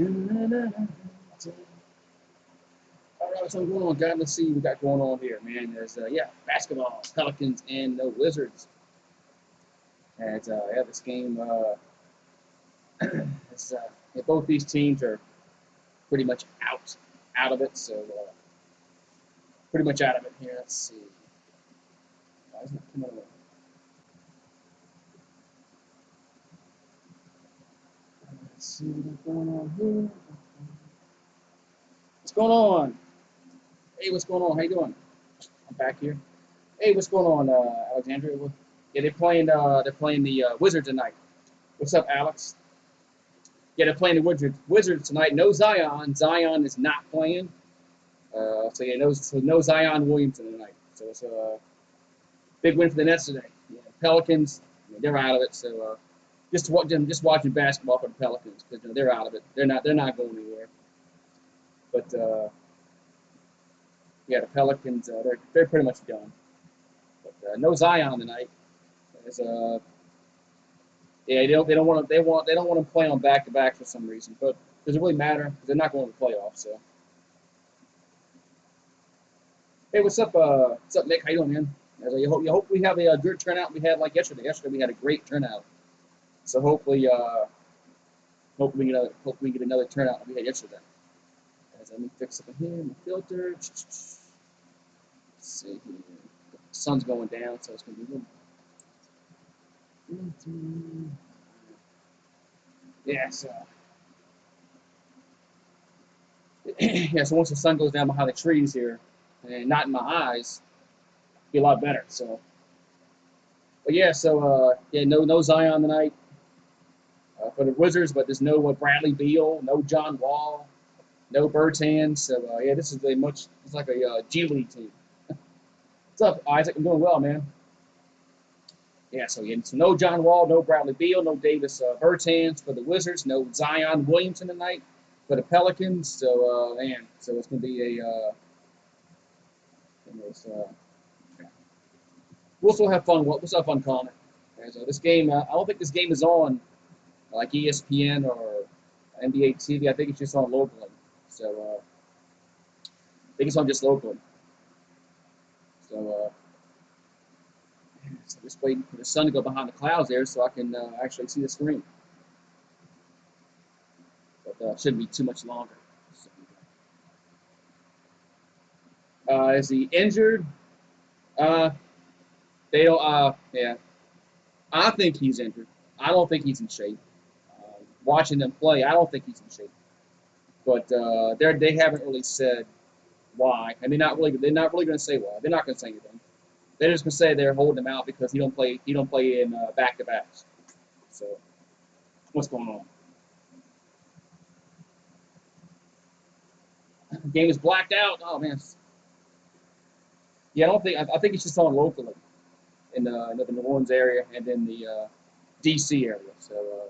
All right, what's going on, guys? Let's see what we got going on here, man. There's basketball, Pelicans and the Wizards. And this game. It's, both these teams are pretty much out of it. So pretty much out of it here. Let's see. Why isn't it coming along? Let's see what's going on here. What's going on? Hey, what's going on? How you doing? I'm back here. Hey, what's going on, Alexandria? Yeah, they're playing the Wizards tonight. What's up, Alex? Yeah, they're playing the Wizards tonight. No Zion. Zion is not playing. No Zion Williamson tonight. So it's a big win for the Nets today. Yeah, Pelicans, they're out of it. So just watching basketball for the Pelicans because they're out of it. They're not going anywhere. But the Pelicans they're pretty much done. But no Zion tonight. They don't want to play on back-to-back for some reason. But does it really matter? Because they're not going to the playoffs. So hey, what's up, Nick? How you doing, man? You hope we have a good turnout we had like yesterday. Yesterday we had a great turnout. So hopefully we get another turnout like we had yesterday. Let me fix up here my filter. Let's see here. The sun's going down, so it's going to be a little. Yeah, so so once the sun goes down behind the trees here, and not in my eyes, it'll be a lot better. So, but no Zion tonight for the Wizards, but there's no Bradley Beal, no John Wall, no Bertans. So this is it's like a G League team. What's up, Isaac? I'm doing well, man. So no John Wall, no Bradley Beal, no Davis Bertans for the Wizards, no Zion Williamson tonight for the Pelicans. So so it's going to be we'll still have fun. We'll still have fun calling it. So this game, I don't think this game is on like ESPN or NBA TV. I think it's just on locally. So I think it's on just locally. So just waiting for the sun to go behind the clouds there so I can actually see the screen. But shouldn't be too much longer. Is he injured? They don't. I think he's injured. I don't think he's in shape. Watching them play, I don't think he's in shape. But they haven't really said why, and they're not really going to say why. They're not going to say anything. They're just going to say they're holding him out because he don't play in back-to-backs. So what's going on? The game is blacked out. Oh man. Yeah, I think it's just on locally in the New Orleans area and in the D.C. area. So,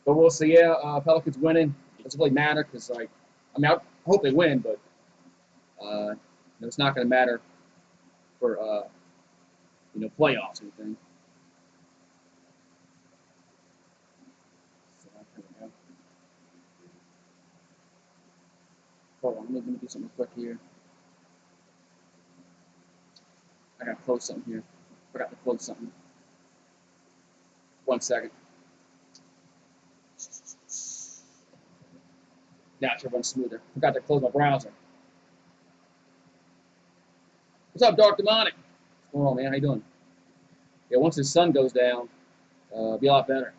but we'll see. Yeah, Pelicans winning. It doesn't really matter because I hope they win, but it's not going to matter for playoffs or anything. So, hold on, let me do something quick here. I gotta close something here. Forgot to close something. 1 second. Now it should run smoother. Forgot to close my browser. What's up, Dark Demonic? What's going on, man? How you doing? Yeah, once the sun goes down, it'll be a lot better.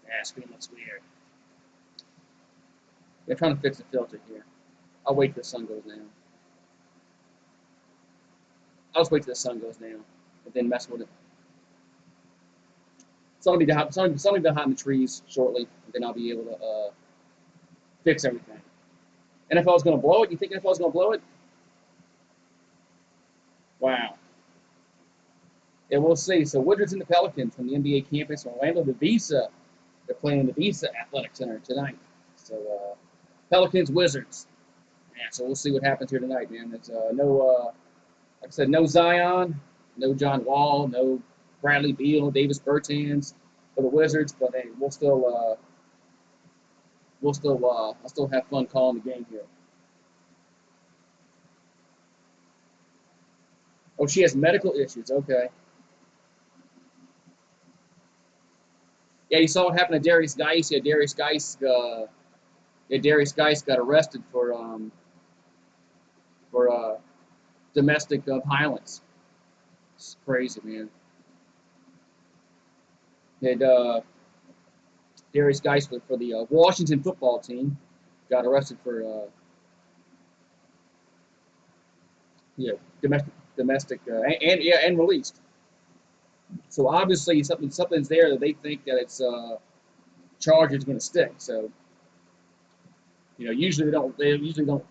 Yeah, screen looks weird. Yeah, trying to fix the filter here. I'll wait till the sun goes down. I'll just wait till the sun goes down and then mess with it. Something behind the trees shortly, and then I'll be able to fix everything. NFL's going to blow it? You think NFL's going to blow it? Wow. Yeah, we'll see. So Wizards and the Pelicans from the NBA campus in Orlando. They're playing the Visa Athletic Center tonight. So Pelicans, Wizards. Yeah, so we'll see what happens here tonight, man. There's like I said, no Zion, no John Wall, no Bradley Beal, Davis Bertans, for the Wizards, but hey, I'll still have fun calling the game here. Oh, she has medical issues. Okay. Yeah, you saw what happened to Darius Geis. Darius Geis got arrested for domestic violence. It's crazy, man. And Darius Geis for the Washington football team got arrested for yeah domestic and released. So obviously something's there that they think that it's charge is going to stick. So they usually don't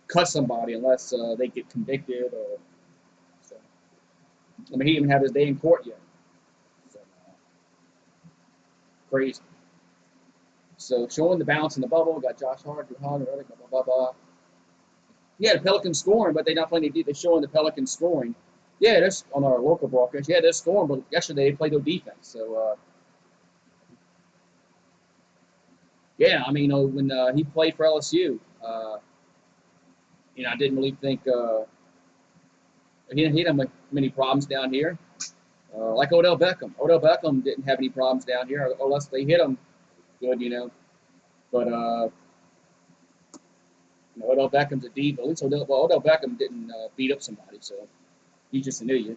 cut somebody unless they get convicted or. So. I mean, he didn't even have his day in court yet. So, crazy. So showing the balance in the bubble, got Josh Hart, Drew Hogg, Reddick, blah blah blah. Yeah, the Pelicans scoring, but they're not playing. They're showing the Pelicans scoring. Yeah, that's on our local broadcast. Yeah, they're scoring, but yesterday they played no defense. So yeah, I mean, when he played for LSU, I didn't really think he didn't have many problems down here. Like Odell Beckham. Odell Beckham didn't have any problems down here unless they hit him good. But Odell Beckham's a diva. At least Odell Beckham didn't beat up somebody, so he's just an idiot.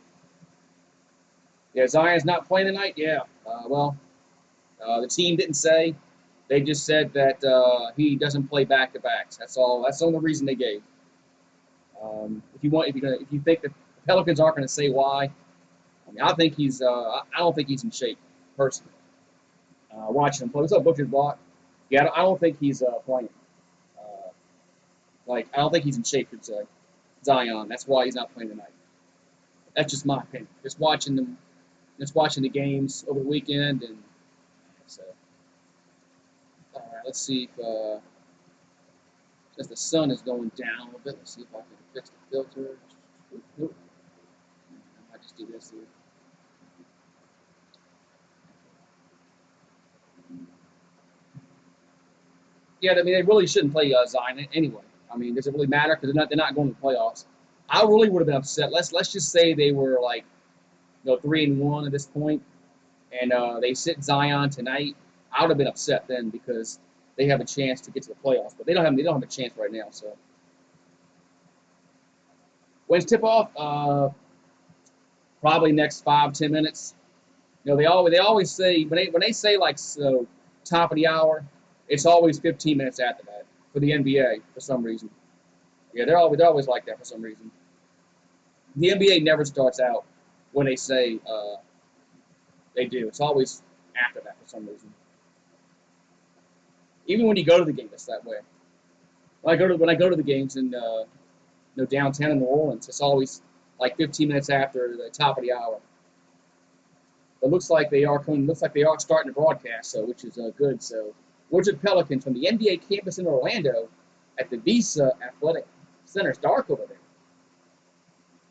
Yeah, Zion's not playing tonight. Yeah, the team didn't say. They just said that he doesn't play back-to-backs. That's all. That's the only reason they gave. If you think the Pelicans aren't going to say why, I mean, I think he's. I don't think he's in shape, personally. Watching him play. What's up, Butcher's Block? Yeah, I don't think he's playing. I don't think he's in shape for Zion. That's why he's not playing tonight. That's just my opinion. Just watching the games over the weekend, and so. All right, let's see if as the sun is going down a little bit. Let's see if I can fix the filter. I might just do this here. Yeah, I mean, they really shouldn't play Zion anyway. I mean, does it really matter? Because they're not going to the playoffs. I really would have been upset. Let's just say they were 3-1 at this point, and they sit Zion tonight. I would have been upset then because they have a chance to get to the playoffs, but they don't have a chance right now. So when's tip off? Probably next 5-10 minutes. They always say when they say top of the hour, it's always 15 minutes after that for the NBA for some reason. Yeah, they're always like that for some reason. The NBA never starts out when they say they do. It's always after that for some reason. Even when you go to the game, it's that way. When I go to the games in downtown in New Orleans, it's always 15 minutes after the top of the hour. But looks like they are starting to broadcast, so which is good. So, Orchard Pelicans from the NBA campus in Orlando at the Visa Athletic Center. It's dark over there.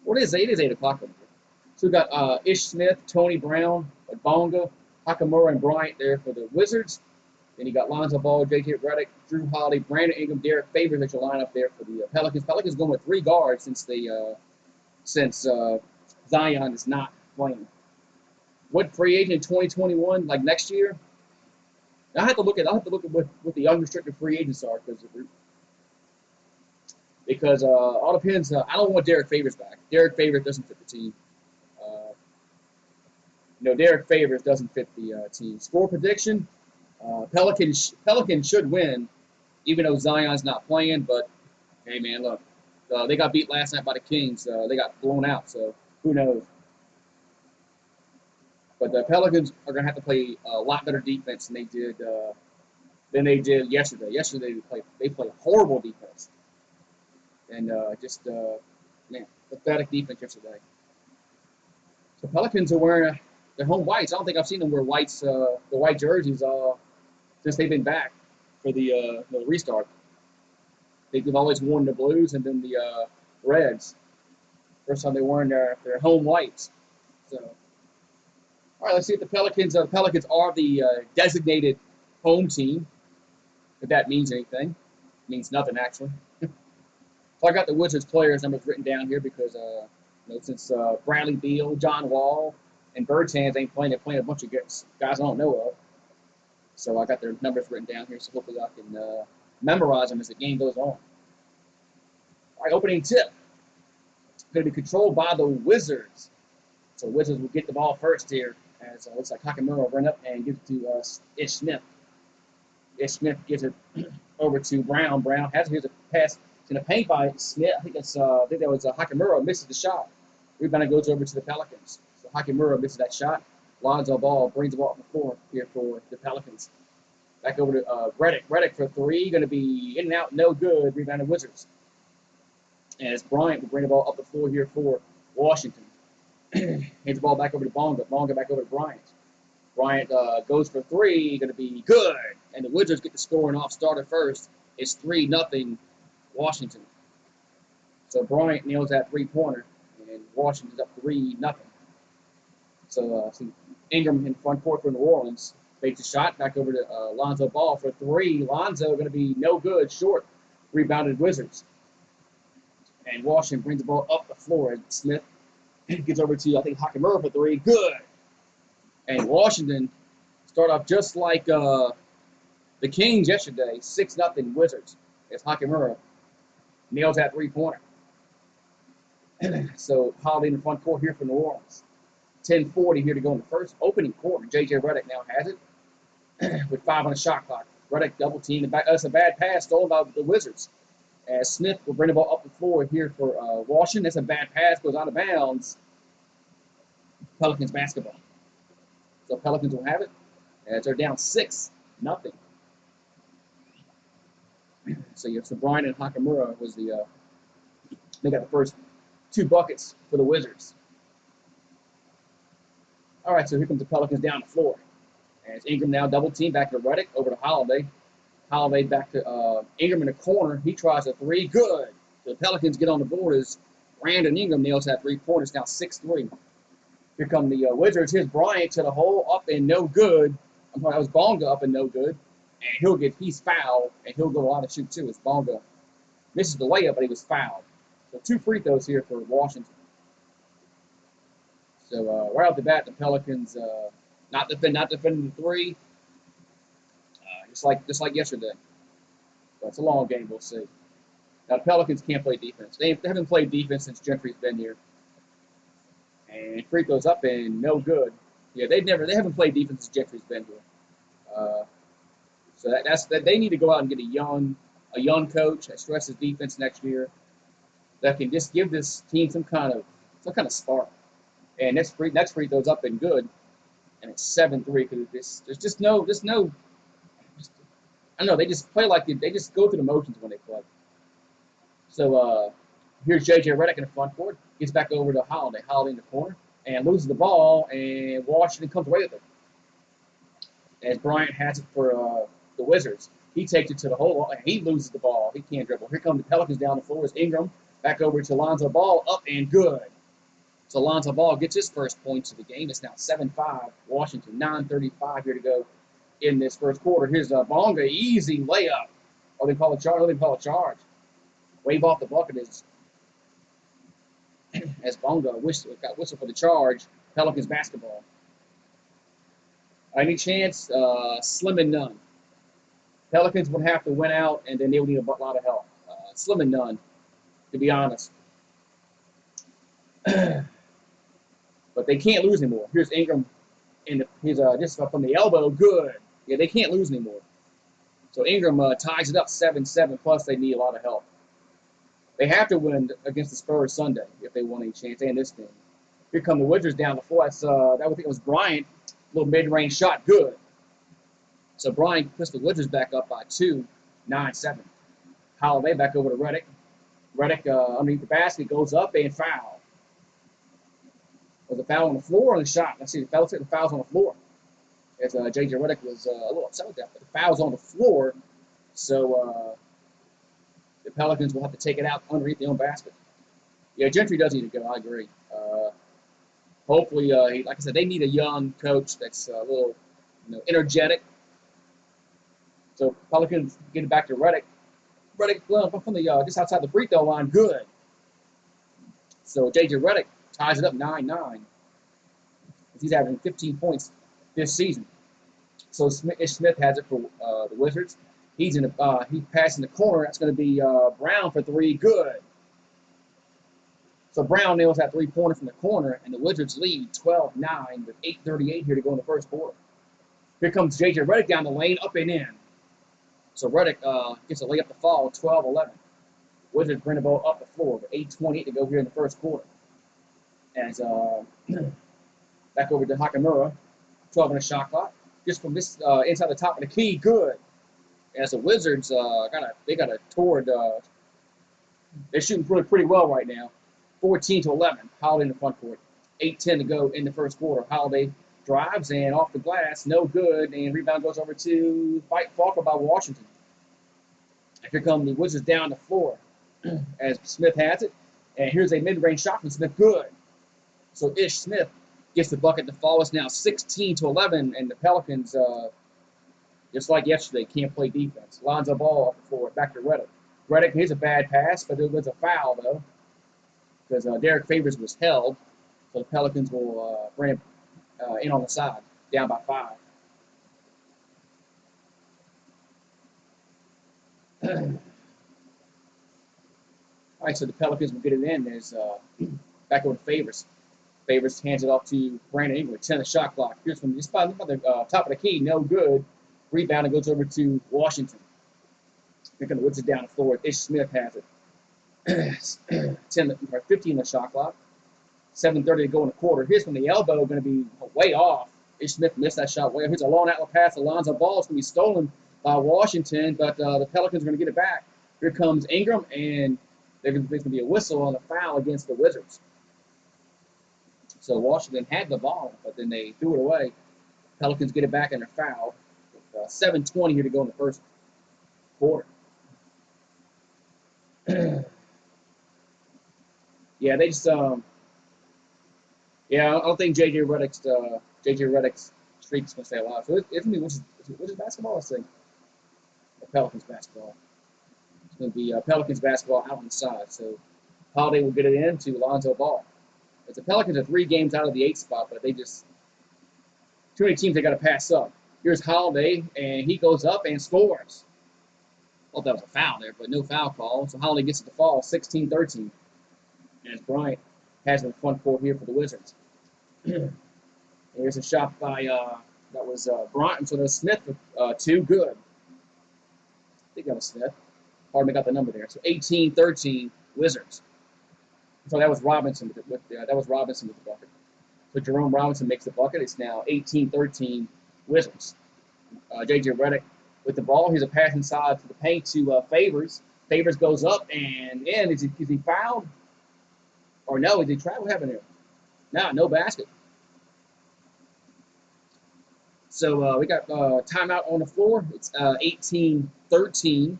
What is it? It is 8 o'clock over there. So we got Ish Smith, Tony Brown, Bonga, Hakamura, and Bryant there for the Wizards. Then you got Lonzo Ball, J.J. Reddick, Drew Holiday, Brandon Ingram, Derek Favors that you'll line up there for the Pelicans. Pelicans going with 3 guards since Zion is not playing. What free agent in 2021, like next year? I'll have to look at what the unrestricted free agents are because all depends. I don't want Derek Favors back. Derek Favors doesn't fit the team. Derek Favors doesn't fit the team. Score prediction: Pelicans should win, even though Zion's not playing. But hey, man, look, they got beat last night by the Kings. They got blown out. So who knows? But the Pelicans are going to have to play a lot better defense than they did yesterday. Yesterday they played horrible defense, and pathetic defense yesterday. So Pelicans are wearing their home whites. I don't think I've seen them wear whites, the white jerseys, since they've been back for the restart. They've always worn the blues and then the reds. First time they wore their home whites. So All right, let's see if the Pelicans. The Pelicans are the designated home team. If that means anything, it means nothing actually. So I got the Wizards players numbers written down here because since Bradley Beal, John Wall, and Bertans ain't playing, they're playing a bunch of guys I don't know of. So I got their numbers written down here, so hopefully I can memorize them as the game goes on. All right, opening tip. It's going to be controlled by the Wizards. So the Wizards will get the ball first here, as it looks like Hachimura will run up and give it to Ish Smith. Ish Smith gives it over to Brown. Brown here's a pass in the paint by Smith. I think that was Hachimura misses the shot. Rebound goes over to the Pelicans. So Hachimura misses that shot. Lonzo Ball brings the ball up the floor here for the Pelicans. Back over to Reddick. Reddick for three, going to be in and out, no good. Rebounded Wizards. As Bryant will bring the ball up the floor here for Washington. Hands the ball back over to Bonga. Bonga back over to Bryant. Bryant goes for three, going to be good. And the Wizards get the scoring off starter first. It's 3-0 Washington. So Bryant nails that three-pointer, and Washington's up 3-0. So Ingram in front court for New Orleans. Fakes a shot back over to Lonzo Ball for three. Lonzo going to be no good, short. Rebounded Wizards. And Washington brings the ball up the floor. And Smith gets over to, I think, Hachimura for three. Good. And Washington start off just like the Kings yesterday, 6-0 Wizards. As Hachimura nails that three-pointer. So Holiday in the front court here for New Orleans. 10:40 here to go in the first opening quarter. J.J. Reddick now has it with 5 on the shot clock. Reddick double team. That's a bad pass stolen by the Wizards. As Smith will bring the ball up the floor here for Washington. That's a bad pass, goes out of bounds. Pelicans basketball. So Pelicans will have it as they're down 6-0. So Bryant and Hachimura was they got the first 2 buckets for the Wizards. All right, so here comes the Pelicans down the floor. As Ingram now double team back to Reddick over to Holiday. Holiday back to Ingram in the corner. He tries a three. Good. The Pelicans get on the board as Brandon Ingram nails that three-pointer. It's now 6-3. Here come the Wizards. Here's Bryant to the hole, up and no good. That was Bonga up and no good. And he's fouled, and he'll go on to shoot too as Bonga misses the layup, but he was fouled. So 2 free throws here for Washington. So right off the bat, the Pelicans not defending the three, just like yesterday. But it's a long game. We'll see. Now the Pelicans can't play defense. They haven't played defense since Gentry's been here. And free throws up and no good. Yeah, they haven't played defense since Gentry's been here. So they need to go out and get a young coach that stresses defense next year that can just give this team some kind of spark. And next free throws up and good, and it's 7-3 because there's just no I don't know, they just play like they just go through the motions when they play. So here's J.J. Reddick in the front court, gets back over to Holiday in the corner, and loses the ball, and Washington comes away with it. As Bryant has it for the Wizards, he takes it to the hole, and he loses the ball. He can't dribble. Here come the Pelicans down the floor as Ingram back over to Lonzo Ball, up and good. So Lonzo Ball gets his first points of the game. It's now 7-5 Washington. 9:35 here to go in this first quarter. Here's Bonga, easy layup. Oh, they call a charge. Wave off the bucket as Bonga got whistle for the charge. Pelicans basketball. Any chance? Slim and none. Pelicans would have to win out, and then they would need a lot of help. Slim and none, to be honest. But they can't lose anymore. Here's Ingram, and he's just from the elbow. Good. Yeah, they can't lose anymore. So Ingram ties it up 7-7. Plus, they need a lot of help. They have to win against the Spurs Sunday if they want any chance, and this game. Here come the Wizards down the floor. That would think it was Bryant. Little mid-range shot. Good. So Bryant puts the Wizards back up by 2, 9-7. Holiday back over to Reddick. Reddick underneath the basket goes up and foul. Was a foul on the floor or on the shot? Let's see. The foul's on the floor. As J.J. Reddick was a little upset with that, but the foul's on the floor. So the Pelicans will have to take it out underneath their own basket. Yeah, Gentry does need to go. I agree. Hopefully, like I said, they need a young coach that's a little, energetic. So Pelicans getting back to Reddick. Reddick from the just outside the free throw line, good. So J.J. Reddick ties it up 9-9. He's averaging 15 points this season. So Ish Smith has it for the Wizards. He's passing the corner. That's going to be Brown for three, good. So Brown nails that three-pointer from the corner, and the Wizards lead 12-9 with 8:38 here to go in the first quarter. Here comes J.J. Reddick down the lane, up and in. So Reddick gets a layup to fall, 12-11. Wizards bring the ball up the floor with 8:28 to go here in the first quarter. As back over to Hakamura, 12 on the shot clock. Just from this inside the top of the key, good. As the Wizards they got a toward. They're shooting pretty well right now. 14-11. Holiday in the front court. 8:10 to go in the first quarter. Holiday drives and off the glass, no good, and rebound goes over to Falker by Washington. And here come the Wizards down the floor as Smith has it. And here's a mid-range shot from Smith, good. So Ish Smith gets the bucket to fall. It's now 16-11, and the Pelicans, just like yesterday, can't play defense. Lonzo Ball off the floor, back to Reddick. Reddick, here's a bad pass, but there was a foul, though, because Derek Favors was held. So the Pelicans will bring him in on the side, down by 5. All right, so the Pelicans will get it in. There's back over to Favors. Favors hands it off to Brandon Ingram. 10 the shot clock. Here's from just by the top of the key, no good. Rebound, it goes over to Washington. Here comes the Wizards down the floor. Ish Smith has it. 15 the shot clock. 7:30 to go in the quarter. Here's from the elbow, going to be way off. Ish Smith missed that shot way off. Here's a long outlet pass. Alonzo Ball is going to be stolen by Washington, but the Pelicans are going to get it back. Here comes Ingram, and there's going to be a whistle on the foul against the Wizards. So Washington had the ball, but then they threw it away. Pelicans get it back in their foul. 7:20 here to go in the first quarter. Yeah, they just yeah, I don't think J.J. Reddick's streak's gonna stay alive. So it's gonna be which is basketball, let's see. Pelicans basketball. It's gonna be Pelicans basketball out on the side. So Holiday will get it in to Lonzo Ball. But the Pelicans are 3 games out of the 8th spot, but they just too many teams they got to pass up. Here's Holiday, and he goes up and scores. Well, that was a foul there, but no foul call. So Holiday gets it to fall, 16-13. As Bryant has it in the front court here for the Wizards. Here's a shot by that was Bryant. So there's Smith with 2, good. I think that was Smith. Hardly got the number there. So 18-13 Wizards. So that was Robinson with the bucket. So Jerome Robinson makes the bucket. It's now 18-13 Wizards. J.J. Reddick with the ball. Here's a pass inside to the paint to Favors. Favors goes up and in. Is he fouled? Or no? Is he trapped? What happened here? No basket. So we got timeout on the floor. It's 18-13.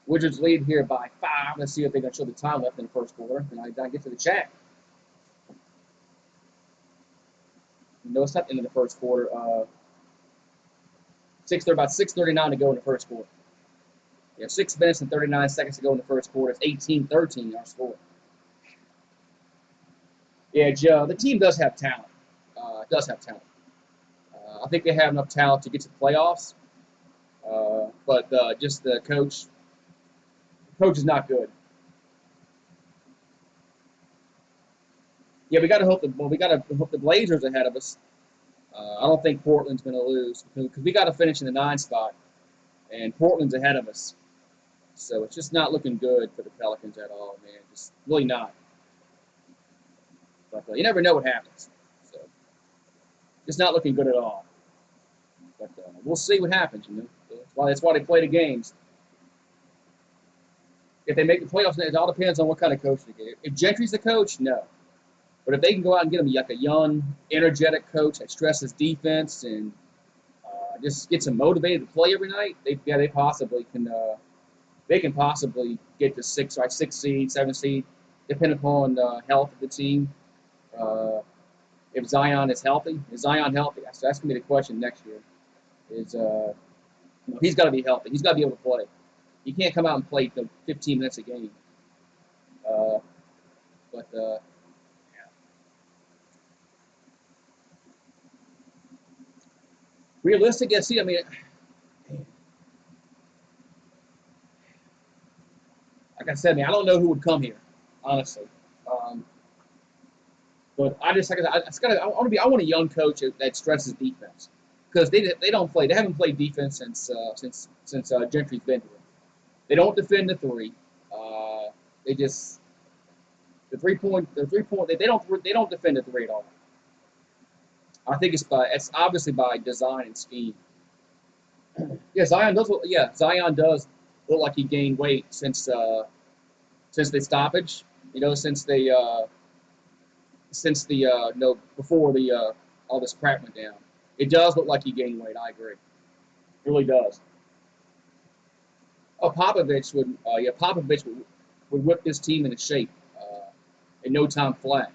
Wizards lead here by 5. Let's see if they can show the time left in the first quarter. And I get to the chat. No, it's not the end of the first quarter. About 6:39 to go in the first quarter. Yeah, 6 minutes and 39 seconds to go in the first quarter. It's 18-13 our score. Yeah, Joe, the team does have talent. I think they have enough talent to get to the playoffs. But just the coach. The coach is not good. Yeah, we got to hope the Blazers ahead of us. I don't think Portland's going to lose because we got to finish in the 9 spot, and Portland's ahead of us. So it's just not looking good for the Pelicans at all, man. Just really not. But you never know what happens. So it's not looking good at all. But we'll see what happens. That's why they play the games. If they make the playoffs, it all depends on what kind of coach they get. If Gentry's the coach, no. But if they can go out and get them like a young, energetic coach that stresses defense and just gets them motivated to play every night, they possibly can. They can possibly get to 6 seed, 7 seed, depending upon the health of the team. If Zion is healthy, is Zion healthy? So that's gonna be the question next year. Is he's got to be healthy. He's got to be able to play. He can't come out and play 15 minutes a game. Uh, but yeah. Realistic, yeah. See, I mean, like I said, man, I don't know who would come here, honestly. Um, but I just, like I want to be. I want a young coach that stresses defense because they don't play. They haven't played defense since Gentry's been here. They don't defend the three. They just the 3 point they don't defend the three at all. I think it's obviously by design and scheme. Yeah, Zion does look like he gained weight since the stoppage. You know, since the before the all this crap went down. It does look like he gained weight. I agree. It really does. Oh, Popovich would whip this team into shape in no time flat.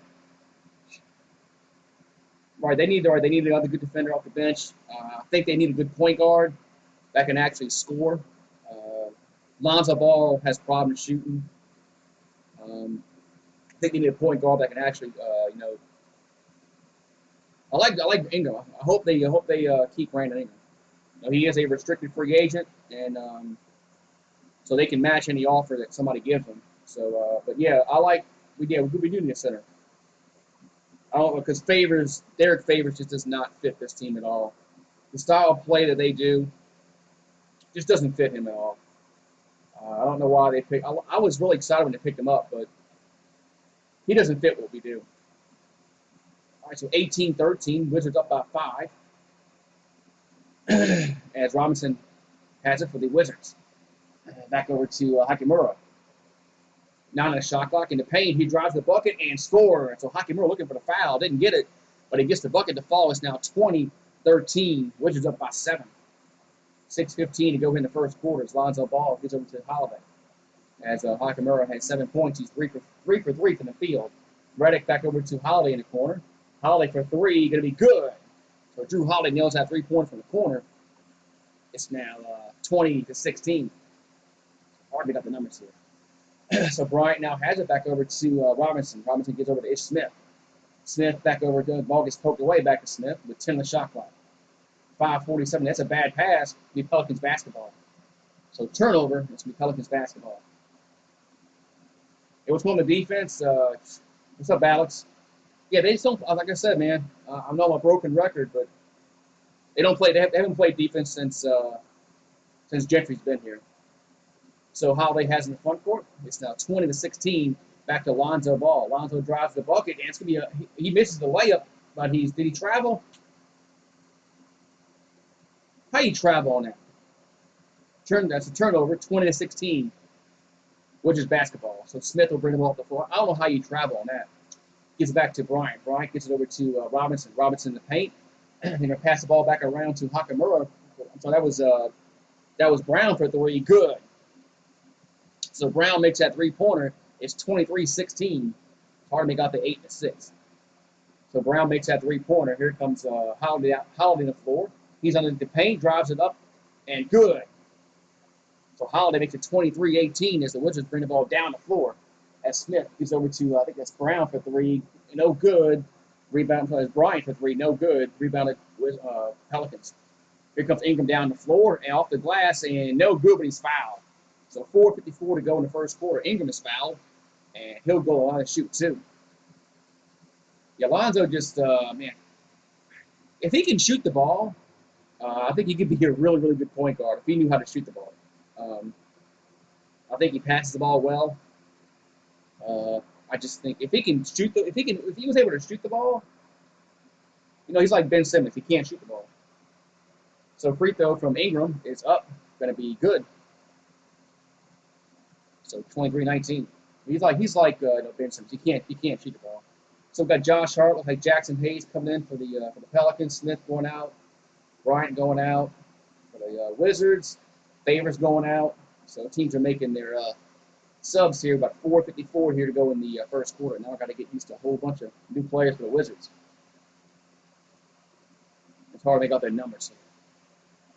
They need another good defender off the bench. I think they need a good point guard that can actually score. Uh, Lonzo Ball has problems shooting. I think they need a point guard that can actually, I like Ingram. I hope they keep Brandon Ingram. He is a restricted free agent, and so they can match any offer that somebody gives them. So, but yeah, we do need a center. I don't know because Derek Favors just does not fit this team at all. The style of play that they do just doesn't fit him at all. I don't know why they picked. I was really excited when they picked him up, but he doesn't fit what we do. All right, so 18-13, Wizards up by 5. As Robinson has it for the Wizards. Back over to Hakimura. Now in a shot clock in the paint, he drives the bucket and scores. So Hakimura looking for the foul, didn't get it, but he gets the bucket to fall. It's now 20-13. Wizards up by 7. 6:15 to go in the first quarter. As Lonzo Ball gets over to Holiday. As Hakimura has 7 points, he's 3 for 3 from the field. Reddick back over to Holiday in the corner. Holiday for 3, going to be good. So Drew Holiday nails that 3-pointer from the corner. It's now 20-16. Hardly got the numbers here. So Bryant now has it back over to Robinson. Robinson gets over to Ish Smith. Smith back over to the ball gets poked away back to Smith with 10 on the shot clock. 5:47. That's a bad pass. Be Pelicans basketball. So turnover. It's be Pelicans basketball. It was from the defense. What's up, Alex? Yeah, they just don't. Like I said, man, I know I'm a broken record, but they don't play. They haven't played defense since Gentry's been here. So Holiday has in the front court. It's now 20-16. Back to Lonzo Ball. Lonzo drives the bucket, and it's gonna be he misses the layup, but did he travel? How you travel on that? That's a turnover. 20-16, which is basketball. So Smith will bring the ball up the floor. I don't know how you travel on that. Gives it back to Bryant. Bryant gets it over to Robinson. Robinson in the paint. They're gonna pass the ball back around to Hakimura. So that was Brown for 3. Good. So Brown makes that 3-pointer. It's 23-16. Hard to make out the 8 and 6. So Brown makes that 3-pointer. Here comes Holiday on the floor. He's under the paint, drives it up, and good. So Holiday makes it 23-18 as the Wizards bring the ball down the floor. As Smith gives over to, I think that's Brown for 3. No good. Rebound as Bryant for 3. No good. Rebounded with Pelicans. Here comes Ingram down the floor and off the glass, and no good, but he's fouled. So 4:54 to go in the first quarter. Ingram is fouled, and he'll go on and shoot too. Yeah, Lonzo just, man, if he can shoot the ball, I think he could be a really, really good point guard if he knew how to shoot the ball. I think he passes the ball well. I just think if he was able to shoot the ball, he's like Ben Simmons. He can't shoot the ball. So free throw from Ingram is up, going to be good. So 23-19. He's like Ben Simmons. He can't shoot the ball. So we've got Josh Hart, looks like Jackson Hayes coming in for the Pelicans. Smith going out. Bryant going out for the Wizards. Favors going out. So teams are making their subs here, about 4:54 here to go in the first quarter. Now I got to get used to a whole bunch of new players for the Wizards. It's hard to make out their numbers here.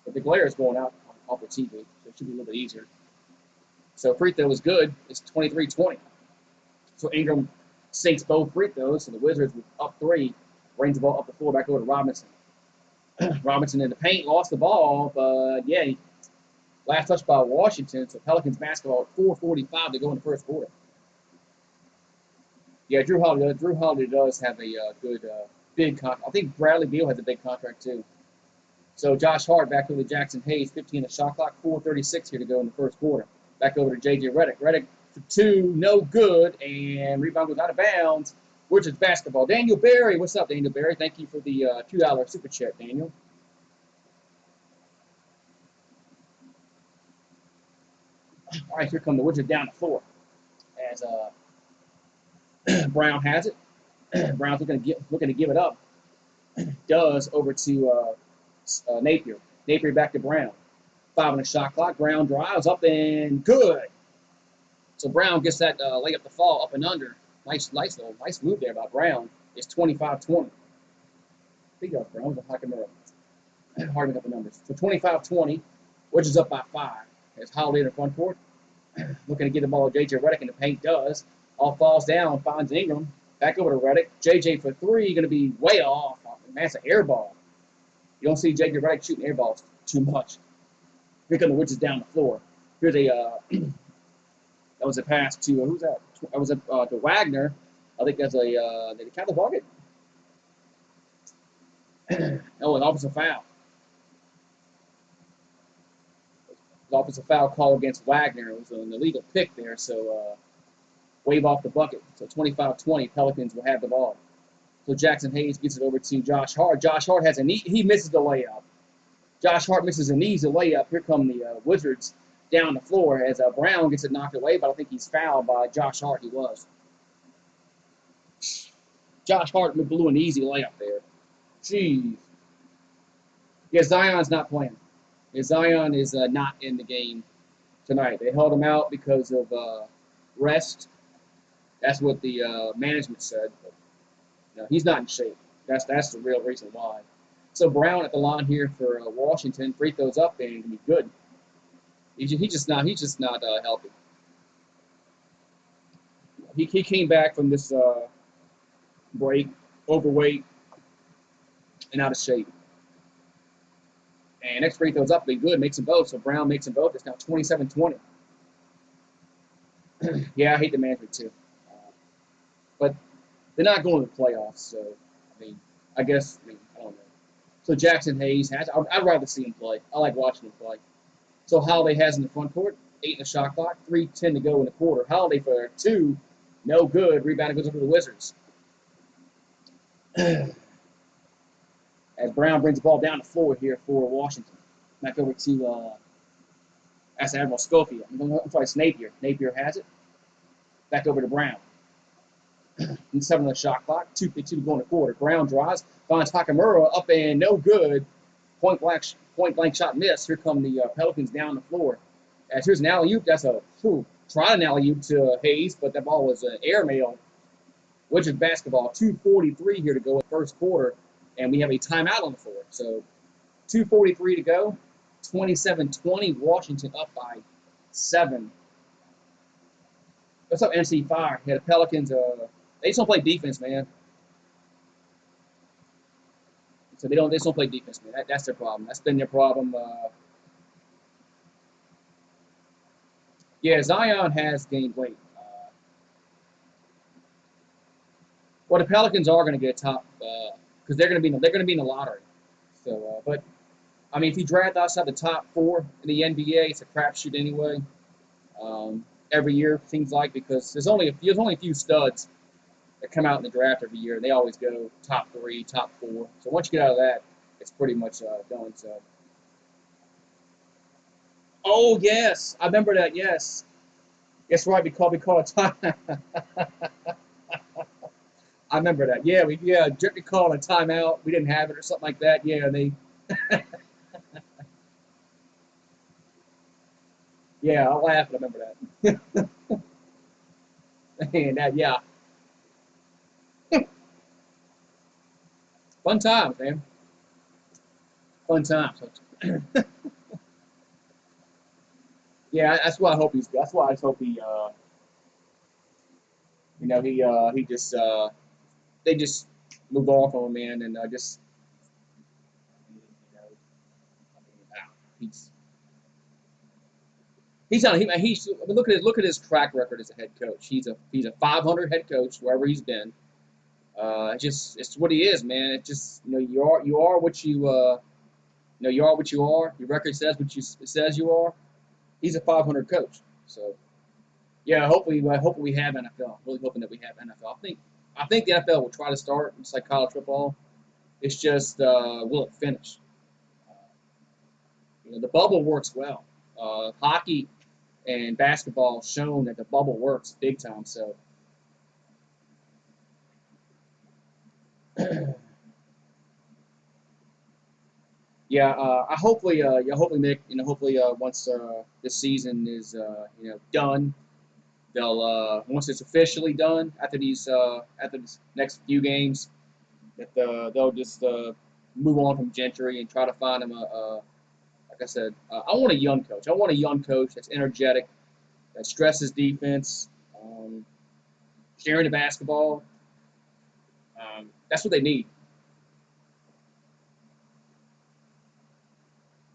But the glare is going out off the TV, so it should be a little bit easier. So free throw is good. It's 23-20. So Ingram sinks both free throws, so the Wizards with up 3, brings the ball up the floor back over to Robinson. Robinson in the paint, lost the ball, but yeah, last touch by Washington. So Pelicans basketball at 4:45 to go in the first quarter. Yeah, Drew Holiday does have a good big contract. I think Bradley Beal has a big contract too. So Josh Hart back over to Jackson Hayes, 15 the shot clock, 4:36 here to go in the first quarter. Back over to J.J. Reddick. Reddick for 2, no good, and rebound goes out of bounds. Wizards basketball. Daniel Berry, what's up, Daniel Berry? Thank you for the $2 super chat, Daniel. All right, here come the Wizards down the floor as Brown has it. Brown's looking to give it up. Does over to Napier. Napier back to Brown. 5 on the shot clock. Brown drives up and good. So Brown gets that layup to fall up and under. Nice move there by Brown. It's 25-20. I think that was Brown. Hard to get the numbers. So 25-20, which is up by 5. There's Holiday in the front court. Looking to get the ball to J.J. Reddick, and the paint does. All falls down, finds Ingram. Back over to Reddick. J.J. for 3, going to be way off. Man, that's an air ball. You don't see J.J. Reddick shooting air balls too much. Here come the Wizards down the floor. Here's a that was a pass to who's that? That was to Wagner. I think that's a did he count the bucket? Oh, an offensive foul. An offensive foul call against Wagner. It was an illegal pick there, so wave off the bucket. So 25-20, Pelicans will have the ball. So Jackson Hayes gets it over to Josh Hart. Josh Hart has he misses the layup. Josh Hart misses an easy layup. Here come the Wizards down the floor as Brown gets it knocked away, but I think he's fouled by Josh Hart. He was. Josh Hart blew an easy layup there. Jeez. Yeah, Zion's not playing. Yeah, Zion is not in the game tonight. They held him out because of rest. That's what the management said. But, no, he's not in shape. That's the real reason why. So Brown at the line here for Washington. Free throws up and can be good. He's just not healthy. He came back from this break overweight and out of shape. And next free throws up, be good, makes them both. So Brown makes them both. It's now 27-20. Yeah, I hate the management too. But they're not going to the playoffs, so I guess I don't know. So Jackson Hayes has. I'd rather see him play. I like watching him play. So Holiday has in the front court, 8 in the shot clock, 3:10 to go in the quarter. Holiday for 2, no good. Rebound goes over to the Wizards. As Brown brings the ball down the floor here for Washington. Back over to that's Admiral Schofield. I'm sorry, it's Napier. Napier has it. Back over to Brown. 7 on the shot clock, 2:52 to go in the quarter. Brown drives, finds Hakamura up and no good. Point blank shot miss. Here come the Pelicans down the floor. As here's an alley-oop. That's a tried an alley-oop to Hayes, but that ball was an airmail. Wizards basketball. 2:43 here to go in the first quarter, and we have a timeout on the floor. So 2:43 to go. 27-20. Washington up by 7. What's up, MC Fire? Yeah, the Pelicans. They just don't play defense, man. So they just don't play defense, man. That's their problem. That's been their problem. Yeah, Zion has gained weight. Well, the Pelicans are going to get top because they're going to be in the lottery. So, but I mean, if you draft outside the top 4 in the NBA, it's a crapshoot anyway. Every year, seems like, because there's only a few studs that come out in the draft every year. They always go top 3, top 4. So once you get out of that, it's pretty much done. So. Oh yes, I remember that. Yes, that's right. We called a time. I remember that. Yeah, we called a timeout. We didn't have it or something like that. Yeah, they. Yeah, I'll laugh. I remember that. And that, yeah, fun times, man. Fun times. Yeah, that's why I hope he's. That's why I just hope he, he just, they just move on from him, man, and just, you know, he's he's on. He's. I mean, look at his track record as a head coach. He's a 500 head coach wherever he's been. It's what he is, man. It just you are what you are what you are. Your record says what it says you are. He's a 500 coach. So yeah, hopefully we have NFL. Really hoping that we have NFL. I think the NFL will try to start just like college football. It's just will it finish? The bubble works well. Hockey and basketball shown that the bubble works big time. So yeah, hopefully Nick, hopefully once this season is done, they'll once it's officially done after these next few games, that they'll just move on from Gentry and try to find him like I said, I want a young coach. I want a young coach that's energetic, that stresses defense, sharing the basketball. That's what they need.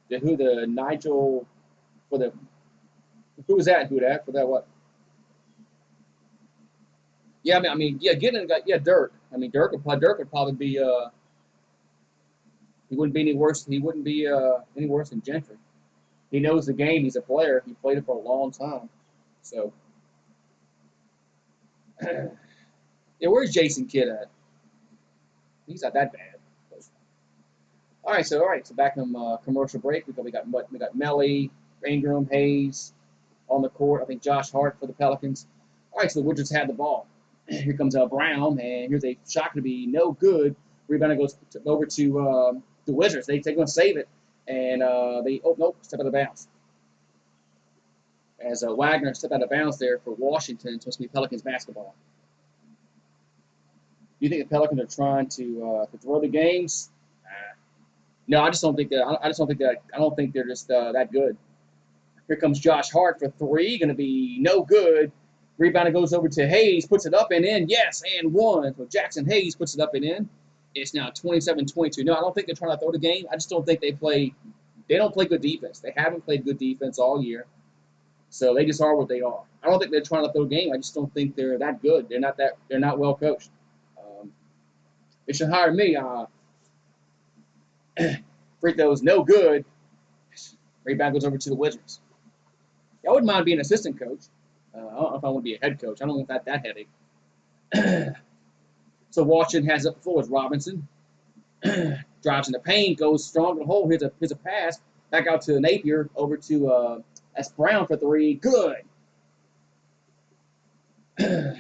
The Nigel for the who was that? Who that for that what? Yeah, yeah, getting yeah, Dirk. I mean, Dirk would probably be he wouldn't be any worse. He wouldn't be any worse than Gentry. He knows the game. He's a player. He played it for a long time. So, yeah, where's Jason Kidd at? He's not that bad. All right. So back from commercial break, we got Melly, Ingram, Hayes on the court. I think Josh Hart for the Pelicans. All right, so the Wizards had the ball. Here comes Brown, and here's a shot to be no good. Rebound goes over to the Wizards. They're going to save it, and step out of bounds. As Wagner stepped out of bounds there for Washington, it's supposed to be Pelicans basketball. Do you think the Pelicans are trying to throw the games? No, I just don't think that. I just don't think that. I don't think they're just that good. Here comes Josh Hart for three, going to be no good. Rebound goes over to Hayes, puts it up and in. Yes, and one. So Jackson Hayes puts it up and in. It's now 27-22. No, I don't think they're trying to throw the game. I just don't think they don't play good defense. They haven't played good defense all year. So they just are what they are. I don't think they're trying to throw a game. I just don't think they're that good. They're not well coached. They should hire me. Free throws, no good. Rebound goes over to the Wizards. I wouldn't mind being an assistant coach. I don't know if I want to be a head coach. I don't want that headache. So Washington has it up the floor. It's Robinson. Drives in the paint, goes strong to the hole. Here's a pass. Back out to Napier. Over to S. Brown for three. Good.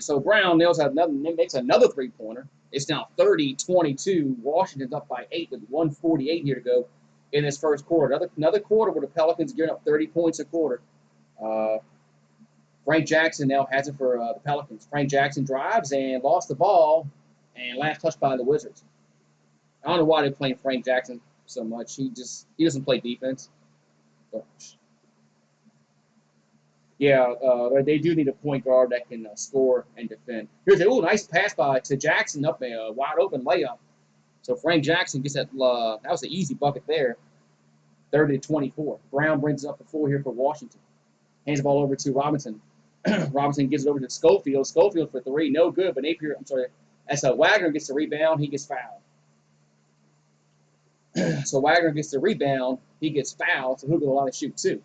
So Brown makes another three-pointer. It's now 30-22. Washington's up by 8 with 1:48 here to go in this first quarter. Another quarter where the Pelicans giving up 30 points a quarter. Frank Jackson now has it for the Pelicans. Frank Jackson drives and lost the ball, and last touch by the Wizards. I don't know why they're playing Frank Jackson so much. He doesn't play defense. But, yeah, they do need a point guard that can score and defend. Here's a nice pass to Jackson up a wide open layup. So Frank Jackson gets that. That was an easy bucket there. 30-24. Brown brings it up the floor here for Washington. Hands the ball over to Robinson. Robinson gives it over to Schofield. Schofield for three, no good. But as Wagner gets the rebound, he gets fouled. So Wagner gets the rebound, he gets fouled. So he'll get a lot of shoot too.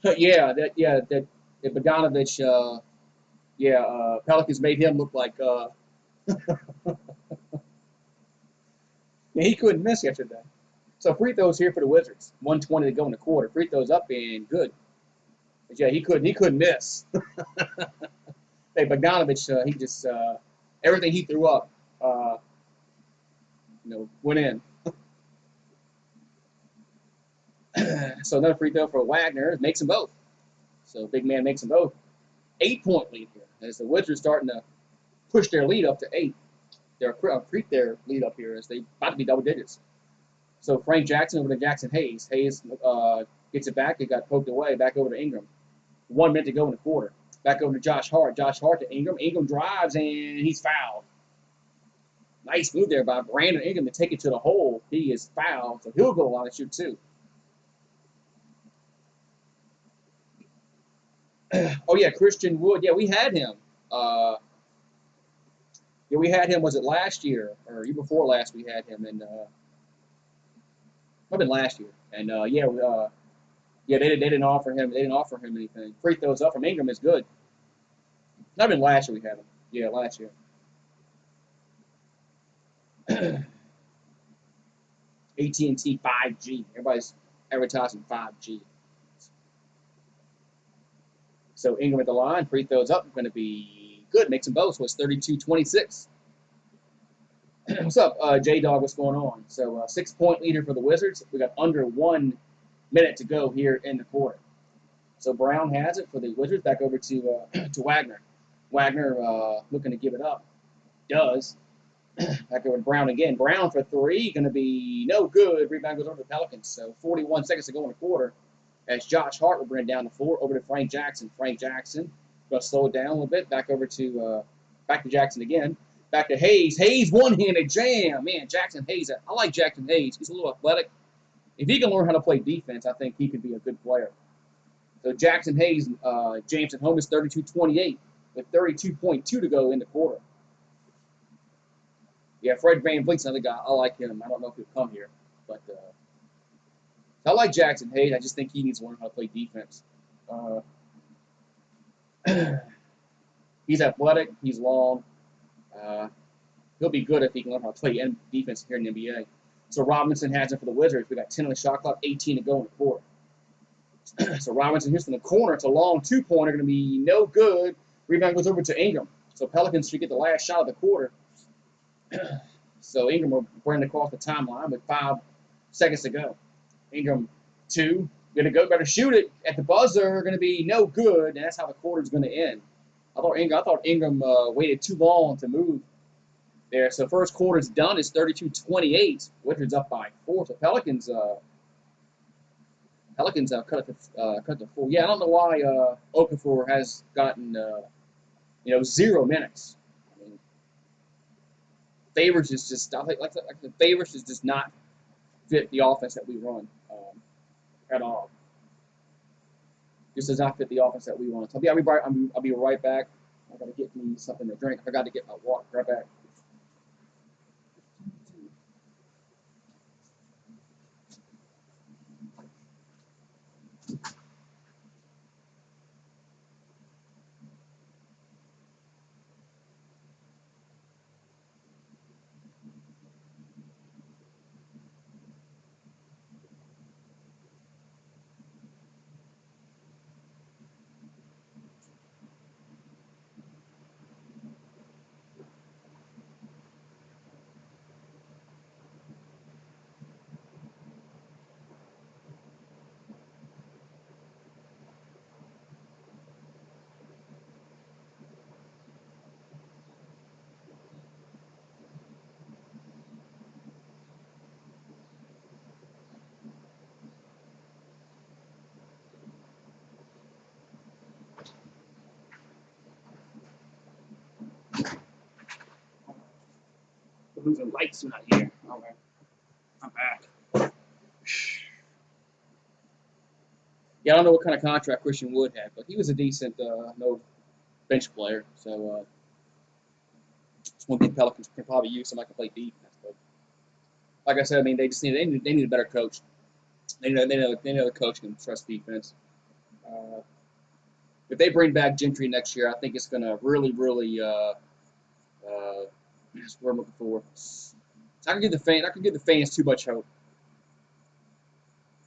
that Bogdanovich. Pelicans made him look like. He couldn't miss yesterday. So free throws here for the Wizards. 1:20 to go in the quarter. Free throws up and good. But yeah, he couldn't miss. Hey, Bogdanovich, he just everything he threw up, went in. So another free throw for Wagner makes them both. So big man makes them both. 8-point lead here as the Wizards starting to push their lead up to 8. They're creep their lead up here as they about to be double digits. So Frank Jackson over to Jackson Hayes. Hayes gets it back. It got poked away. Back over to Ingram. 1 minute to go in the quarter. Back over to Josh Hart. Josh Hart to Ingram. Ingram drives, and he's fouled. Nice move there by Brandon Ingram to take it to the hole. He is fouled, so he'll go a lot of shoot too. Oh, yeah, Christian Wood. Yeah, we had him. Yeah, we had him, was it last year? Or year before last we had him. And might have been last year. And, yeah, they didn't offer him. They didn't offer him anything. Free throws up from Ingram is good. Not been last year we had him. Yeah, last year. AT&T 5G. Everybody's advertising 5G. So Ingram at the line. Free throws up. Going to be good. Makes them both. So it's 32-26. What's up, J-Dog? What's going on? So 6-point leader for the Wizards. We got under 1 minute to go here in the quarter. So Brown has it for the Wizards. Back over to Wagner. Wagner looking to give it up. Does. Back over to Brown again. Brown for 3. Going to be no good. Rebound goes over to the Pelicans. So 41 seconds to go in the quarter. As Josh Hart will bring it down the floor. Over to Frank Jackson. Frank Jackson. Going to slow it down a little bit. Back over to Jackson again. Back to Hayes. Hayes one-handed jam. Man, Jackson Hayes. I like Jackson Hayes. He's a little athletic. If he can learn how to play defense, I think he could be a good player. So Jackson Hayes, Jameson home is 32-28 with 32.2 to go in the quarter. Yeah, Fred VanVleet's another guy. I like him. I don't know if he'll come here. But I like Jackson Hayes. I just think he needs to learn how to play defense. He's athletic. He's long. He'll be good if he can learn how to play defense here in the NBA. So Robinson has it for the Wizards. We got 10 on the shot clock, 18 to go in the quarter. So Robinson here's from the corner. It's a long two-pointer. Going to be no good. Rebound goes over to Ingram. So Pelicans should get the last shot of the quarter. So Ingram will bring it across the timeline with 5 seconds to go. Ingram, 2. Going to go. Better shoot it at the buzzer. Going to be no good. And that's how the quarter's going to end. I thought Ingram waited too long to move there. So first quarter's done. It's 32-28. Wizards up by 4. So Pelicans cut the 4. Yeah, I don't know why Okafor has gotten 0 minutes. I mean, Favors is just I think like the Favors is just not fit the offense that we run at all. Just does not fit the offense that we run. So I'll be right back. I gotta get me something to drink. I forgot to get my water. Right back. Losing lights out here. Okay. I'm back. Yeah, I don't know what kind of contract Christian Wood had, but he was a decent bench player. So just one thing Pelicans can probably use somebody to play defense. But like I said, I mean they need a better coach. They know the coach can trust defense. If they bring back Gentry next year, I think it's going to really that's what I'm looking for. I can give the fans too much hope.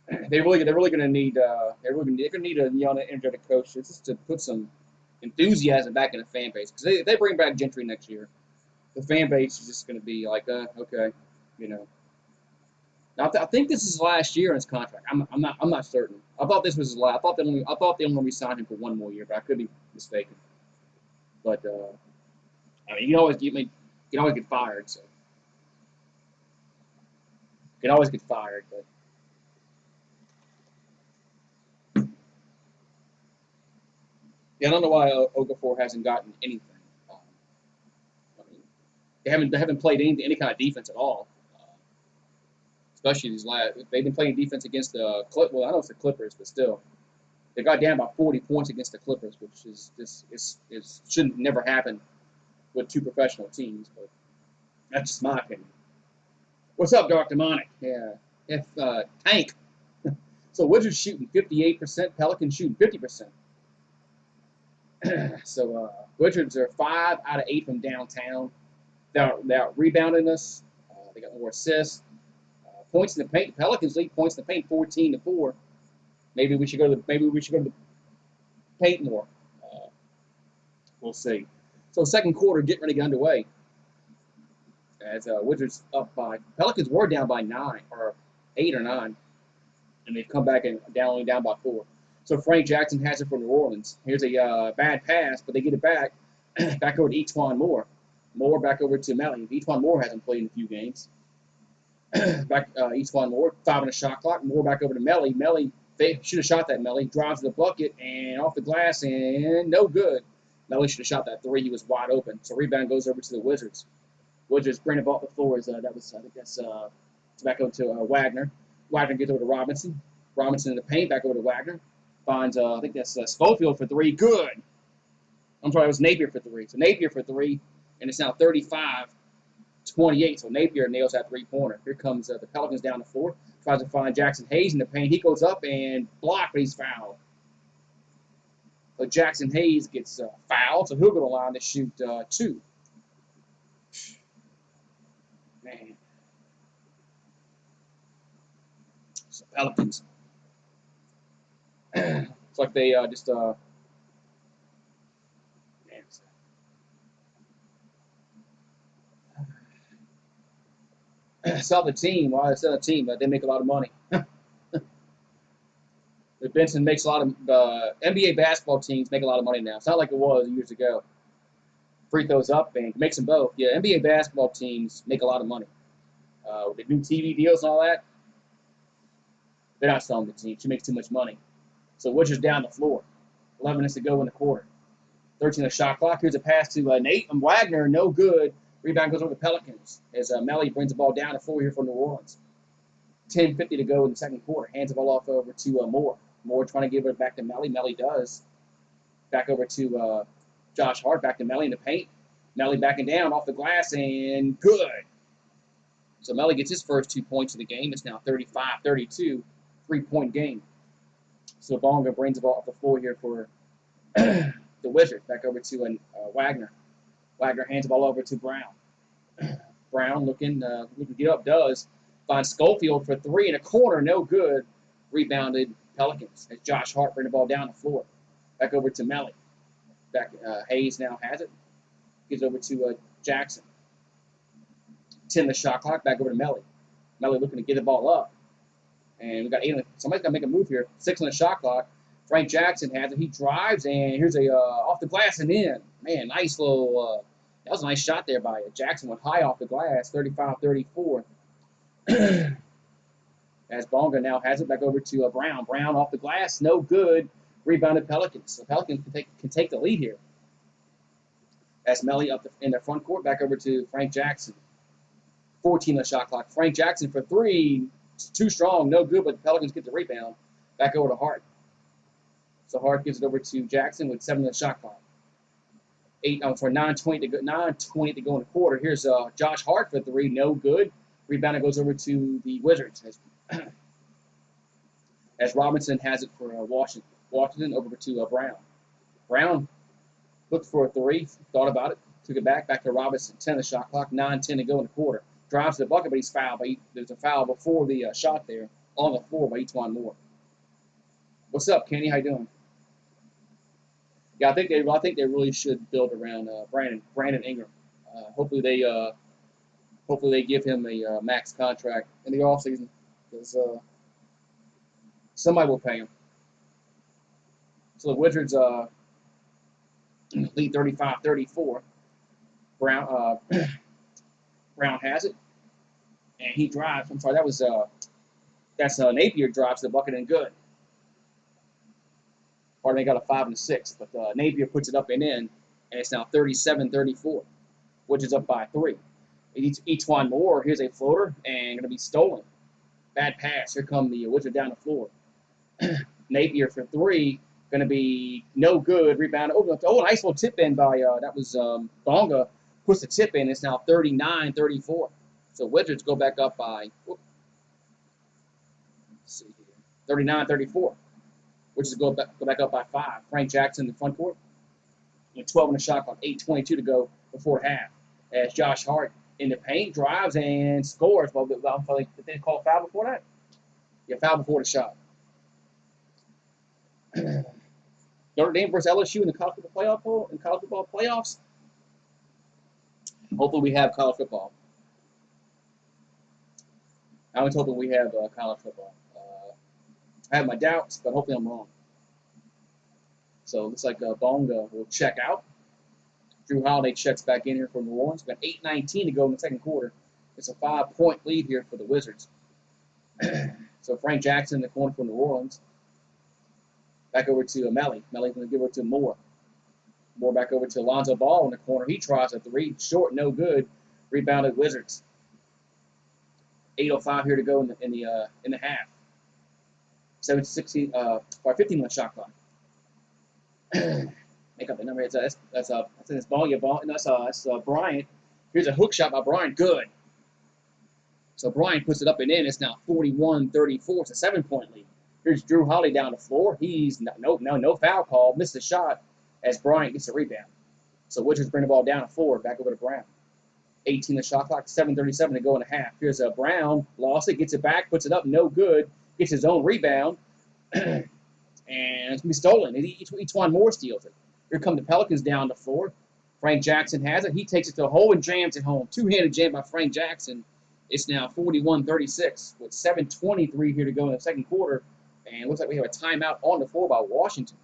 They're really going to need they're going to need a young, energetic coach just to put some enthusiasm back in the fan base. Because if they bring back Gentry next year, the fan base is just going to be like, okay, Now, I think this is his last year in his contract. I'm not certain. I thought this was his last. I thought they only re-signed him for one more year, but I could be mistaken. But I mean, you can always get fired, so you can always get fired. But yeah, I don't know why Okafor hasn't gotten anything. Um, I mean, they haven't played any kind of defense at all. Especially these last. They've been playing defense against the Clip. Well, I know it's the Clippers, but still, they got down by 40 points against the Clippers, which is just is shouldn't never happen with two professional teams. But that's just my opinion. What's up, Dark Demonic? Yeah, if Tank. So Wizards shooting 58%, Pelicans shooting 50%. So Wizards are 5 out of 8 from downtown. They're rebounding us. They got more assists. Points in the paint. Pelicans lead points in the paint 14-4. Maybe we should go to the paint more. We'll see. So second quarter getting ready to get underway. As Wizards up by Pelicans were down by 9 or 8 or 9, and they've come back and only down by 4. So Frank Jackson has it for New Orleans. Here's a bad pass, but they get it back over to E'Twaun Moore. Moore back over to Melly. E'Twaun Moore hasn't played in a few games. Back E'Twaun Moore, 5 on the shot clock. Moore back over to Melly. Melly, they should have shot that. Melly drives to the bucket and off the glass and no good. Melly should have shot that 3. He was wide open. So rebound goes over to the Wizards. Wizards bring the ball to the floor. I think that's back over to Wagner. Wagner gets over to Robinson. Robinson in the paint, back over to Wagner. Finds, I think that's Schofield for 3. Good. I'm sorry, it was Napier for 3. So Napier for 3, and it's now 35-28. So Napier nails that 3-pointer. Here comes the Pelicans down the floor. Tries to find Jackson Hayes in the paint. He goes up and blocked, but he's fouled. So Jackson Hayes gets fouled, so he'll go to the line to shoot 2. Man. So Pelicans. It's like they just man. It's not the team. Well, it's not a team, but they make a lot of money. The Benson makes a lot of NBA basketball teams make a lot of money now. It's not like it was years ago. Free throws up and makes them both. Yeah, NBA basketball teams make a lot of money. With the new TV deals and all that, they're not selling the team. She makes too much money. So Wizards down the floor. 11 minutes to go in the quarter. 13 on the shot clock. Here's a pass to Nate and Wagner. No good. Rebound goes over to the Pelicans as Melly brings the ball down the floor here for New Orleans. 10:50 to go in the second quarter. Hands the ball off over to Moore. Moore trying to give it back to Melly. Melly does. Back over to Josh Hart. Back to Melly in the paint. Melly backing down off the glass and good. So Melly gets his first 2 points of the game. It's now 35-32. 3-point game. So Bonga brings the ball off the floor here for the Wizards. Back over to Wagner. Wagner hands the ball over to Brown. Brown looking to get up, does. Finds Schofield for 3 in a corner, no good. Rebounded Pelicans as Josh Hart bring the ball down the floor. Back over to Melly. Hayes now has it. Gives over to Jackson. 10 the shot clock, back over to Melly. Melly looking to get the ball up. And we got 8. Somebody's got to make a move here. 6 on the shot clock. Frank Jackson has it. He drives, and here's a off the glass and in. Man, nice little, that was a nice shot there by Jackson. Went high off the glass, 35-34. As Bonga now has it back over to Brown. Brown off the glass, no good. Rebounded Pelicans. So Pelicans can take the lead here. As Melly up in the front court, back over to Frank Jackson. 14 on the shot clock. Frank Jackson for 3. Too strong, no good, but the Pelicans get the rebound. Back over to Hart. So Hart gives it over to Jackson with 7 on the shot clock. 9:20 to go. 9:20 to go in the quarter. Here's Josh Hart for 3, no good. Rebound goes over to the Wizards as Robinson has it for Washington. Washington over to Brown. Brown looked for a 3, thought about it, took it back to Robinson. 10 on the shot clock. 9:10 to go in the quarter. Drives to the bucket, but he's fouled. There's a foul before the shot there on the floor by E'Twaun Moore. What's up, Kenny? How you doing? Yeah, I think they really should build around Brandon Ingram. Hopefully they give him a max contract in the offseason. because somebody will pay him. So the Wizards lead 35-34. Brown Brown has it, and he drives. I'm sorry, that's Napier drives the bucket and good. Pardon me, got a 5 and a 6, but Napier puts it up and in, and it's now 37-34, which is up by 3. Each one more. Here's a floater, and going to be stolen. Bad pass. Here come the Wizards down the floor. Napier for 3, going to be no good. Rebound. Oh, nice little tip in by that was Bonga. Puts the tip in. It's now 39-34. So Wizards go back up by 39-34, which is go back up by 5. Frank Jackson in the front court. 12 in the shot clock. 8:22 to go before half. As Josh Hart in the paint drives and scores. Well, did they call a foul before that? Yeah, foul before the shot. Notre Dame versus LSU in the college football playoffs. Hopefully we have college football. I was hoping we have college football. I have my doubts, but hopefully I'm wrong. So it looks like Bonga will check out. Drew Holiday checks back in here for New Orleans. We've got 8:19 to go in the second quarter. It's a 5-point lead here for the Wizards. So Frank Jackson in the corner for New Orleans. Back over to Melly. Melly's going to give it to Moore. Moore back over to Alonzo Ball in the corner. He tries a 3. Short, no good. Rebounded Wizards. 8:05 here to go in the half. 15 minute shot clock. Make up the number. That's Ball. Yeah, Ball. That's Bryant. Here's a hook shot by Bryant. Good. So Bryant puts it up and in. It's now 41-34. It's a 7-point lead. Here's Drew Holiday down the floor. He's no foul call. Missed the shot as Bryant gets a rebound. So Wizards bring the ball down the floor. Back over to Brown. 18 the shot clock. 7:37 to go in the half. Here's Brown. Lost it. Gets it back. Puts it up. No good. Gets his own rebound. And it's going to be stolen. Each one more steals it. Here come the Pelicans down the floor. Frank Jackson has it. He takes it to the hole and jams it home. Two-handed jam by Frank Jackson. It's now 41-36 with 7:23 here to go in the second quarter. And it looks like we have a timeout on the floor by Washington.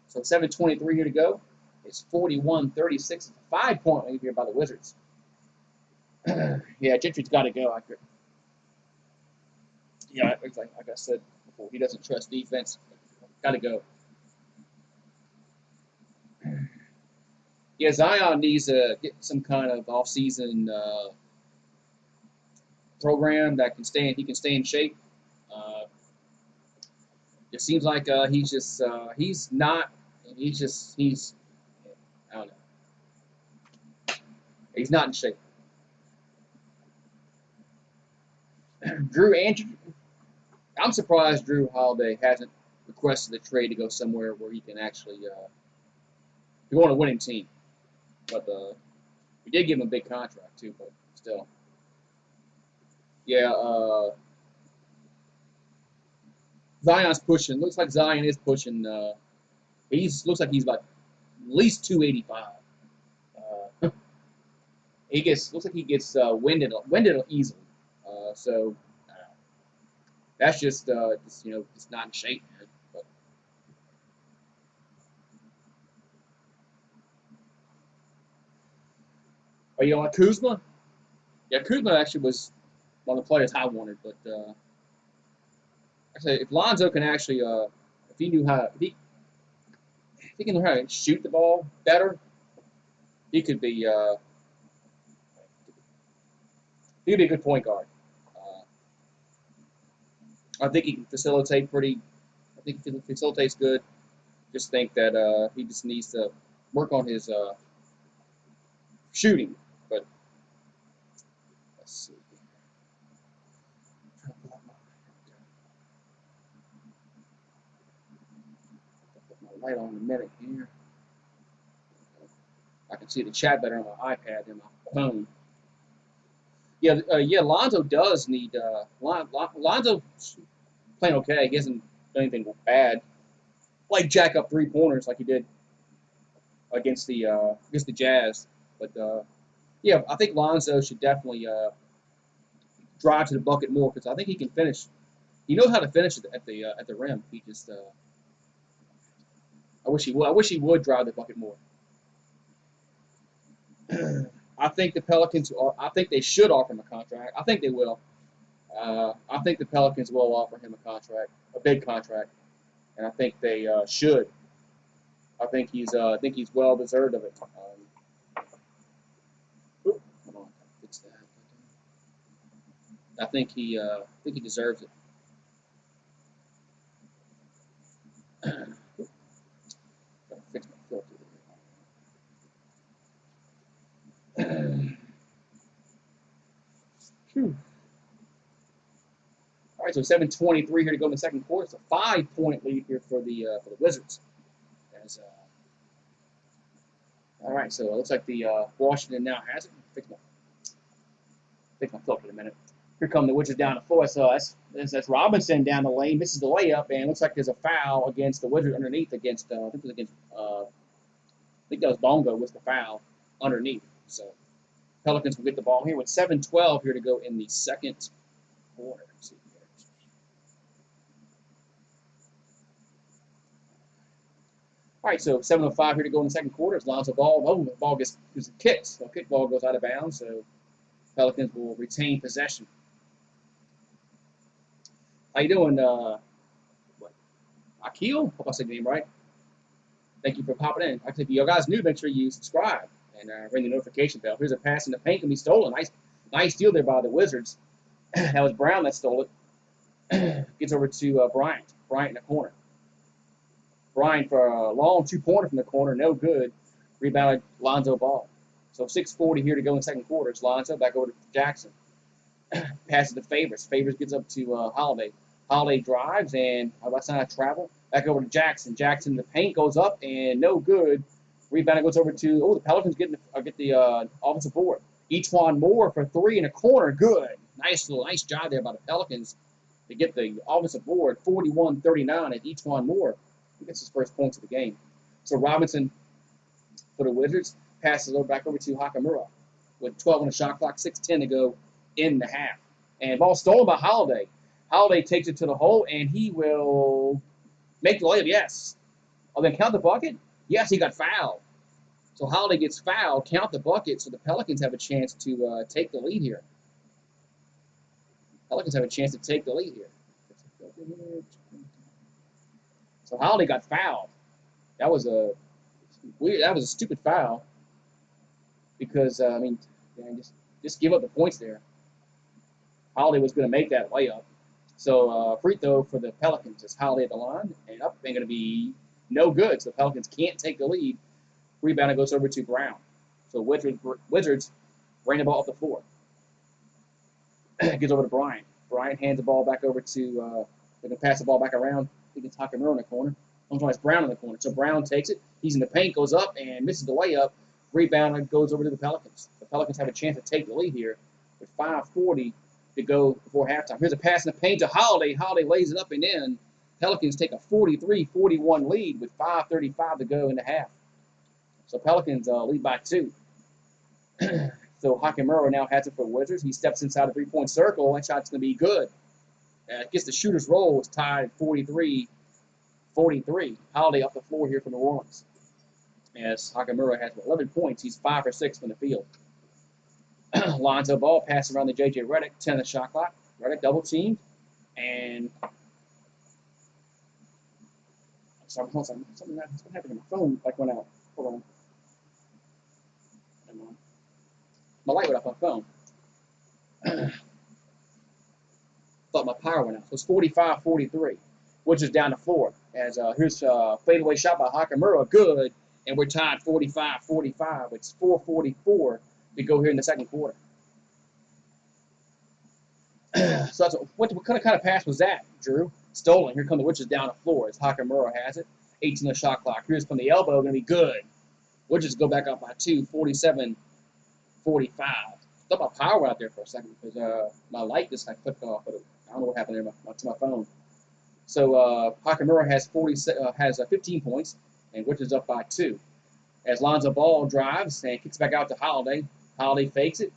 So 7:23 here to go. It's 41-36. It's a 5-point lead here by the Wizards. Yeah, Gentry's got to go. Like I said before, he doesn't trust defense. Got to go. Yeah, Zion needs to get some kind of off-season program that he can stay in shape. It seems like I don't know. He's not in shape. I'm surprised Drew Holiday hasn't requested a trade to go somewhere where he can actually go on a winning team. But we did give him a big contract too, but still. Yeah, Zion's pushing. Looks like Zion is pushing. Looks like he's about at least 285. Looks like he gets winded easily. So that's just not in shape, man. But, you know, Kuzma? Yeah, Kuzma actually was one of the players I wanted, but I say if Lonzo can actually, if he can learn how to shoot the ball better, he could be a good point guard. I think he can facilitate I think he facilitates good. Just think that he just needs to work on his shooting. But let's see. Put my light on in a minute here. I can see the chat better on my iPad than my phone. Yeah, Lonzo does need Lonzo playing okay. He hasn't done anything bad, like jack up 3-pointers like he did against the Jazz. But yeah, I think Lonzo should definitely drive to the bucket more because I think he can finish He knows how to finish at the rim. He just I wish he would. I wish he would drive the bucket more. I think the Pelicans. I think they should offer him a contract. I think they will. I think the Pelicans will offer him a contract, a big contract, and I think they should. I think he's well deserved of it. Come on, fix that. I think he deserves it. Gotta fix my filter. All right, so 7:23 here to go in the second quarter. It's a 5-point lead here for the Wizards. As, all right, so it looks like the Washington now has it. Fix my filter in a minute. Here come the Wizards down the floor. So that's Robinson down the lane, misses the layup, and it looks like there's a foul against the Wizards underneath against I think it was against I think that was Bongo with the foul underneath. So Pelicans will get the ball here with 7:12 here to go in the second quarter. All right, so 7:05 here to go in the second quarter. As Lonzo Ball, the ball gets kicked. So kick ball goes out of bounds. So Pelicans will retain possession. How you doing, Akil? Hope I said your name right. Thank you for popping in. Actually, if you guys new, make sure you subscribe and ring the notification bell. Here's a pass in the paint can be stolen. Nice steal there by the Wizards. That was Brown that stole it. Gets over to Bryant. Bryant in the corner. Bryant for a long two-pointer from the corner, no good. Rebounded Lonzo Ball. So 6:40 here to go in the second quarter. It's Lonzo back over to Jackson. Passes to Favors. Favors gets up to Holiday. Holiday drives and that's not a travel. Back over to Jackson. Jackson, the paint goes up and no good. Rebound goes over to the Pelicans get the offensive board. Eachwan Moore for three in a corner, good. Nice job there by the Pelicans to get the offensive board. 41-39 at Eachwan Moore. He gets his first points of the game. So Robinson for the Wizards passes back over to Hachimura with 12 on the shot clock, 6:10 to go in the half. And ball stolen by Holiday. Holiday takes it to the hole, and he will make the layup, yes. Oh, then count the bucket? Yes, he got fouled. So Holiday gets fouled, count the bucket, so the Pelicans have a chance to take the lead here. Pelicans have a chance to take the lead here. So Holiday got fouled. That was a stupid foul. Because I mean, just give up the points there. Holiday was going to make that layup. So free throw for the Pelicans is Holiday at the line, and up ain't going to be no good. So the Pelicans can't take the lead. Rebound goes over to Brown. So Wizards bring the ball up the floor. Gets over to Bryant. Bryant hands the ball back over to. They can pass the ball back around. He can talk him in the corner. Sometimes Brown in the corner. So Brown takes it. He's in the paint, goes up and misses the layup. Rebound goes over to the Pelicans. The Pelicans have a chance to take the lead here with 5:40 to go before halftime. Here's a pass in the paint to Holiday. Holiday lays it up and in. Pelicans take a 43-41 lead with 5:35 to go in the half. So Pelicans lead by 2. So Hachimura now has it for the Wizards. He steps inside the three-point circle. That shot's going to be good. Gets the shooter's roll. It's tied at 43-43. Holiday off the floor here for New Orleans. As Hachimura has 11 points. He's 5 for 6 from the field. Lonzo Ball passes around to J.J. Reddick. 10 on the shot clock. Reddick double teamed. And something happened to my phone. Like went out. Hold on. My light went off my phone. Thought my power went out. So it's 45-43, which is down the floor. As here's a fadeaway shot by Hachimura, good, and we're tied 45-45. It's 4:44 to go here in the second quarter. So that's what kind of pass was that, Drew? Stolen. Here come the Witches down the floor as Hachimura has it. 18 on the shot clock. Here's from the elbow, going to be good. Witches go back up by 2, 47-45. Thought my power went out there for a second because my light just clicked off, but I don't know what happened there to my phone. So Hachimura has 15 points, and Witches up by 2. As Lonzo Ball drives and kicks back out to Holiday. Holiday fakes it,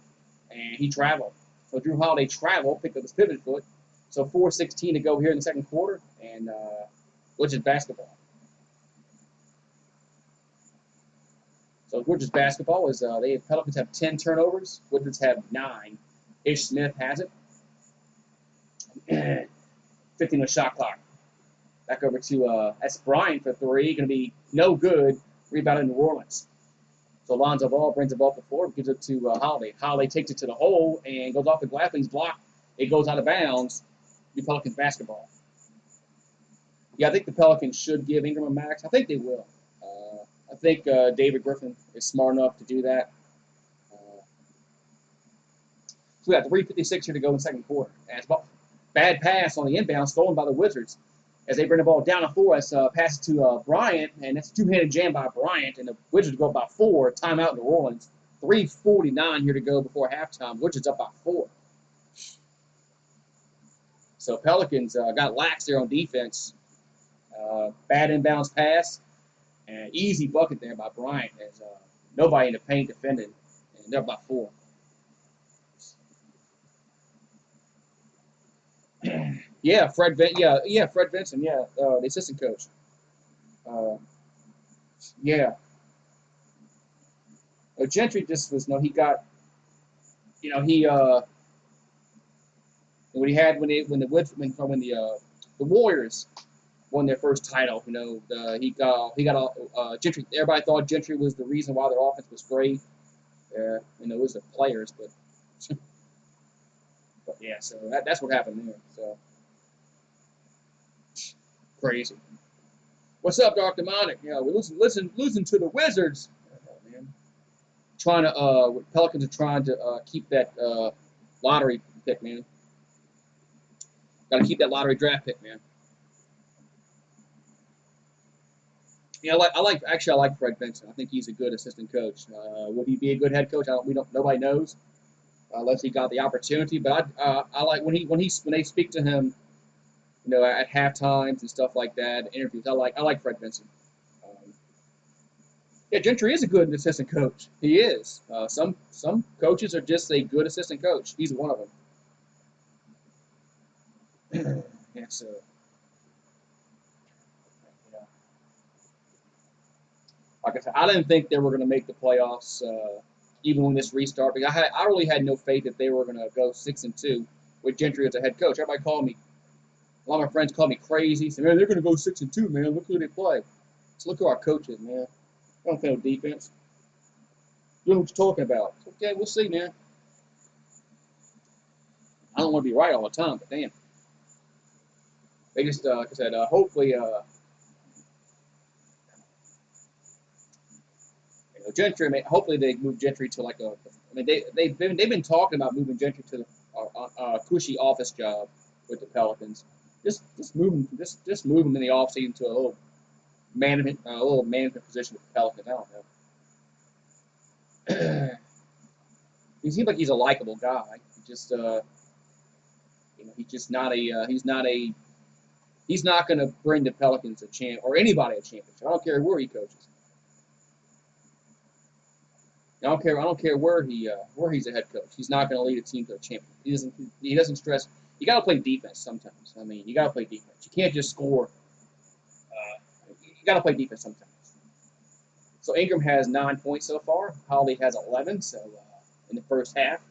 and he traveled. So Drew Holiday traveled, picked up his pivot foot, So 4:16 to go here in the second quarter, and which is basketball. So Wizards basketball is Pelicans have 10 turnovers. Wizards have 9. Ish Smith has it. 15 on shot clock. Back over to that's Bryant for 3. Going to be no good. Rebounded New Orleans. So Lonzo Ball brings the ball up the floor, gives it to Holiday. Holiday takes it to the hole and goes off the glass. He's blocked. It goes out of bounds. The Pelicans basketball. Yeah, I think the Pelicans should give Ingram a max. I think they will. I think David Griffin is smart enough to do that. So we got 3:56 here to go in the second quarter. And it's about bad pass on the inbound, stolen by the Wizards. As they bring the ball down the floor, as pass to Bryant, and that's a two-handed jam by Bryant, and the Wizards go up by 4. Timeout New Orleans. 3:49 here to go before halftime. Wizards up by 4. So Pelicans got lax there on defense. Bad inbounds pass. And easy bucket there by Bryant as nobody in the paint defended. And they're by 4. Fred Vincent, the assistant coach. Gentry just was he got the Warriors won their first title. He got Gentry. Everybody thought Gentry was the reason why their offense was great. It was the players, but yeah. So that's what happened there. So crazy. What's up, Dr. Monic? We losing to the Wizards. Oh, man. Pelicans are trying to keep that lottery pick, man. Got to keep that lottery draft pick, man. I like Fred Vincent. I think he's a good assistant coach. Would he be a good head coach? Nobody knows, unless he got the opportunity. But I like when they speak to him, at half times and stuff like that, interviews. I like Fred Vincent. Gentry is a good assistant coach. He is. Some coaches are just a good assistant coach. He's one of them. So. Like I said, I didn't think they were going to make the playoffs, even when this restart. Because I really had no faith that they were going to go 6-2 with Gentry as a head coach. Everybody called me. A lot of my friends called me crazy. Said, "Man, they're going to go 6-2, man. Look who they play." So look who our coach is, man. I don't play no defense. You know what you're talking about. Okay, we'll see, man. I don't want to be right all the time, but damn. They just, like I said, hopefully. Gentry, hopefully they move Gentry to like a. I mean, they've been talking about moving Gentry to a cushy office job with the Pelicans. Just move him in the offseason to a little management position with the Pelicans. I don't know. He seems like he's a likable guy. He's not going to bring the Pelicans a champ or anybody a championship. I don't care where he coaches. I don't care where he's a head coach. He's not going to lead a team to a championship. He doesn't stress. You got to play defense sometimes. I mean, you got to play defense. You can't just score. You got to play defense sometimes. So Ingram has 9 points so far. Holiday has 11. So in the first half.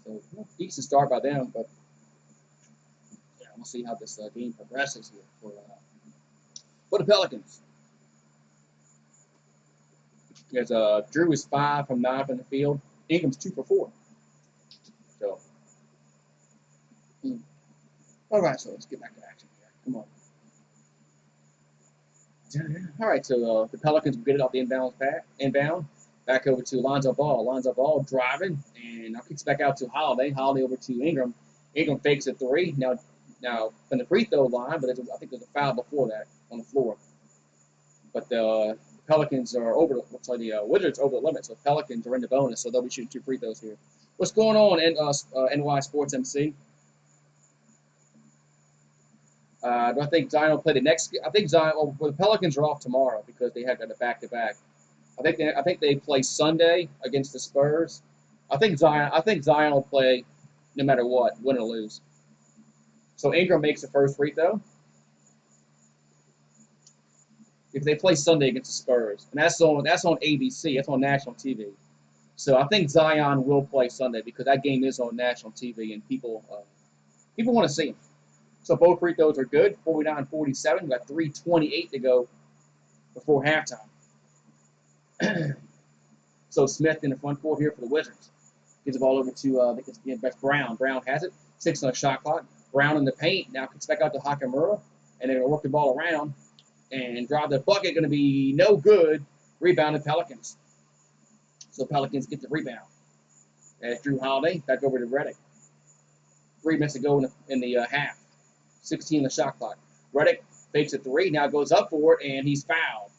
So decent start by them, but we'll see how this game progresses here for the Pelicans. Because Drew is 5 from 9 from the field. Ingram's 2 for 4. So, all right. So let's get back to action here. Come on. All right. So the Pelicans will get it off the inbound. Back over to Lonzo Ball. Lonzo Ball driving, and now kicks back out to Holiday. Holiday over to Ingram. Ingram fakes a 3. Now from the free throw line, but I think there's a foul before that on the floor. But the Pelicans are the Wizards over the limit, so Pelicans are in the bonus, so they'll be shooting 2 free throws here. What's going on, NY Sports MC? Do I think Zion will play the next? I think Zion. Well, the Pelicans are off tomorrow because they have got a back-to-back. I think they play Sunday against the Spurs. I think Zion will play no matter what, win or lose. So Ingram makes the first free throw. If they play Sunday against the Spurs, and that's on ABC, that's on national TV. So I think Zion will play Sunday because that game is on national TV and people want to see him. So both free throws are good, 49-47. Got 3:28 to go before halftime. So Smith in the front court here for the Wizards. Gives the ball over to that's Brown. Brown has it. 6 on the shot clock. Brown in the paint. Now kicks back out to Hachimura. And they're going to work the ball around and drive the bucket. Going to be no good. Rebound the Pelicans. So Pelicans get the rebound. As Drew Holiday back over to Reddick. 3 minutes to go in the half. 16 on the shot clock. Reddick fakes a 3. Now goes up for it, and he's fouled.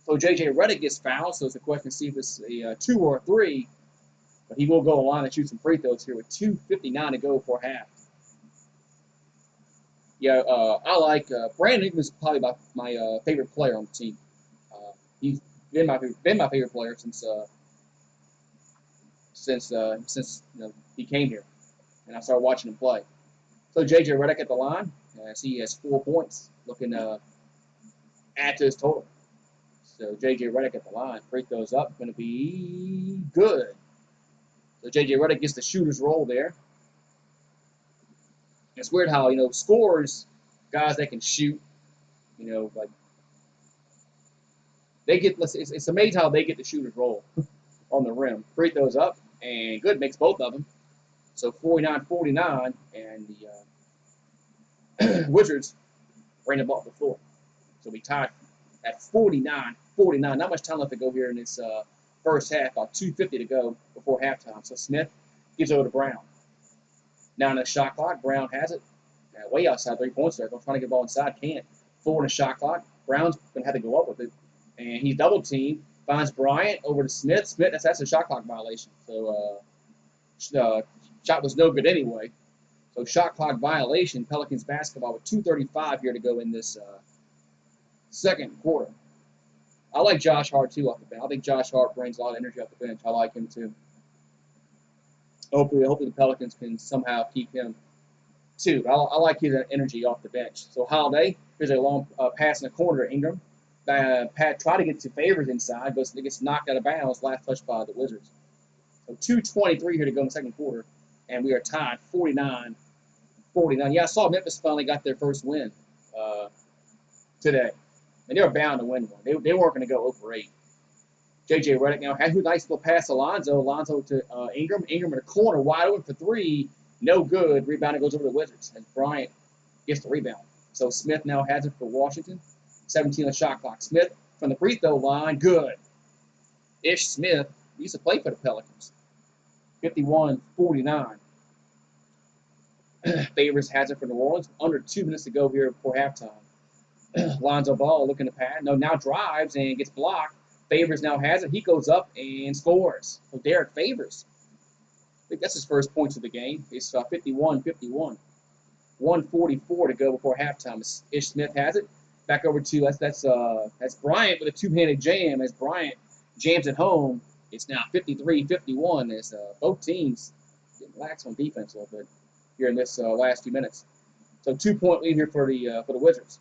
So J.J. Reddick gets fouled, so it's a question to see if it's a 2 or a 3. But he will go along and shoot some free throws here with 2:59 to go for half. Yeah, I like Brandon Ingram is probably my favorite player on the team. He's been my favorite player since he came here, and I started watching him play. So J.J. Reddick at the line, he has 4 points, looking to add to his total. So J.J. Reddick at the line, free throws up, going to be good. So J.J. Reddick gets the shooter's roll there. It's weird how, scores, guys that can shoot, like, it's amazing how they get the shooter's roll on the rim. Free throws up, and good, makes both of them. So 49-49, and the Wizards ran the ball off the floor. So we tied at 49-49. Not much time left to go here in this first half. About 2:50 to go before halftime. So Smith gives over to Brown. Now in the shot clock, Brown has it. Way outside 3-point circle. Trying to get the ball inside. Can't. 4 in the shot clock. Brown's going to have to go up with it. And he's double teamed. Finds Bryant over to Smith. Smith, that's a shot clock violation. So shot was no good anyway. So shot clock violation. Pelicans basketball with 2:35 here to go in this second quarter. I like Josh Hart too off the bench. I think Josh Hart brings a lot of energy off the bench. I like him too. Hopefully the Pelicans can somehow keep him too. I like his energy off the bench. So Holiday, here's a long pass in the corner to Ingram. Pat tried to get to Favors inside, it gets knocked out of bounds. Last touch by the Wizards. So 2:23 here to go in the second quarter, and we are tied 49-49. Yeah, I saw Memphis finally got their first win today. And they were bound to win one. They weren't going to go 0-8. J.J. Reddick now has a nice little pass to Alonzo. Alonzo to Ingram. Ingram in the corner, wide open for 3. No good. Rebound goes over to the Wizards as Bryant gets the rebound. So Smith now has it for Washington. 17 on the shot clock. Smith from the free throw line. Good. Ish Smith used to play for the Pelicans. 51-49. Favors has it for New Orleans. Under 2 minutes to go here before halftime. Lonzo Ball looking to pass. No, now drives and gets blocked. Favors now has it. He goes up and scores. So Derek Favors. I think that's his first points of the game. It's 51-51. 1:44 to go before halftime. Ish Smith has it. Back over to that's Bryant with a two-handed jam. As Bryant jams it home, it's now 53-51. As both teams get lax on defense a little bit here in this last few minutes. So 2-point lead here for the Wizards.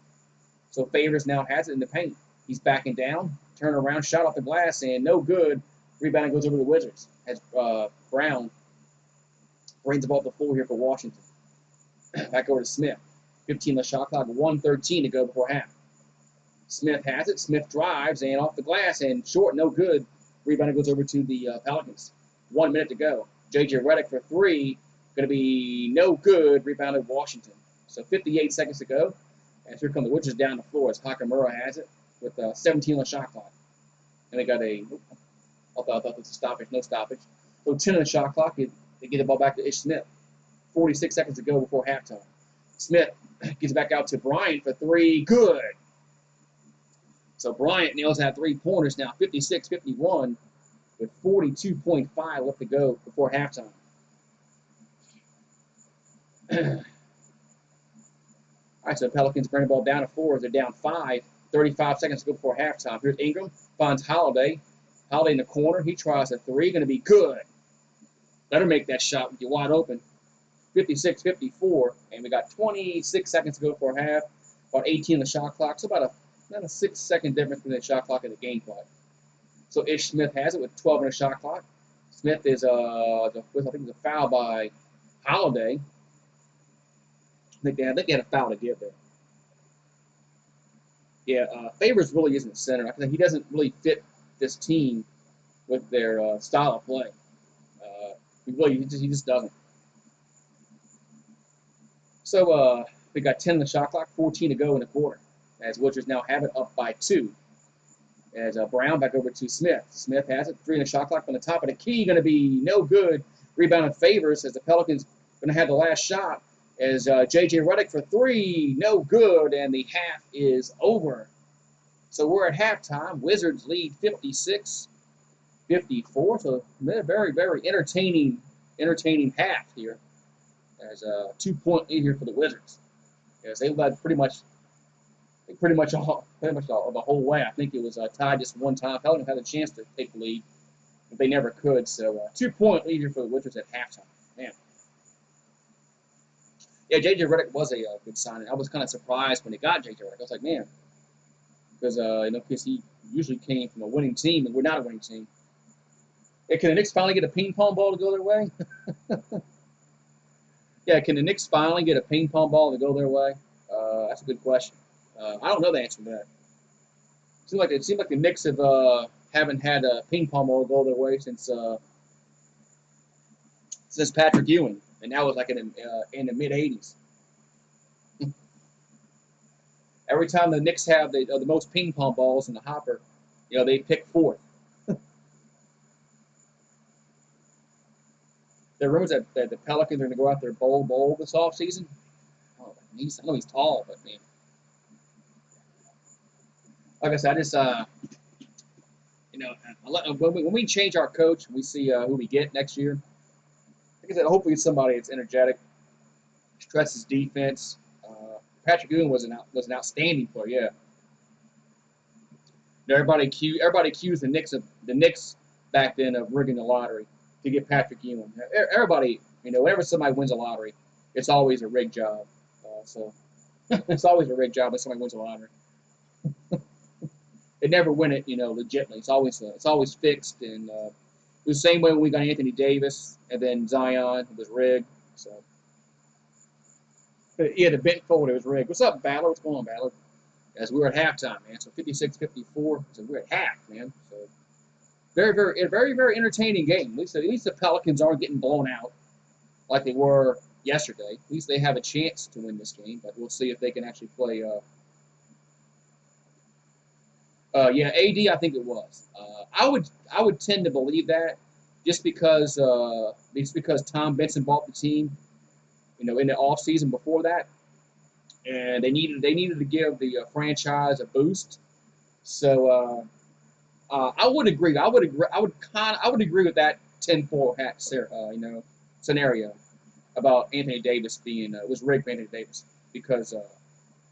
So Favors now has it in the paint. He's backing down, turn around, shot off the glass, and no good. Rebound goes over to the Wizards as Brown brings the ball up the floor here for Washington. Back over to Smith. 15 on the shot clock, 1:13 to go before half. Smith has it. Smith drives and off the glass and short, no good. Rebound goes over to the Pelicans. 1 minute to go. J.J. Reddick for 3, going to be no good. Rebounded Washington. So 58 seconds to go. And here come the Wizards down the floor as Hachimura has it with 17 on the shot clock. And they got I thought that was a stoppage, no stoppage. So 10 on the shot clock, they get the ball back to Ish Smith. 46 seconds to go before halftime. Smith gets back out to Bryant for 3, good. So Bryant nails that 3-pointers now, 56-51, with 42.5 left to go before halftime. All right, so the Pelicans bring the ball down to 4. They're down 5. 35 seconds to go before halftime. Here's Ingram. Finds Holiday. Holiday in the corner. He tries a 3. Going to be good. Better make that shot with you wide open. 56-54, and we got 26 seconds to go for a half, about 18 on the shot clock, so about a 6-second difference between the shot clock and the game clock. So Ish Smith has it with 12 on the shot clock. Smith is I think it's a foul by Holiday. I think they had a foul to give there. Yeah, Favors really isn't center. I think he doesn't really fit this team with their style of play. He just doesn't. So we got 10 on the shot clock, 14 to go in the quarter. As Wizards now have it up by 2. As Brown back over to Smith. Smith has it, 3 on the shot clock on the top of the key, going to be no good. Rebound in Favors as the Pelicans going to have the last shot. As J.J. Reddick for 3, no good, and the half is over. So we're at halftime. Wizards lead 56-54. So very, very entertaining half here. As a 2-point lead here for the Wizards. As they led pretty much all the whole way. I think it was tied just one time. Pelicans had a chance to take the lead, but they never could. So 2-point lead here for the Wizards at halftime. Man. Yeah, J.J. Reddick was a good signing. I was kind of surprised when they got J.J. Reddick. I was like, man, because he usually came from a winning team, and we're not a winning team. Yeah, can the Knicks finally get a ping pong ball to go their way? Yeah, can the Knicks finally get a ping pong ball to go their way? That's a good question. I don't know the answer to that. It seems like the Knicks haven't had a ping pong ball go their way since Patrick Ewing, and that was like in the mid '80s. Every time the Knicks have the most ping pong balls in the hopper, they pick fourth. There are rumors that the Pelicans are going to go out there bowl this offseason. Oh, I know he's tall, but man. Like I said, I just when we change our coach, we see who we get next year. Like I said, hopefully it's somebody that's energetic, stresses defense. Patrick Ewing was an outstanding player. Yeah. Everybody accused the Knicks back then of rigging the lottery to get Patrick Ewing. Everybody, whenever somebody wins a lottery, it's always a rigged job. So it's always a rigged job when somebody wins a lottery. They never win it, legitimately. It's always fixed, and it was the same way when we got Anthony Davis and then Zion. It was rigged. So yeah, the bent forward, it was rigged. What's up, Ballard? What's going on, Ballard? As we were at halftime, man. So 56-54. So we're at half, man. So very, very entertaining game. At least the Pelicans aren't getting blown out like they were yesterday. At least they have a chance to win this game, but we'll see if they can actually play. Yeah, AD, I think it was. I would tend to believe that just because Tom Benson bought the team, in the off season before that, and they needed to give the franchise a boost. So I would agree. I would agree with that 10-4 hat scenario about Anthony Davis being was rigged for Anthony Davis because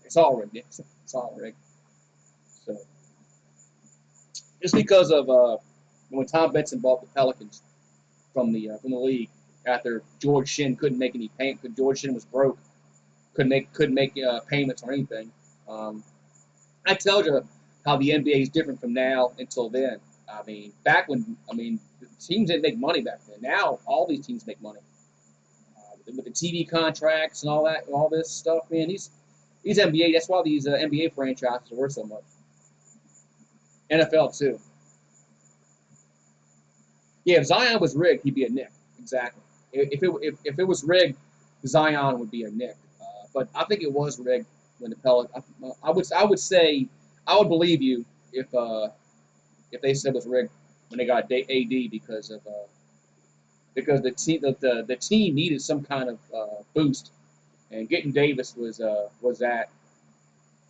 it's all rigged. It's all rigged. So. Just because of when Tom Benson bought the Pelicans from the league after George Shinn couldn't make any payment, because George Shinn was broke, couldn't make payments or anything. I told you how the NBA is different from now until then. I mean, the teams didn't make money back then. Now all these teams make money with the TV contracts and all that, and all this stuff. Man, these NBA. That's why these NBA franchises are worth so much. NFL too. Yeah, if Zion was rigged, he'd be a Knick. Exactly. If it was rigged, Zion would be a Knick. But I think it was rigged when the Pelicans. I would believe you if they said it was rigged when they got AD because the team needed some kind of boost, and getting Davis was that.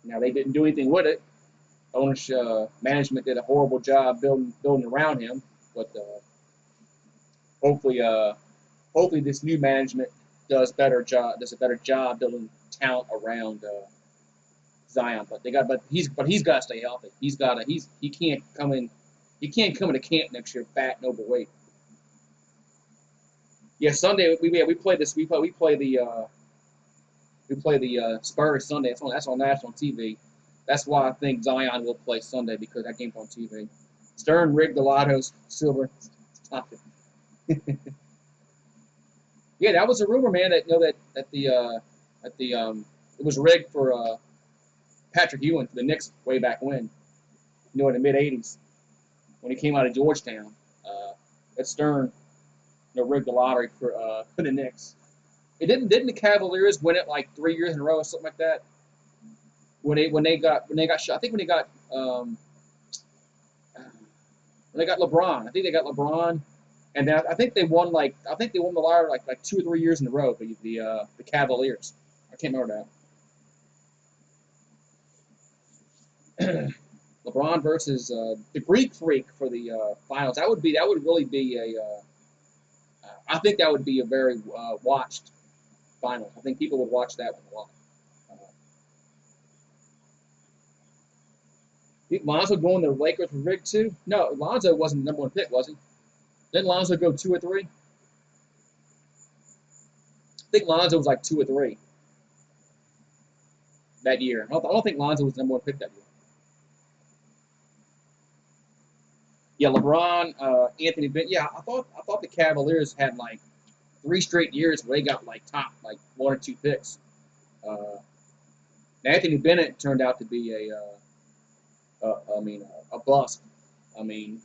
Now they didn't do anything with it. Ownership, management did a horrible job building around him, but hopefully this new management does a better job building talent around Zion. But he's got to stay healthy. He can't come into camp next year fat and overweight. Yeah, Sunday we play this. We play the Spurs Sunday. That's on national TV. That's why I think Zion will play Sunday because that game's on TV. Stern rigged the lottos, silver. Stop it. Yeah, that was a rumor, man. That it was rigged for Patrick Ewing for the Knicks way back when. In the mid '80s when he came out of Georgetown. That Stern rigged the lottery for the Knicks. It didn't the Cavaliers win it like 3 years in a row or something like that? When they got shot, I think when they got LeBron, I think they got LeBron, and then I think they won the lottery like 2 or 3 years in a row. The Cavaliers, I can't remember that. LeBron versus the Greek Freak for the finals. That would really be I think that would be a very watched final. I think people would watch that one a lot. Think Lonzo going to the Lakers for Rick too? No, Lonzo wasn't the number one pick, was he? Didn't Lonzo go 2 or 3? I think Lonzo was like 2 or 3 that year. I don't think Lonzo was the number one pick that year. Yeah, LeBron, Anthony Bennett. Yeah, I thought the Cavaliers had like 3 straight years where they got like top like 1 or 2 picks. Uh, Anthony Bennett turned out to be a bust. I mean,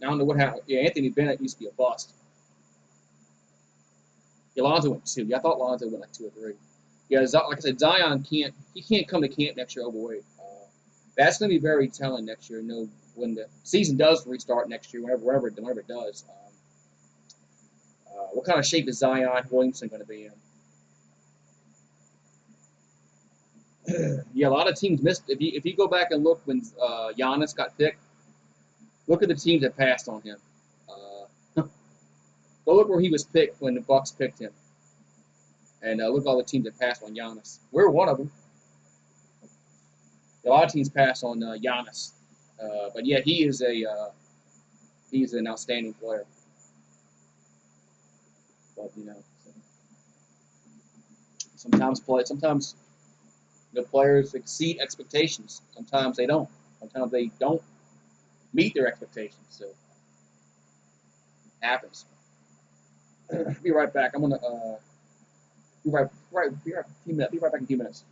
I don't know what happened. Yeah, Anthony Bennett used to be a bust. Yeah, Lonzo went 2. Yeah, I thought Lonzo went like 2 or 3. Yeah, like I said, Zion can't come to camp next year overweight. That's going to be very telling next year. When the season does restart next year, whenever it does. What kind of shape is Zion Williamson going to be in? Yeah, a lot of teams missed. If you go back and look when Giannis got picked, look at the teams that passed on him. Go look where he was picked when the Bucks picked him, and look at all the teams that passed on Giannis. We're one of them. A lot of teams pass on Giannis, but yeah, he's an outstanding player. But sometimes the players exceed expectations. Sometimes they don't. Sometimes they don't meet their expectations. So it happens. Be right back. I'm gonna be right back in a few minutes.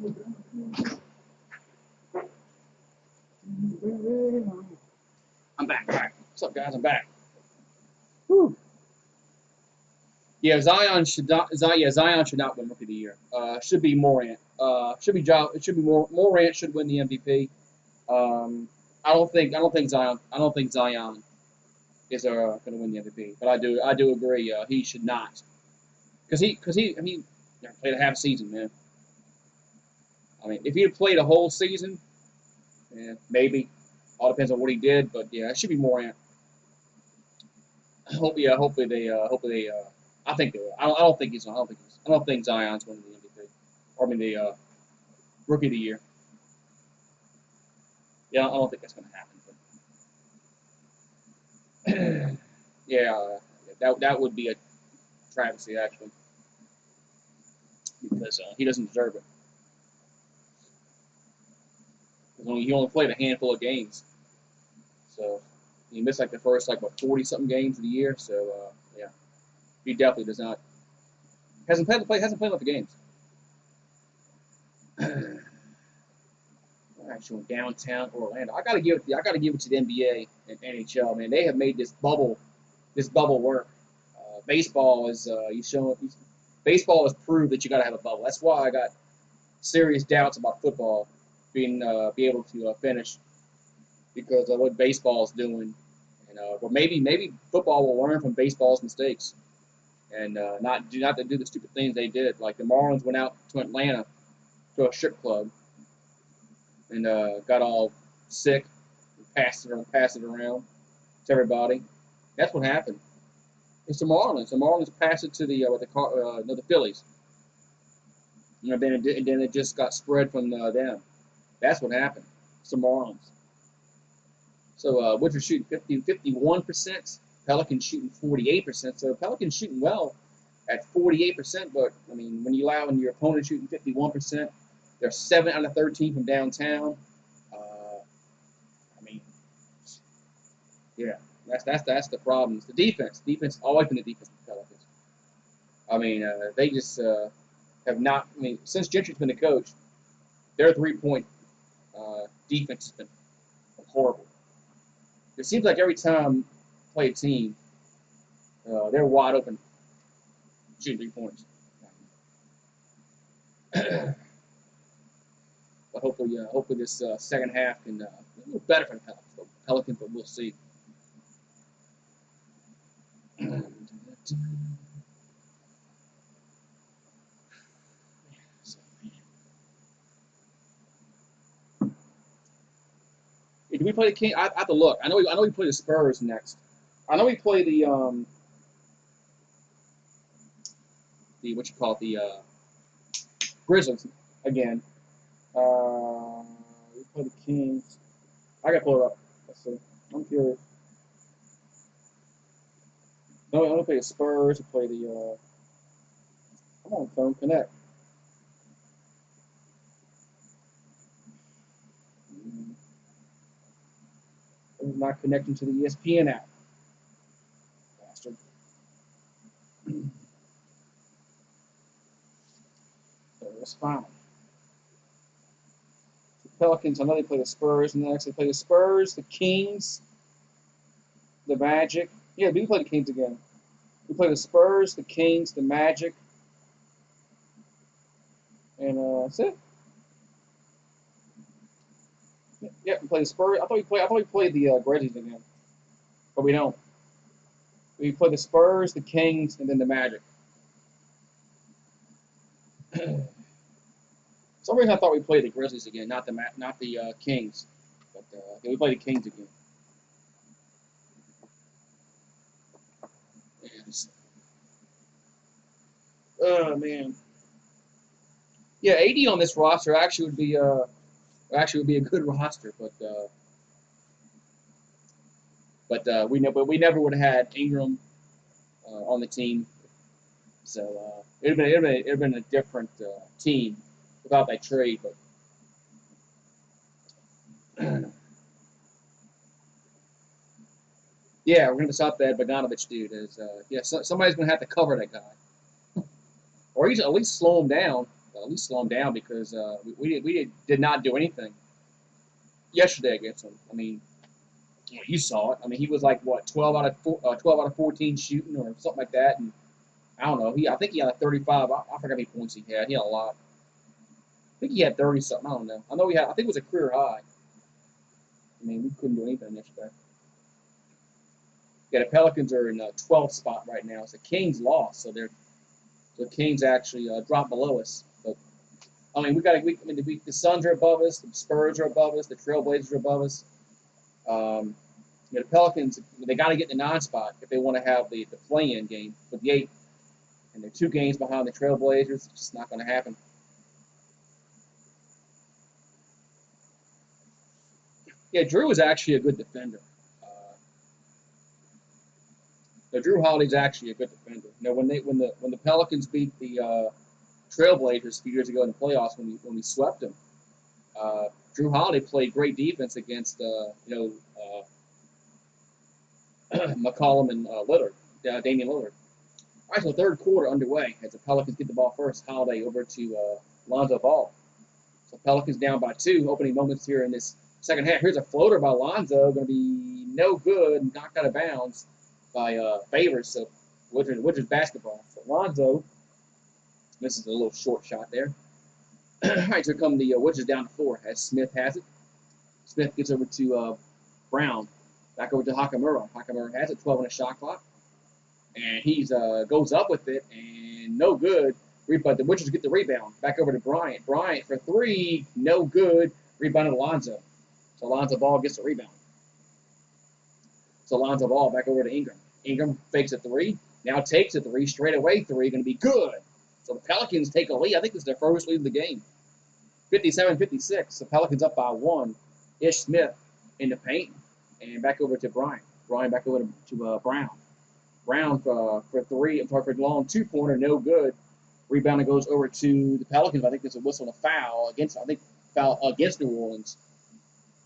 I'm back. All right. What's up, guys? I'm back. Whew. Yeah, Zion should not. Zion should not win Rookie of the Year. Should be Morant. It should be Morant should win the MVP. I don't think Zion is going to win the MVP. But I do agree. He should not, because he never played a half season, man. I mean, if he had played a whole season, yeah, maybe. All depends on what he did, but yeah, it should be Morant. Hopefully they. I think they will. I don't think he's. I don't think Zion's winning the MVP. Or I mean the Rookie of the Year. Yeah, I don't think that's going to happen. But yeah, that would be a travesty actually, because he doesn't deserve it. He only played a handful of games, so he missed like the first 40 something games of the year. So yeah, he definitely does not hasn't played enough games. Actually, downtown Orlando. I gotta give it to the NBA and NHL. Man, they have made this bubble work. Baseball is baseball has proved that you gotta have a bubble. That's why I got serious doubts about football be able to finish, because of what baseball is doing. And or maybe football will learn from baseball's mistakes and not do the stupid things they did. Like the Marlins went out to Atlanta to a strip club and got all sick, passed it around to everybody. That's what happened. It's the Marlins. The Marlins passed it to the Phillies. And then it just got spread from them. That's what happened. It's the Marlins. So Wizards shooting 51%. Pelicans shooting 48%. So Pelicans shooting well at 48%. But I mean, when you allow your opponent shooting 51%, they're 7 out of 13 from downtown. I mean, yeah, that's the problem. It's the defense. Defense always been the defense for the Pelicans. I mean, they just have not. I mean, since Gentry's been the coach, their 3-point defense has been horrible. It seems like every time they play a team, they're wide open shooting 3 points. But hopefully this second half can be a little better for the Pelicans, but we'll see. Did we play the King? I have to look. I know we play the Spurs next. I know we play the what you call it, the Grizzlies again. We play the Kings. I gotta pull it up. Let's see. I'm curious. No, I want to play the Spurs. We play the. Come on, phone, connect. It's not connecting to the ESPN app. Bastard. So it's fine. The Pelicans, I know they play the Spurs next. They play the Spurs, the Kings, the Magic. Yeah, we play the Kings again. We play the Spurs, the Kings, the Magic, and that's it. Yeah, we play the Spurs. I thought we played the Grizzlies again, but we don't. We play the Spurs, the Kings, and then the Magic. For some reason, I thought we played the Grizzlies again, not the Kings. But yeah, we play the Kings again. Oh man. Yeah, AD on this roster actually would be a good roster, but we never would have had Ingram on the team, so it'd have been a different team without that trade. But yeah, we're gonna stop that Bogdanovich dude. Somebody's gonna have to cover that guy, or at least slow him down. at least slow him down because we did not do anything yesterday against him. I mean, you saw it. I mean, he was like what 12 out of 14 shooting or something like that, and I don't know. I think he had like 35. I forgot how many points he had. He had a lot. I think he had 30 something. I don't know. I know he had. I think it was a career high. I mean, we couldn't do anything yesterday. Yeah, the Pelicans are in the 12th spot right now. So the Kings lost, so the Kings actually dropped below us. But I mean, the Suns are above us, the Spurs are above us, the Trailblazers are above us. The Pelicans, they got to get the 9 spot if they want to have the play-in game with the 8, and they're 2 games behind the Trailblazers. It's just not going to happen. Yeah, Drew is actually a good defender. Drew Holiday's actually a good defender. When the Pelicans beat the Trailblazers a few years ago in the playoffs when we swept them, Drew Holiday played great defense against McCollum and Damian Lillard. All right, so third quarter underway as the Pelicans get the ball first. Holiday over to Lonzo Ball. So Pelicans down by 2. Opening moments here in this second half. Here's a floater by Lonzo, going to be no good, knocked out of bounds by Favors. So Wizards basketball. So Lonzo, this is a little short shot there. All right, so here come the Wizards down to 4 as Smith has it. Smith gets over to Brown. Back over to Hakamura. Hakamura has it, 12 on the shot clock. And he goes up with it, and no good. But the Wizards get the rebound. Back over to Bryant. Bryant for 3, no good. Rebound to Lonzo. So Lonzo Ball gets the rebound. So Lonzo Ball back over to Ingram. Ingram fakes a 3. Now takes a 3. Straight away 3. Going to be good. So the Pelicans take a lead. I think this is their first lead of the game. 57-56. The Pelicans up by 1. Ish Smith in the paint. And back over to Bryant. Bryant back over to Brown. Brown for 3. I'm sorry, for a long 2-pointer. No good. Rebound goes over to the Pelicans. I think there's a whistle and a foul against New Orleans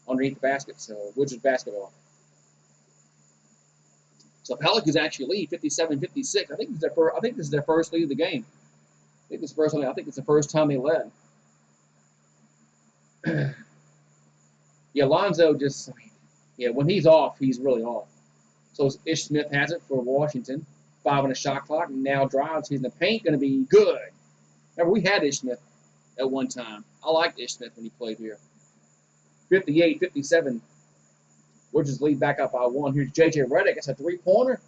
underneath the basket. So Wizards basketball. So Pelicans actually lead 57-56. I think this is their first lead of the game. I think it's the first time they led. Yeah, Lonzo when he's off, he's really off. So Ish Smith has it for Washington. 5 on the shot clock. Now drives. He's in the paint. Going to be good. Remember, we had Ish Smith at one time. I liked Ish Smith when he played here. 58-57. Wizards lead back up by 1. Here's J.J. Reddick. It's a 3-pointer.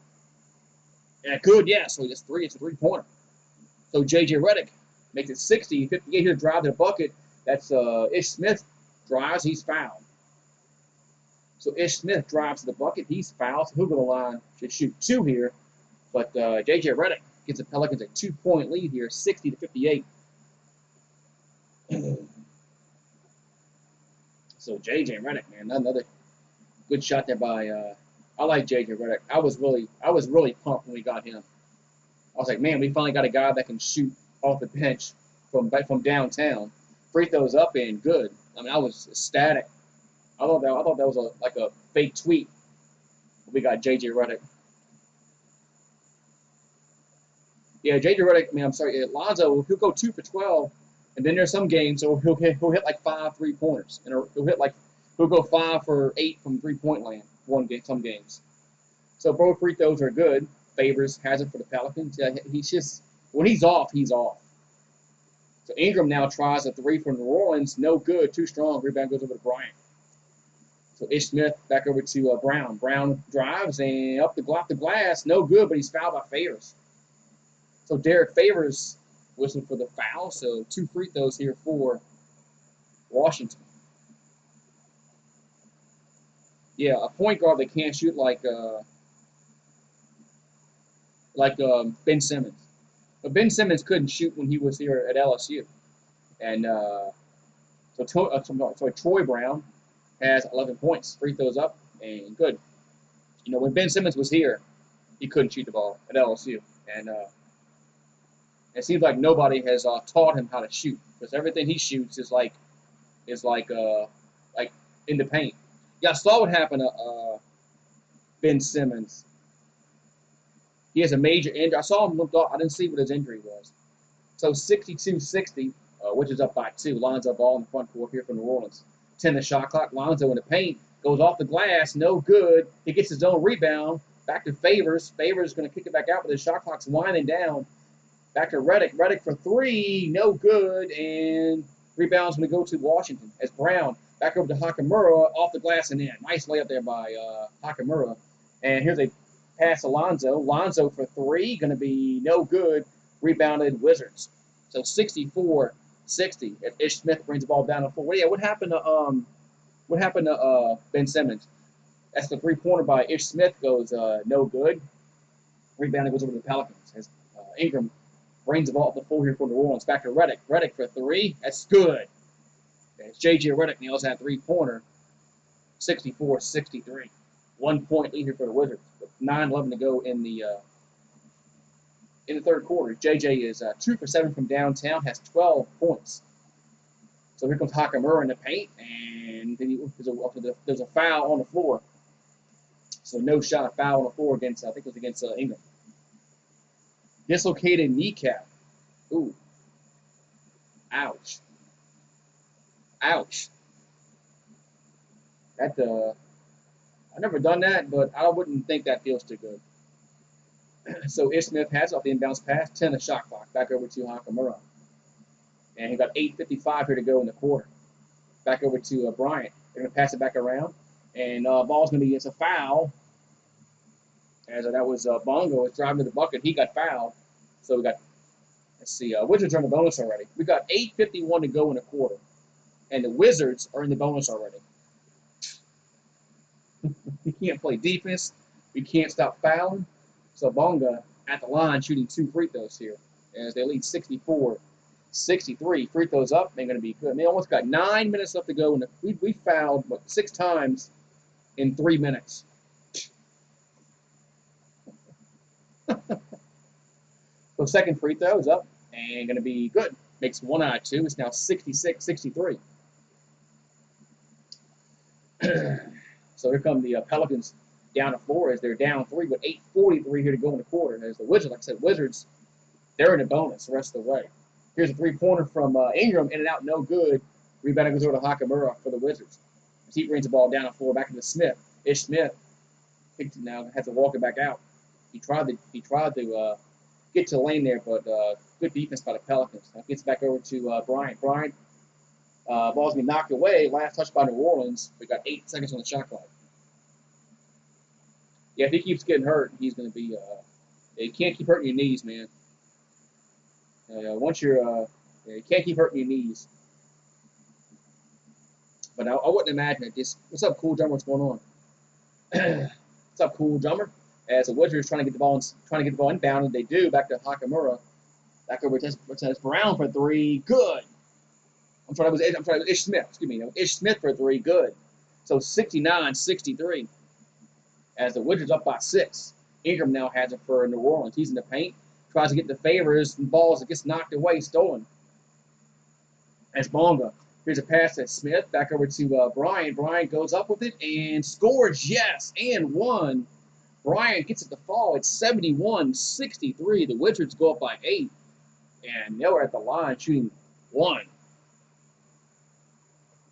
Yeah, good. Yeah, so it's a 3-pointer. So J.J. Reddick makes it 60-58. Here, drive to the bucket. That's Ish Smith drives. He's fouled. So Ish Smith drives to the bucket. He's fouled. So he'll go to the line. Should shoot 2 here. But J.J. Reddick gives the Pelicans a 2-point lead here, 60-58. So J.J. Reddick, man, another good shot there by. I like J.J. Reddick. I was really pumped when we got him. I was like, man, we finally got a guy that can shoot off the bench from downtown. Free throws up and good. I mean, I was ecstatic. I thought that was like a fake tweet. We got J.J. Reddick. Yeah, J.J. Reddick. I mean, I'm sorry, Lonzo. He'll go 2 for 12, and then there's some games so he'll hit like 5 3-pointers, and he'll go 5 for 8 from 3-point land. Some games. So both free throws are good. Favors has it for the Pelicans. Yeah, he's just when he's off, he's off. So Ingram now tries a 3 from New Orleans, no good, too strong. Rebound goes over to Bryant. So Ish Smith back over to Brown. Brown drives and up the glass, no good, but he's fouled by Favors. So Derek Favors whistled for the foul. So 2 free throws here for Washington. Yeah, a point guard that can't shoot like Ben Simmons. But Ben Simmons couldn't shoot when he was here at LSU. And Troy Brown has 11 points. Free throws up and good. You know, when Ben Simmons was here, he couldn't shoot the ball at LSU. And it seems like nobody has taught him how to shoot because everything he shoots is like in the paint. Yeah, I saw what happened to Ben Simmons. He has a major injury. I saw him looked off. I didn't see what his injury was. So 62-60. Wizards up by 2. Lonzo ball in the front court here for New Orleans. 10 the shot clock. Lonzo in the paint. Goes off the glass. No good. He gets his own rebound. Back to Favors. Favors going to kick it back out, but the shot clock's winding down. Back to Reddick. Reddick for 3. No good. And rebound's going to go to Washington as Brown. Back over to Hakamura. Off the glass and in. Nice layup there by Hakamura. And here's a pass to Lonzo. Lonzo for 3. Going to be no good. Rebounded Wizards. So 64-60. If Ish Smith brings the ball down the floor. Yeah, what happened to Ben Simmons? That's the three-pointer by Ish Smith goes no good. Rebounded goes over to the Pelicans. As Ingram brings the ball up the floor here for New Orleans. Back to Reddick. Reddick for 3. That's good. As J.J. Reddick nails that three-pointer. 64-63. 1 point lead here for the Wizards. With 9:11 to go in the third quarter. J.J. is 2 for 7 from downtown. Has 12 points. So here comes Hakamura in the paint. And then there's a foul on the floor. So no shot, a foul on the floor against, I think it was against Ingram. Dislocated kneecap. Ooh. Ouch. Ouch. That, I've never done that, but I wouldn't think that feels too good. So Ish Smith has off the inbounds pass, 10 the shot clock. Back over to Hakamura. And he got 8:55 here to go in the quarter. Back over to Bryant. They're going to pass it back around. And ball's going to be, it's a foul. As that was Bongo was driving to the bucket. He got fouled. So we got, let's see, Wizards are in the bonus already. We got 8:51 to go in the quarter. And the Wizards are in the bonus already. We can't play defense. We can't stop fouling. So Bonga at the line shooting 2 free throws here. As they lead 64-63. Free throws up. They're going to be good. And they almost got 9 minutes left to go. And we fouled, 6 times in 3 minutes. So second free throw is up and going to be good. Makes 1 out of 2. It's now 66-63. So here come the Pelicans down to 4 as they're down 3 with 8:43 here to go in the quarter. And as the Wizards, like I said, Wizards, they're in a bonus the rest of the way. Here's a three-pointer from Ingram, in and out, no good. Rebound goes over to Hakamura for the Wizards. As he brings the ball down the floor back into Smith. Ish Smith now has to walk it back out. He tried to get to the lane there, but good defense by the Pelicans. Now gets back over to Bryant. Bryant, ball's going to be knocked away. Last touch by New Orleans. We got 8 seconds on the shot clock. Yeah, if he keeps getting hurt, he's going to be. You can't keep hurting your knees, man. Once you're, you can't keep hurting your knees. But I wouldn't imagine it. Just, what's up, Cool Drummer? What's going on? What's up, Cool Drummer? As the Wizards trying to get the ball inbound, and they do. Back to Hakamura. Back over to Brown for 3. Good. I'm sorry, it was Ish Smith. Excuse me. Ish Smith for 3. Good. So 69-63. As the Wizards up by 6. Ingram now has it for New Orleans. He's in the paint. Tries to get the Favors and balls that gets knocked away, stolen. As Bonga. Here's a pass to Smith. Back over to Bryant. Bryant goes up with it and scores. Yes, and 1. Bryant gets it to fall. It's 71-63. The Wizards go up by 8. And they were at the line shooting 1.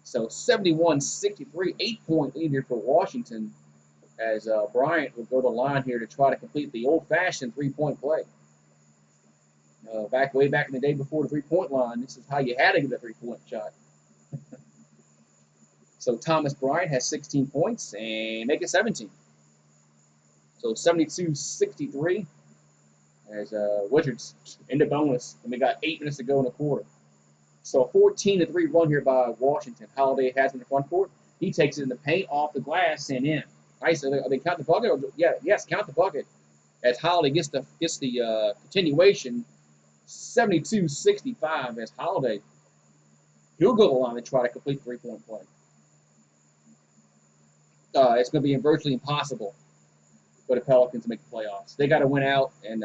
So 71-63. 8-point lead here for Washington. As Bryant will go to the line here to try to complete the old-fashioned three-point play. Way back in the day before the three-point line, this is how you had to get a three-point shot. So Thomas Bryant has 16 points and make it 17. So 72-63 as Wizards in the bonus, and we got 8 minutes to go in the quarter. So a 14-3 run here by Washington. Holiday has in the front court. He takes it in the paint, off the glass, and in. Nice. Are they count the bucket? Yes, count the bucket. As Holiday gets the continuation, 72-65 as Holiday. He'll go to the line to try to complete the three-point play. It's going to be virtually impossible for the Pelicans to make the playoffs. They got to win out, and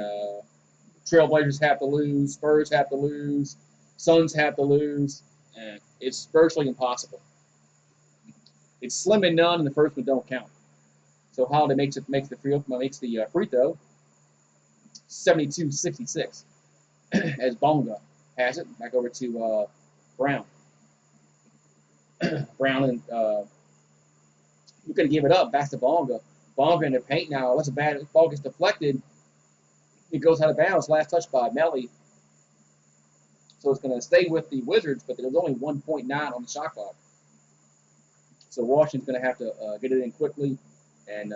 Trailblazers have to lose, Spurs have to lose, Suns have to lose, and it's virtually impossible. It's slim and none, and the first one don't count. So Holiday makes the free throw, 72-66, as Bonga has it back over to Brown. Brown and we're going to give it up. Back to Bonga. Bonga in the paint now. That's a bad ball gets deflected. It goes out of bounds. Last touch by Melly. So it's going to stay with the Wizards, but there's only 1.9 on the shot clock. So Washington's going to have to get it in quickly and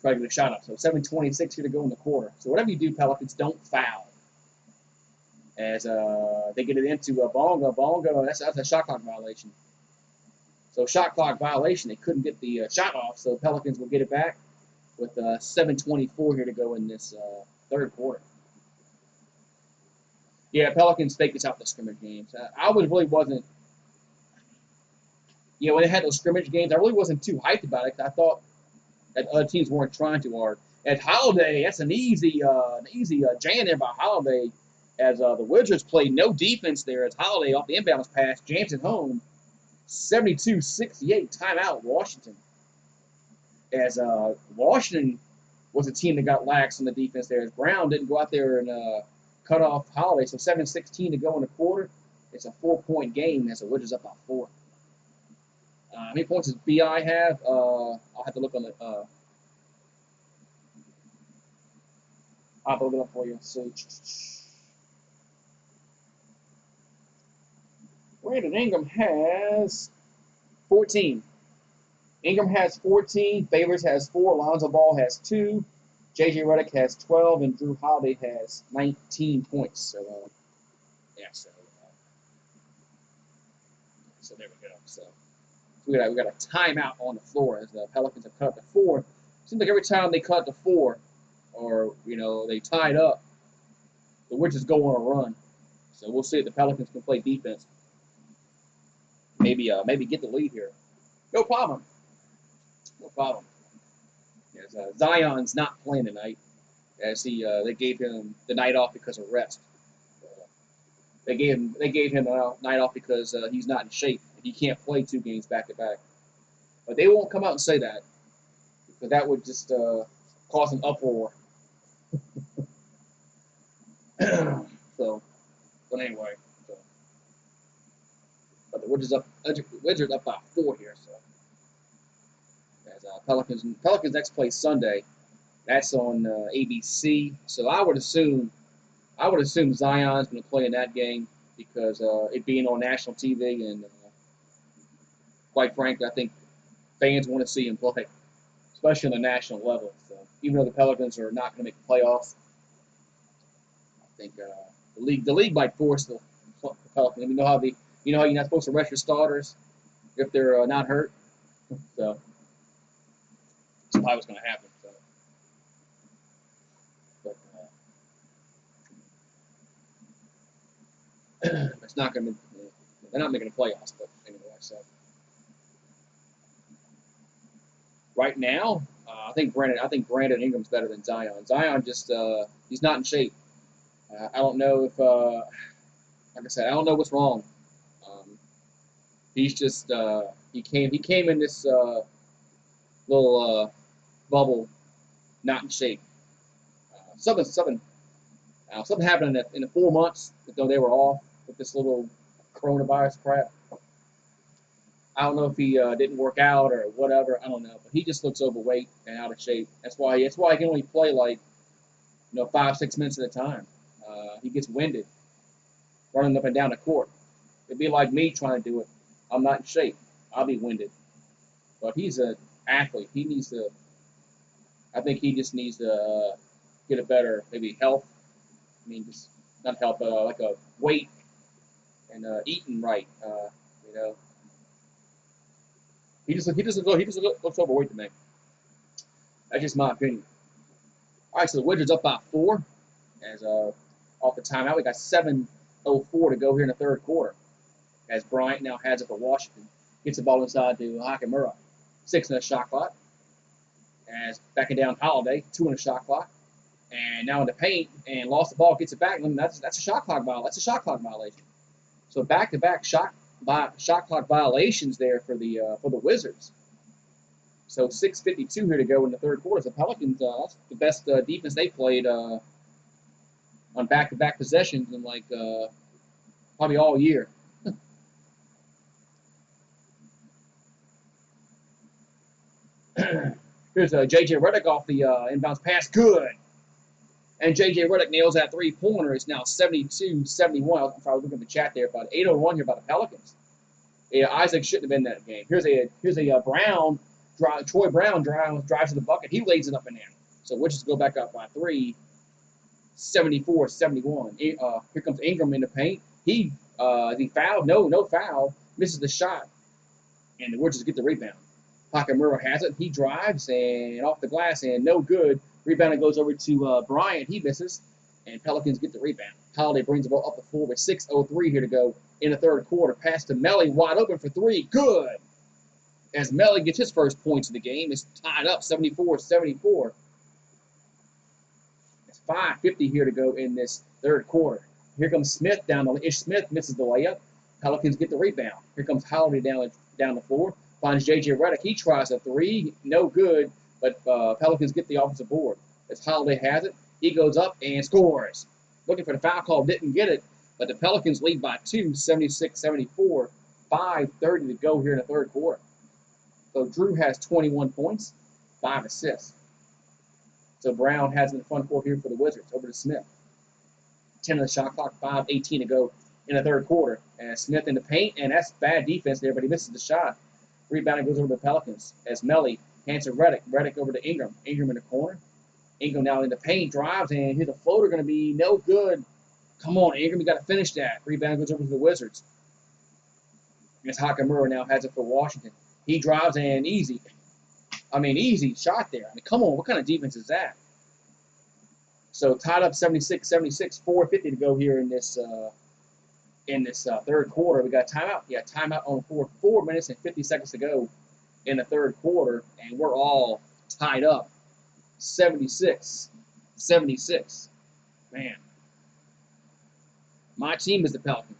try to get a shot up. So 7:26 here to go in the quarter. So whatever you do, Pelicans, don't foul. As they get it into Bonga. Bonga, that's a shot clock violation. So shot clock violation. They couldn't get the shot off, so Pelicans will get it back with 7:24 here to go in this third quarter. Yeah, Pelicans faked this out the scrimmage games. I really wasn't, when they had those scrimmage games, I really wasn't too hyped about it because I thought that other teams weren't trying too hard. At Holiday, that's an easy jam there by Holiday as the Wizards played no defense there as Holiday off the inbounds pass jams it home. 72-68 timeout Washington. As Washington was a team that got lax on the defense there as Brown didn't go out there and cut off Holiday. So 7:16 to go in the quarter. It's a 4-point game as the Wizards up by 4. How many points does BI have? I'll have to look on the. I'll have to look it up for you. So, Brandon Ingram has 14. Ingram has 14. Favors has 4. Lonzo Ball has 2. JJ Reddick has 12, and Drew Holiday has 19 points. So, so there we go. So we got a timeout on the floor as the Pelicans have cut to 4. Seems like every time they cut to 4, or they tied up, the Wizards go on a run. So we'll see if the Pelicans can play defense. Maybe get the lead here. No problem. No problem. As Zion's not playing tonight, as they gave him the night off because of rest. They gave him a night off because he's not in shape and he can't play 2 games back to back. But they won't come out and say that because that would just cause an uproar. So, but anyway, but the Wizards up by 4 here. So. As Pelicans next play Sunday, that's on ABC. So I would assume Zion's going to play in that game because it being on national TV, and quite frankly, I think fans want to see him play, especially on the national level. So even though the Pelicans are not going to make the playoffs, I think the league might force the Pelicans. You know how you're not supposed to rest your starters if they're not hurt. So. That's probably what's going to happen. So. But it's not going to. They're not making the playoffs, but anyway. So right now, I think Brandon Ingram's better than Zion. Zion just he's not in shape. I don't know if like I said, I don't know what's wrong. He's just he came in this little bubble, not in shape. Something happened in the 4 months though they were off with this little coronavirus crap. I don't know if he didn't work out or whatever. I don't know, but he just looks overweight and out of shape. That's why he can only play like 5-6 minutes at a time. He gets winded running up and down the court. It'd be like me trying to do it. I'm not in shape. I'll be winded. But he's an athlete. I think he just needs to get a better, maybe health. I mean, just not health, but like a weight and eating right. He just looks overweight to me. That's just my opinion. All right, so the Wizards up by 4. As off the timeout, we got 7:04 to go here in the third quarter. As Bryant now has it for Washington, gets the ball inside to Hachimura. 6 in the shot clock. As backing down Holiday, 2 in the shot clock. And now in the paint, and lost the ball, gets it back. That's a shot clock violation. That's a shot clock violation. So back-to-back shot clock violations there for the Wizards. So 6:52 here to go in the third quarter. So Pelicans, that's the best defense they played on back-to-back possessions in like probably all year. Here's J.J. Reddick off the inbounds pass. Good. And J.J. Reddick nails that three-pointer. It's now 72-71. I was looking at the chat there. About 8:01 here by the Pelicans. Yeah, Isaac shouldn't have been in that game. Here's a Brown. Troy Brown drives to the bucket. He lays it up and in. So Witches go back up by 3. 74-71. Here comes Ingram in the paint. He fouled. No foul. Misses the shot. And the Witches get the rebound. Nakamura has it. He drives and off the glass and no good. Rebound goes over to Bryant. He misses. And Pelicans get the rebound. Holiday brings the ball up the floor with 6:03 here to go in the third quarter. Pass to Melly, wide open for 3. Good. As Melly gets his first points of the game, it's tied up 74-74. It's 5:50 here to go in this third quarter. Here comes Smith down the Ish Smith misses the layup. Pelicans get the rebound. Here comes Holiday down the floor. Finds J.J. Reddick. He tries a 3. No good, but Pelicans get the offensive board. As Holiday has it, he goes up and scores. Looking for the foul call, didn't get it, but the Pelicans lead by 2, 76-74. 5:30 to go here in the third quarter. So Drew has 21 points, 5 assists. So Brown has it in the front court here for the Wizards. Over to Smith. 10 on the shot clock, 5:18 to go in the third quarter. And Smith in the paint, and that's bad defense there, but he misses the shot. Rebound goes over to the Pelicans as Melly hands to Reddick. Reddick over to Ingram. Ingram in the corner. Ingram now in the paint, drives, and here's a floater going to be no good. Come on, Ingram, you got to finish that. Rebound goes over to the Wizards. As Nakamura now has it for Washington. He drives and easy. Easy shot there. Come on, what kind of defense is that? So tied up 76-76, 4:50 to go here in this third quarter. We got timeout. Yeah, timeout on 4 minutes and 50 seconds to go in the third quarter, and we're all tied up 76-76. Man, my team is the Pelicans.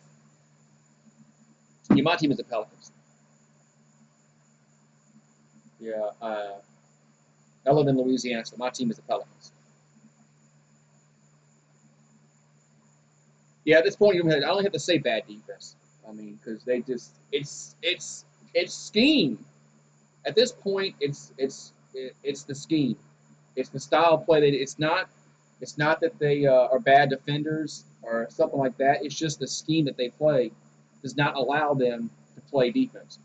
Yeah, my team is the Pelicans. Yeah, I live in Louisiana, so my team is the Pelicans. Yeah, at this point, I don't have to say bad defense. Because they just it's scheme. At this point, it's the scheme. It's the style of play. It's not that they are bad defenders or something like that. It's just the scheme that they play does not allow them to play defense.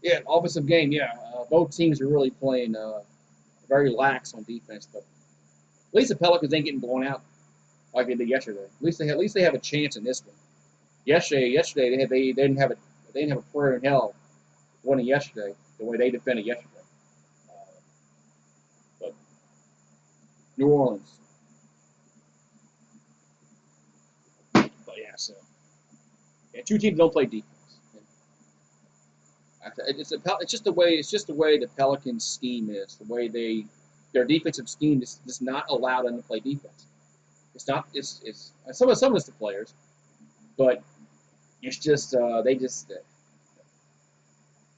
Yeah, offensive game. Yeah, both teams are really playing very lax on defense, but at least the Pelicans ain't getting blown out like they did yesterday. At least they have a chance in this one. Yesterday they didn't have a prayer in hell winning yesterday the way they defended yesterday. But New Orleans. But yeah, so two teams don't play defense. It's just the way the Pelicans scheme is. The way their defensive scheme does not allow them to play defense. It's not. It's some of it's the players, but it's just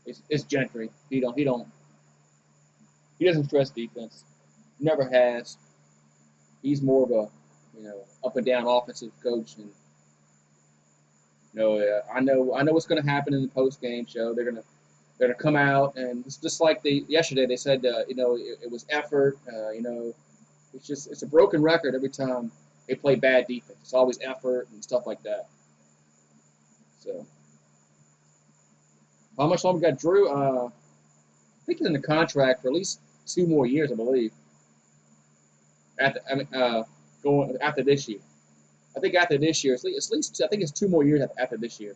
it's Gentry. He doesn't stress defense. Never has. He's more of a up and down offensive coach, and I know what's going to happen in the post game show. They're gonna come out, and it's just like yesterday. They said it was effort. It's a broken record every time they play bad defense. It's always effort and stuff like that. So, how much longer we got Drew? I think he's in the contract for at least 2 more years, I believe. Going after this year. I think after this year, at least I think it's 2 more years after this year.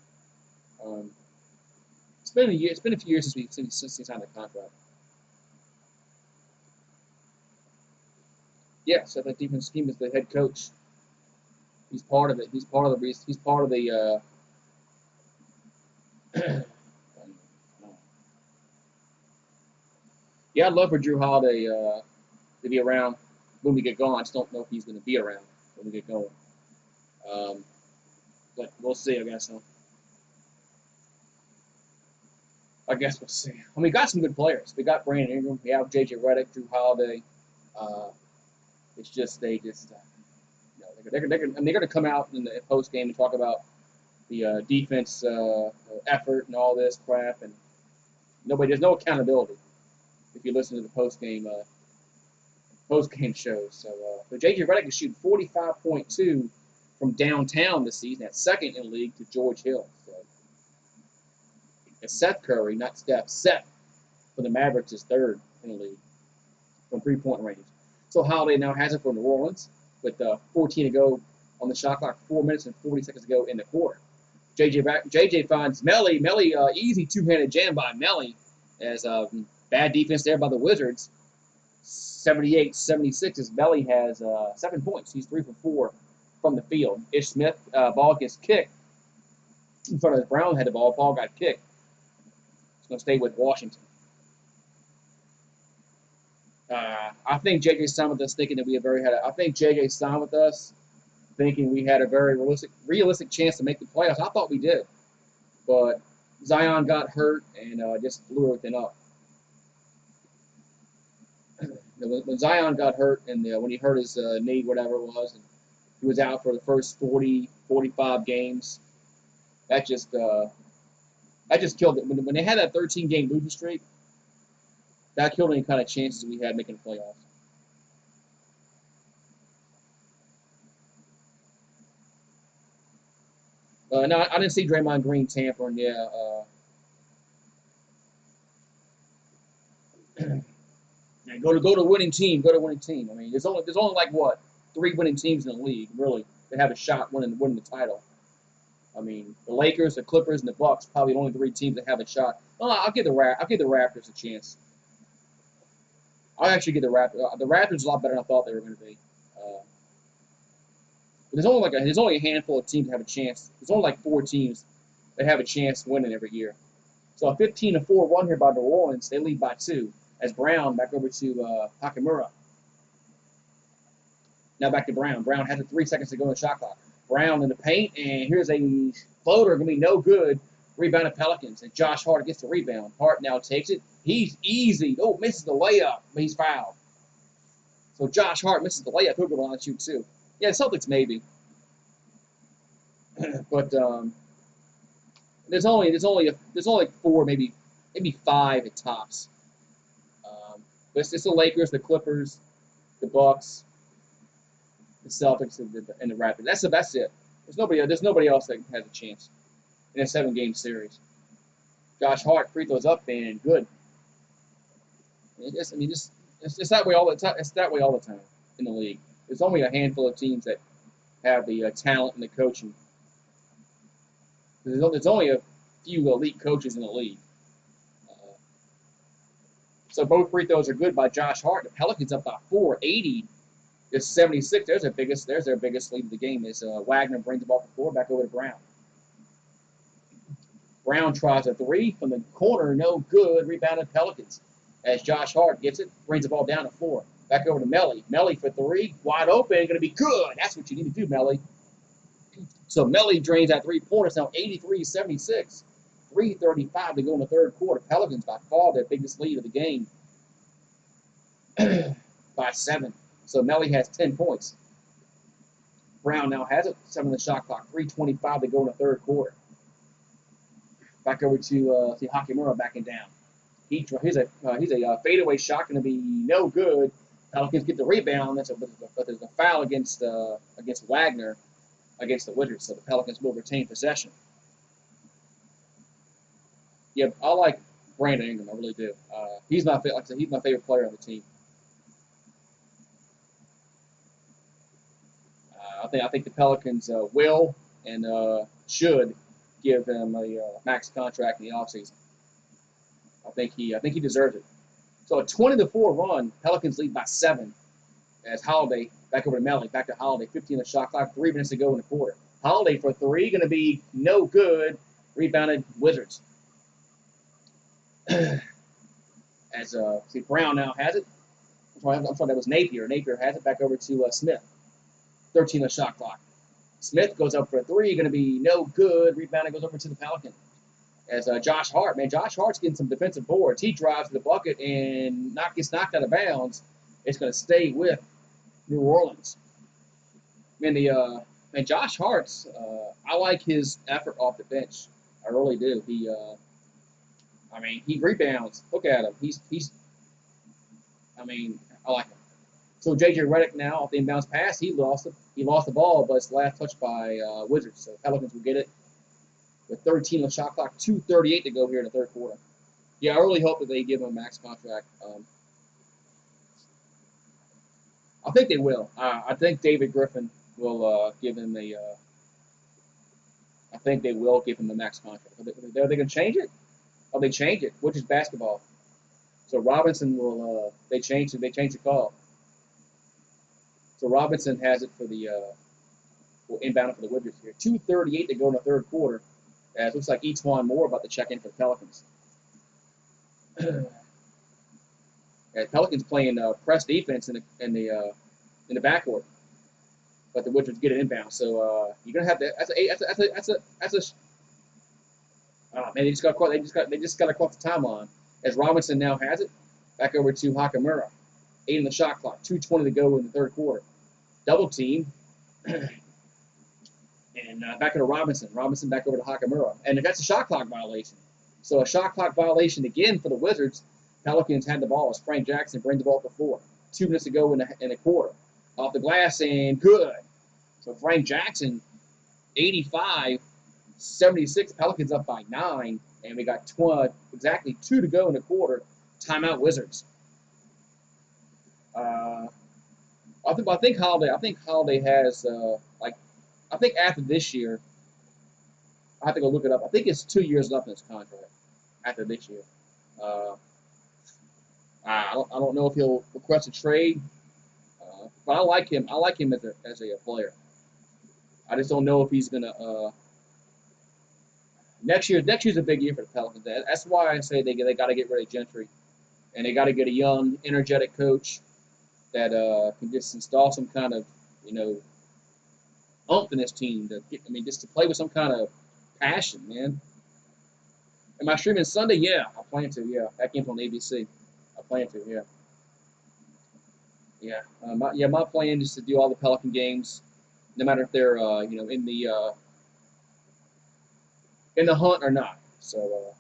It's been a year. It's been a few years since he signed the contract. Yeah, so that defense scheme is the head coach. He's part of it. He's part of the reason. He's part of the. Yeah, I'd love for Drew Holiday to be around when we get going. I just don't know if he's going to be around when we get going. But we'll see, I guess. I guess we'll see. We got some good players. We got Brandon Ingram. We have J.J. Reddick, Drew Holiday. It's just they're going to come out in the post game and talk about the defense effort and all this crap, and there's no accountability if you listen to the post game shows. So J.J. Reddick is shooting 45.2 from downtown this season. That's second in the league to George Hill. So it's Seth Curry, not Steph. Seth for the Mavericks is third in the league from three-point range. So Holiday now has it for New Orleans with 14 to go on the shot clock, 4 minutes and 40 seconds to go in the quarter. JJ finds Melly. Melly, easy two-handed jam by Melly as bad defense there by the Wizards. 78-76 as Melly has 7 points. He's 3 for 4 from the field. Ish Smith, ball gets kicked in front of Brown had the ball. Ball got kicked. It's going to stay with Washington. I think JJ signed with us thinking that I think JJ signed with us thinking we had a very realistic chance to make the playoffs. I thought we did, but Zion got hurt and just blew everything up. When Zion got hurt and when he hurt his knee, whatever it was, and he was out for the first 40, 45 games, that just killed it. When they had that 13-game losing streak, that killed any kind of chances we had making the playoffs. No, I didn't see Draymond Green tampering. Yeah. Go to winning team. Go to winning team. I mean, there's only like what 3 winning teams in the league really that have a shot winning the title. I mean, the Lakers, the Clippers, and the Bucks probably the only 3 teams that have a shot. Well, I'll give the Raptors a chance. I'll actually give the Raptors. The Raptors are a lot better than I thought they were going to be. But there's only a handful of teams that have a chance. There's only like 4 teams that have a chance winning every year. So a 15-4 run here by New Orleans. They lead by 2. As Brown back over to Hachimura. Now back to Brown. Brown has 3 seconds to go in the shot clock. Brown in the paint, and here's a floater going to be no good. Rebound of Pelicans, and Josh Hart gets the rebound. Hart now takes it. He's easy. Oh, misses the layup, but he's fouled. So Josh Hart misses the layup. He'll go on to shoot too. Yeah, Celtics maybe. But there's only 4, maybe 5 at tops. But it's the Lakers, the Clippers, the Bucks, the Celtics, and the Raptors. That's it. There's nobody else that has a chance in a 7-game series. Josh Hart free throws up and good. It's that way all the time. It's that way all the time in the league. There's only a handful of teams that have the talent and the coaching. There's only a few elite coaches in the league. So both free throws are good by Josh Hart. The Pelicans up by 4, 80-76. There's their biggest lead of the game. Is Wagner brings the ball to 4 back over to Brown. Brown tries a 3 from the corner, no good. Rebounded Pelicans as Josh Hart gets it, brings the ball down to 4. Back over to Melly. Melly for 3, wide open, going to be good. That's what you need to do, Melly. So Melly drains that 3-pointer. It's now 83-76. 3:35 to go in the third quarter. Pelicans by far their biggest lead of the game by 7. So Melly has 10 points. Brown now has it. 7 on the shot clock. 3:25 to go in the third quarter. Back over to Hachimura backing down. He's a fadeaway shot going to be no good. Pelicans get the rebound. But there's a foul against Wagner against the Wizards. So the Pelicans will retain possession. Yeah, I like Brandon Ingram. I really do. He's my favorite player on the team. I think the Pelicans will and should give him a max contract in the offseason. I think he deserves it. So a 20-4 run. Pelicans lead by 7. As Holiday back over to Melly. Back to Holiday. 15 on the shot clock. 3 minutes to go in the quarter. Holiday for 3 going to be no good. Rebounded Wizards. As Brown now has it. I'm sorry, that was Napier. Napier has it back over to Smith. 13 on the shot clock. Smith goes up for 3, going to be no good. Rebound goes over to the Pelicans. As Josh Hart, Josh Hart's getting some defensive boards. He drives to the bucket and gets knocked out of bounds. It's going to stay with New Orleans. Man, man, Josh Hart's. I like his effort off the bench. I really do. I mean, he rebounds. Look at him. I mean, I like him. So J.J. Reddick now off the inbounds pass, he lost it. He lost the ball, but it's last touched by Wizards. So Pelicans will get it with 13 on the shot clock, 2:38 to go here in the third quarter. Yeah, I really hope that they give him a max contract. I think they will. I think David Griffin will give him a. I think they will give him the max contract. Are they going to change it? Oh, they change it, which is basketball. So Robinson will. They change it. They change the call. So Robinson has it for the. Will inbound it for the Wizards here. 2:38 to go in the third quarter. It looks like Etuan Moore about to check in for the Pelicans. Pelicans playing press defense in the backcourt, but the Wizards get it inbound. So you're gonna have to. That's a. Man, they just got to cross the timeline. As Robinson now has it, back over to Hakamura. 8 on the shot clock. 2:20 to go in the third quarter. Double team. And back to Robinson. Robinson back over to Hakamura. And that's a shot clock violation. So a shot clock violation again for the Wizards. Pelicans had the ball as Frank Jackson brings the ball up to 4. 2 minutes to go in the quarter. Off the glass and good. So Frank Jackson, 85-76. Pelicans up by 9. And we got exactly 2 to go in the quarter. Timeout Wizards. I think Holiday has I think after this year, I have to go look it up. I think it's 2 years left in his contract after this year. I don't know if he'll request a trade, but I like him. I like him as a player. I just don't know if he's gonna. Next year's a big year for the Pelicans. That's why I say they got to get rid of Gentry, and they got to get a young, energetic coach that can just install some kind of oomph in this team just to play with some kind of passion, man. Am I streaming Sunday? Yeah, I plan to. Yeah, that game's on ABC. I plan to. Yeah. Yeah. My plan is to do all the Pelican games, no matter if they're in the hunt or not. So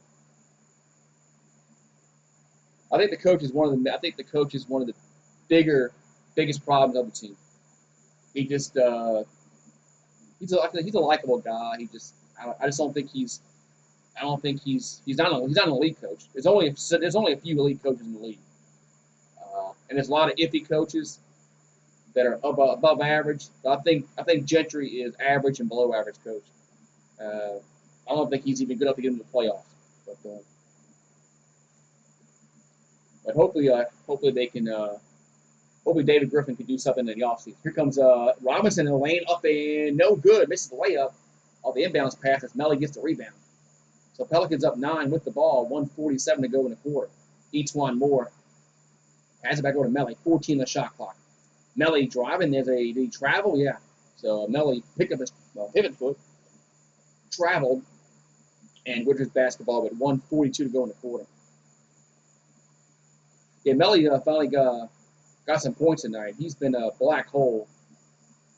I think the coach is one of the. I think the coach is one of the biggest problems of the team. He just he's a likable guy. I just don't think he's. I don't think he's not an elite coach. There's only a few elite coaches in the league, and there's a lot of iffy coaches that are above average. But I think Gentry is average and below average coach. I don't think he's even good enough to get into the playoffs. But hopefully they can. Hopefully David Griffin can do something in the offseason. Here comes Robinson in the lane, up and no good. Misses the layup. All the inbounds pass as Melly gets the rebound. So Pelicans up 9 with the ball, 1:47 to go in the quarter. Etuan Moore has it back over to Melly, 14 on the shot clock. Melly driving, did he travel? Yeah. So Melly picked up his pivot foot, traveled, and Wizards basketball with 1:42 to go in the quarter. Yeah, Melly finally got some points tonight. He's been a black hole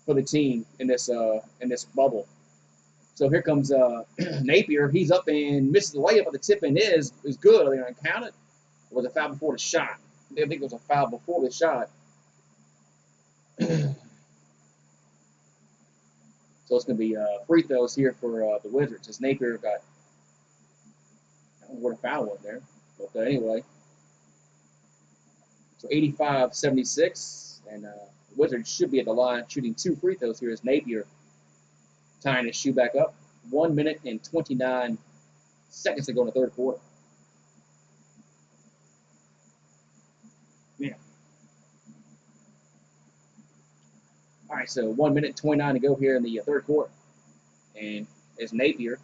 for the team in this bubble. So here comes Napier. He's up and misses the layup, but the tip in is good. Are they going to count it? Or was it a foul before the shot? I think it was a foul before the shot. So it's going to be free throws here for the Wizards. As Napier got, I don't know what a foul was there. But anyway. So 85-76. And the Wizards should be at the line shooting 2 free throws here as Napier tying his shoe back up. 1 minute and 29 seconds to go in the third quarter. Yeah. All right, so 1 minute and 29 to go here in the third quarter. And as Napier,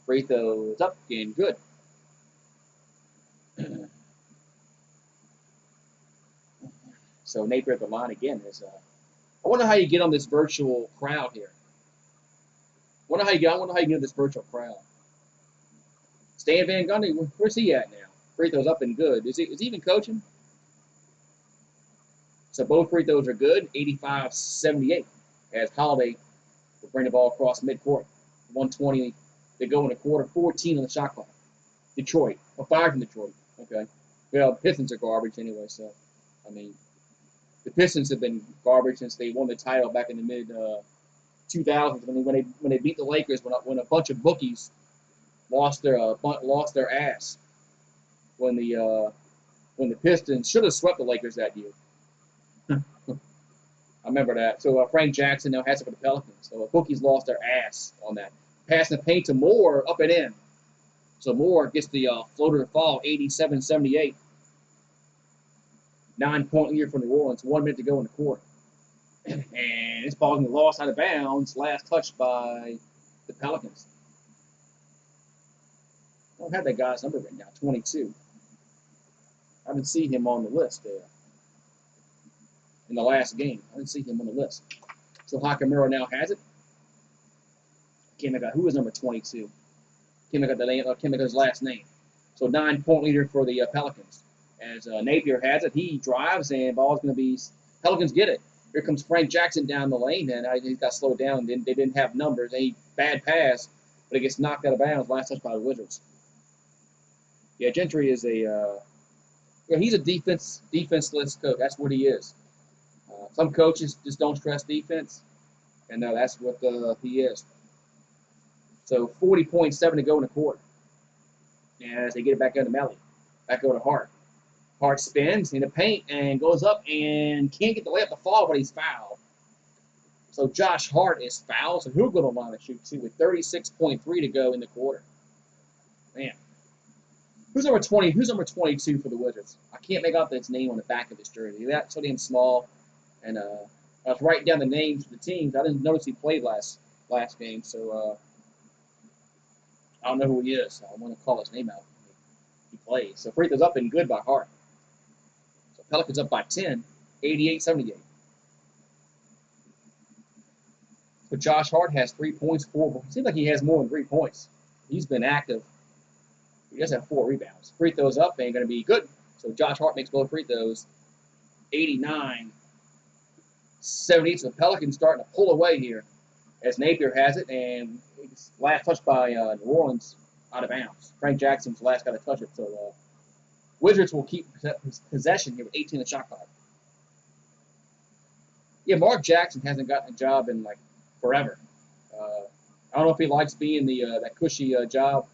free throws up and good. So Napier at the line again is. I wonder how you get on this virtual crowd here. I wonder how you get this virtual crowd. Stan Van Gundy, where's he at now? Free throws up and good. Is he even coaching? So both free throws are good, 85-78, as Holiday will bring the ball across midcourt. 120 to go in the quarter, 14 on the shot clock. Detroit, or 5 from Detroit. Okay. Well, the Pistons are garbage anyway, so, I mean, the Pistons have been garbage since they won the title back in the mid 2000s. I mean, when they beat the Lakers, when a bunch of bookies lost their ass when the Pistons should have swept the Lakers that year. I remember that. So Frank Jackson now has it for the Pelicans. So bookies lost their ass on that. Passing the paint to Moore, up and in. So Moore gets the floater to fall, 87-78. 9-point lead for New Orleans. 1 minute to go in the quarter. And this ball going to be lost out of bounds. Last touch by the Pelicans. I don't have that guy's number right now, 22. I haven't seen him on the list there. In the last game. I didn't see him on the list. So Hachimura now has it. Can't make out who is number 22. Can't make out the name. Can't make out his last name. So 9-point leader for the Pelicans. As Napier has it, he drives and ball's going to be. Pelicans get it. Here comes Frank Jackson down the lane, and he got slowed down. They didn't have numbers. Bad pass, but it gets knocked out of bounds. Last touch by the Wizards. Yeah, Gentry is he's a defenseless coach. That's what he is. Some coaches just don't stress defense, and that's what he is. So 40.7 to go in the quarter. And as they get it back into Melly, back over to Hart. Hart spins in the paint and goes up and can't get the layup to fall, but he's fouled. So Josh Hart is fouled, so he'll go to the line to shoot too with 36.3 to go in the quarter. Man. Who's number 20? Who's number 22 for the Wizards? I can't make out his name on the back of his jersey. That's so damn small. And I was writing down the names of the teams. I didn't notice he played last game, so I don't know who he is. I want to call his name out. He plays. So free throws up and good by Hart. So Pelicans up by 10, 88-78. So Josh Hart has 3 points, 4. It seems like he has more than 3 points. He's been active. He does have 4 rebounds. Free throws up ain't going to be good. So Josh Hart makes both free throws. 89-78. So the Pelicans starting to pull away here as Napier has it. And it's last touch by New Orleans out of bounds. Frank Jackson's the last guy to touch it. So Wizards will keep possession here with 18 in the shot clock. Yeah, Mark Jackson hasn't gotten a job in like forever. I don't know if he likes being that cushy job.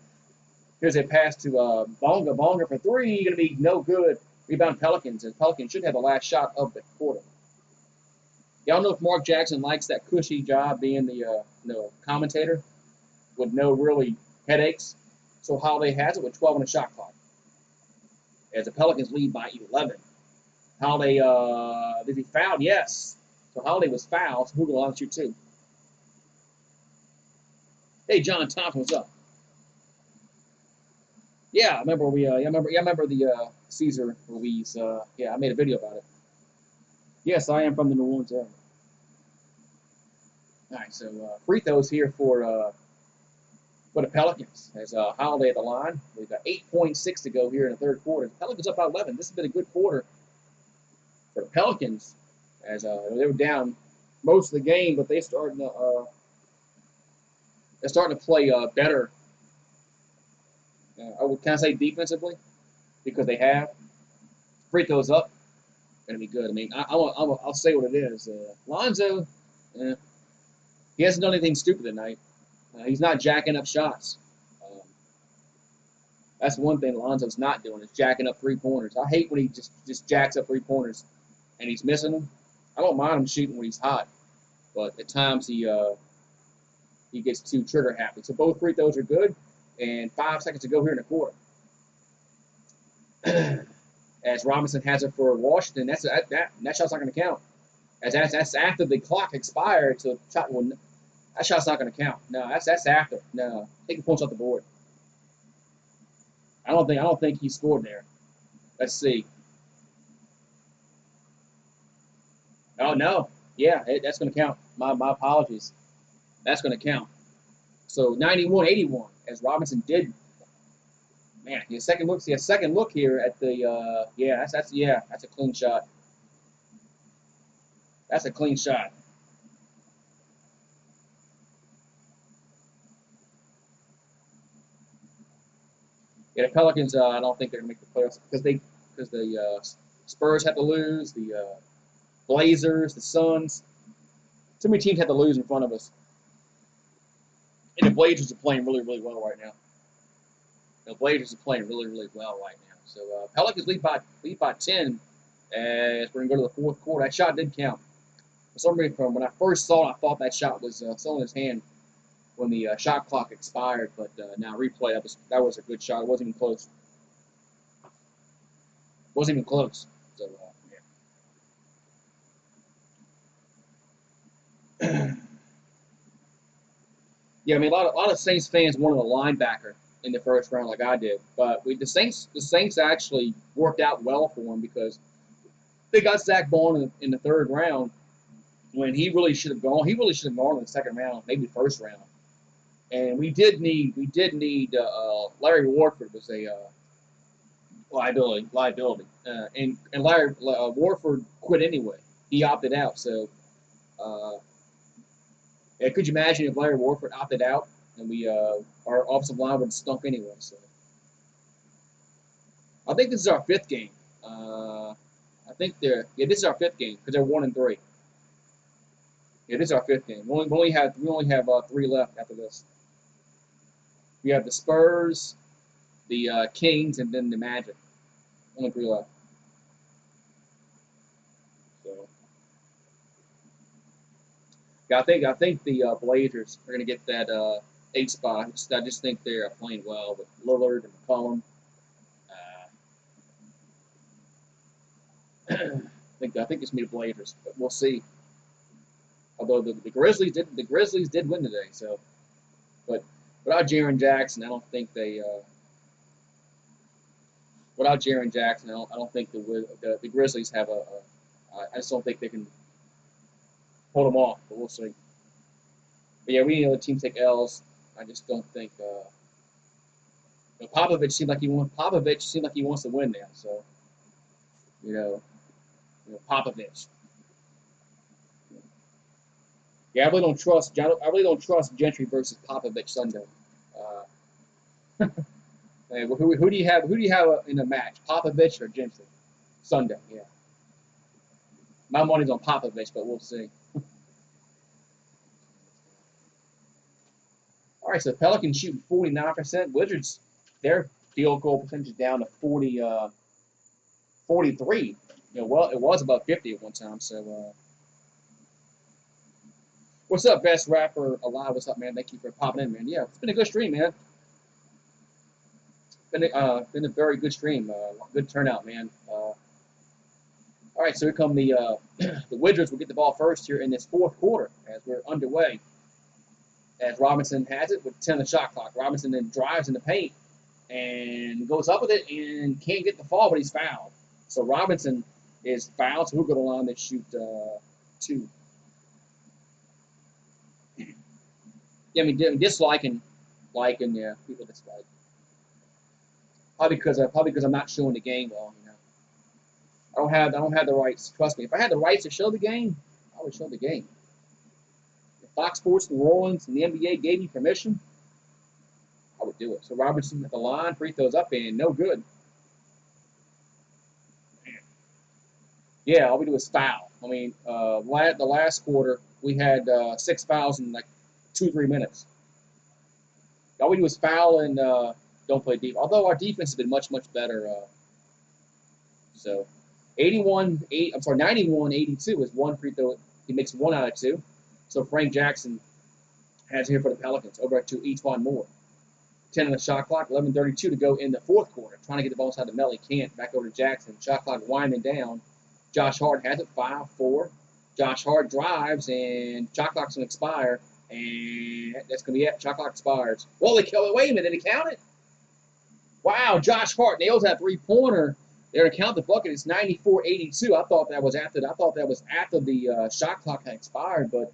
Here's a pass to Bonga. Bonga for 3. Going to be no good. Rebound Pelicans. And Pelicans should have the last shot of the quarter. Y'all know if Mark Jackson likes that cushy job being the commentator with no really headaches. So Holiday has it with 12 on the shot clock. As the Pelicans lead by 11. Holiday, did he foul? Yes. So Holiday was fouled. So who will on shoot 2? Hey, John Thompson, what's up? Yeah, I remember remember the Caesar Ruiz. Yeah, I made a video about it. Yes, I am from the New Orleans area. All right, so free throws here for the Pelicans. As Holiday at the line. We've got 8.6 to go here in the third quarter. The Pelicans up by 11. This has been a good quarter for the Pelicans. As they were down most of the game, but they're starting to play better. Can I say defensively? Because they have. Free throws up. Going to be good. I mean, I'll say what it is. Lonzo, he hasn't done anything stupid tonight. He's not jacking up shots. That's one thing Lonzo's not doing is jacking up 3-pointers. I hate when he just jacks up 3-pointers and he's missing them. I don't mind him shooting when he's hot, but at times he gets too trigger happy. So both free throws are good. And 5 seconds to go here in the quarter. As Robinson has it for Washington, that shot's not going to count. As that's after the clock expired, so that shot's not going to count. No, that's after. No, taking points off the board. I don't think he scored there. Let's see. Oh no, yeah, that's going to count. My apologies. That's going to count. So 91-81, as Robinson did. Man, he has second look here at the. That's a clean shot. That's a clean shot. Yeah, the Pelicans. I don't think they're gonna make the playoffs because the Spurs have to lose. The Blazers, the Suns. Too many teams have to lose in front of us. And the Blazers are playing really, really well right now. The Blazers are playing really, really well right now. So Pelicans lead by 10 as we're gonna go to the fourth quarter. That shot did count. For some reason, from when I first saw it, I thought that shot was still in his hand when the shot clock expired. But now replay, that was a good shot. It wasn't even close. Wasn't even close. So yeah. Yeah, I mean, a lot of Saints fans wanted a linebacker in the first round, like I did, but the Saints actually worked out well for them because they got Zach Bond in the third round when he really should have gone. He really should have gone in the second round, maybe first round. And we did need Larry Warford was a liability, and Larry Warford quit anyway. He opted out, so. Yeah, could you imagine if Larry Warford opted out and our offensive line would have stunk anyway? So I think this is our fifth game. This is our fifth game because they're 1-3. Yeah, this is our fifth game. We only have three left after this. We have the Spurs, the Kings, and then the Magic. Only three left. So. Yeah, I think the Blazers are going to get that 8 spot. I just think they're playing well with Lillard and McCollum. I think it's me the Blazers, but we'll see. Although the Grizzlies did win today, so but without Jaren Jackson, I don't think they. Without Jaren Jackson, I don't think the Grizzlies have I just don't think they can hold them off, but we'll see. But yeah, we need other teams take L's. I just don't think. Popovich seemed like he wants to win now. So, Popovich. Yeah, I really don't trust Gentry versus Popovich Sunday. Who do you have? Who do you have in a match? Popovich or Gentry? Sunday. Yeah. My money's on Popovich, but we'll see. All right, so Pelicans shooting 49%. Wizards, their field goal percentage is down to 43. Well, it was about 50 at one time. So, what's up, best rapper alive? What's up, man? Thank you for popping in, man. Yeah, it's been a good stream, man. Been a very good stream. Good turnout, man. All right, so here come the Wizards will get the ball first here in this fourth quarter as we're underway. As Robinson has it with 10 on the shot clock. Robinson then drives in the paint and goes up with it and can't get the fall, but he's fouled. So Robinson is fouled, so he'll go to the line and shoot 2. Yeah, I mean, disliking people dislike. Probably because I'm not showing the game well, I don't have the rights. Trust me, if I had the rights to show the game, I would show the game. If Fox Sports, New Orleans, and the NBA gave me permission, I would do it. So Robertson at the line, free throws up and no good. Yeah, all we do is foul. I mean, the last quarter we had 6 fouls in like 2-3 minutes. All we do is foul and don't play deep. Although our defense has been much better. So 91-82 is one free throw. He makes 1 out of 2. So Frank Jackson has here for the Pelicans over to Etuan Moore. 10 on the shot clock, 11:32 to go in the fourth quarter. Trying to get the ball inside the Melly, can't. Back over to Jackson. Shot clock winding down. Josh Hart has it, 5-4. Josh Hart drives, and shot clock's going to expire. And that's going to be it. Shot clock expires. Well, wait a minute. Did he count it? Wow, Josh Hart nails that three-pointer. They're going to count the bucket. It's 94-82. I thought that was after the shot clock had expired, but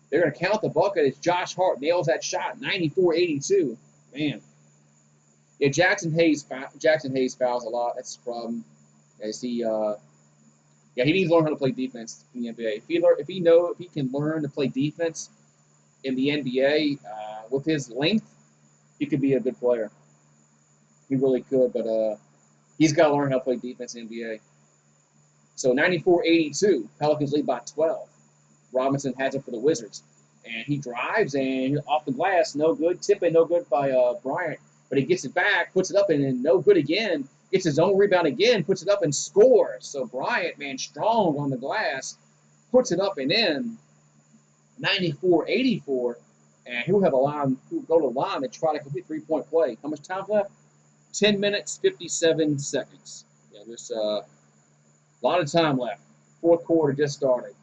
they're going to count the bucket as Josh Hart nails that shot. 94-82. Man. Yeah, Jackson Hayes fouls a lot. That's the problem. As he Yeah, he needs to learn how to play defense in the NBA. If he can learn to play defense in the NBA with his length, he could be a good player. He really could, but he's got to learn how to play defense in the NBA. So 94-82, Pelicans lead by 12. Robinson has it for the Wizards. And he drives and off the glass, no good. Tip in, no good by Bryant. But he gets it back, puts it up, and no good again. Gets his own rebound again, puts it up and scores. So Bryant, man, strong on the glass, puts it up and in. 94-84. And he'll have a line, he'll go to the line and try to complete three-point play. How much time left? 10 minutes, 57 seconds. Yeah, there's a lot of time left. Fourth quarter just started.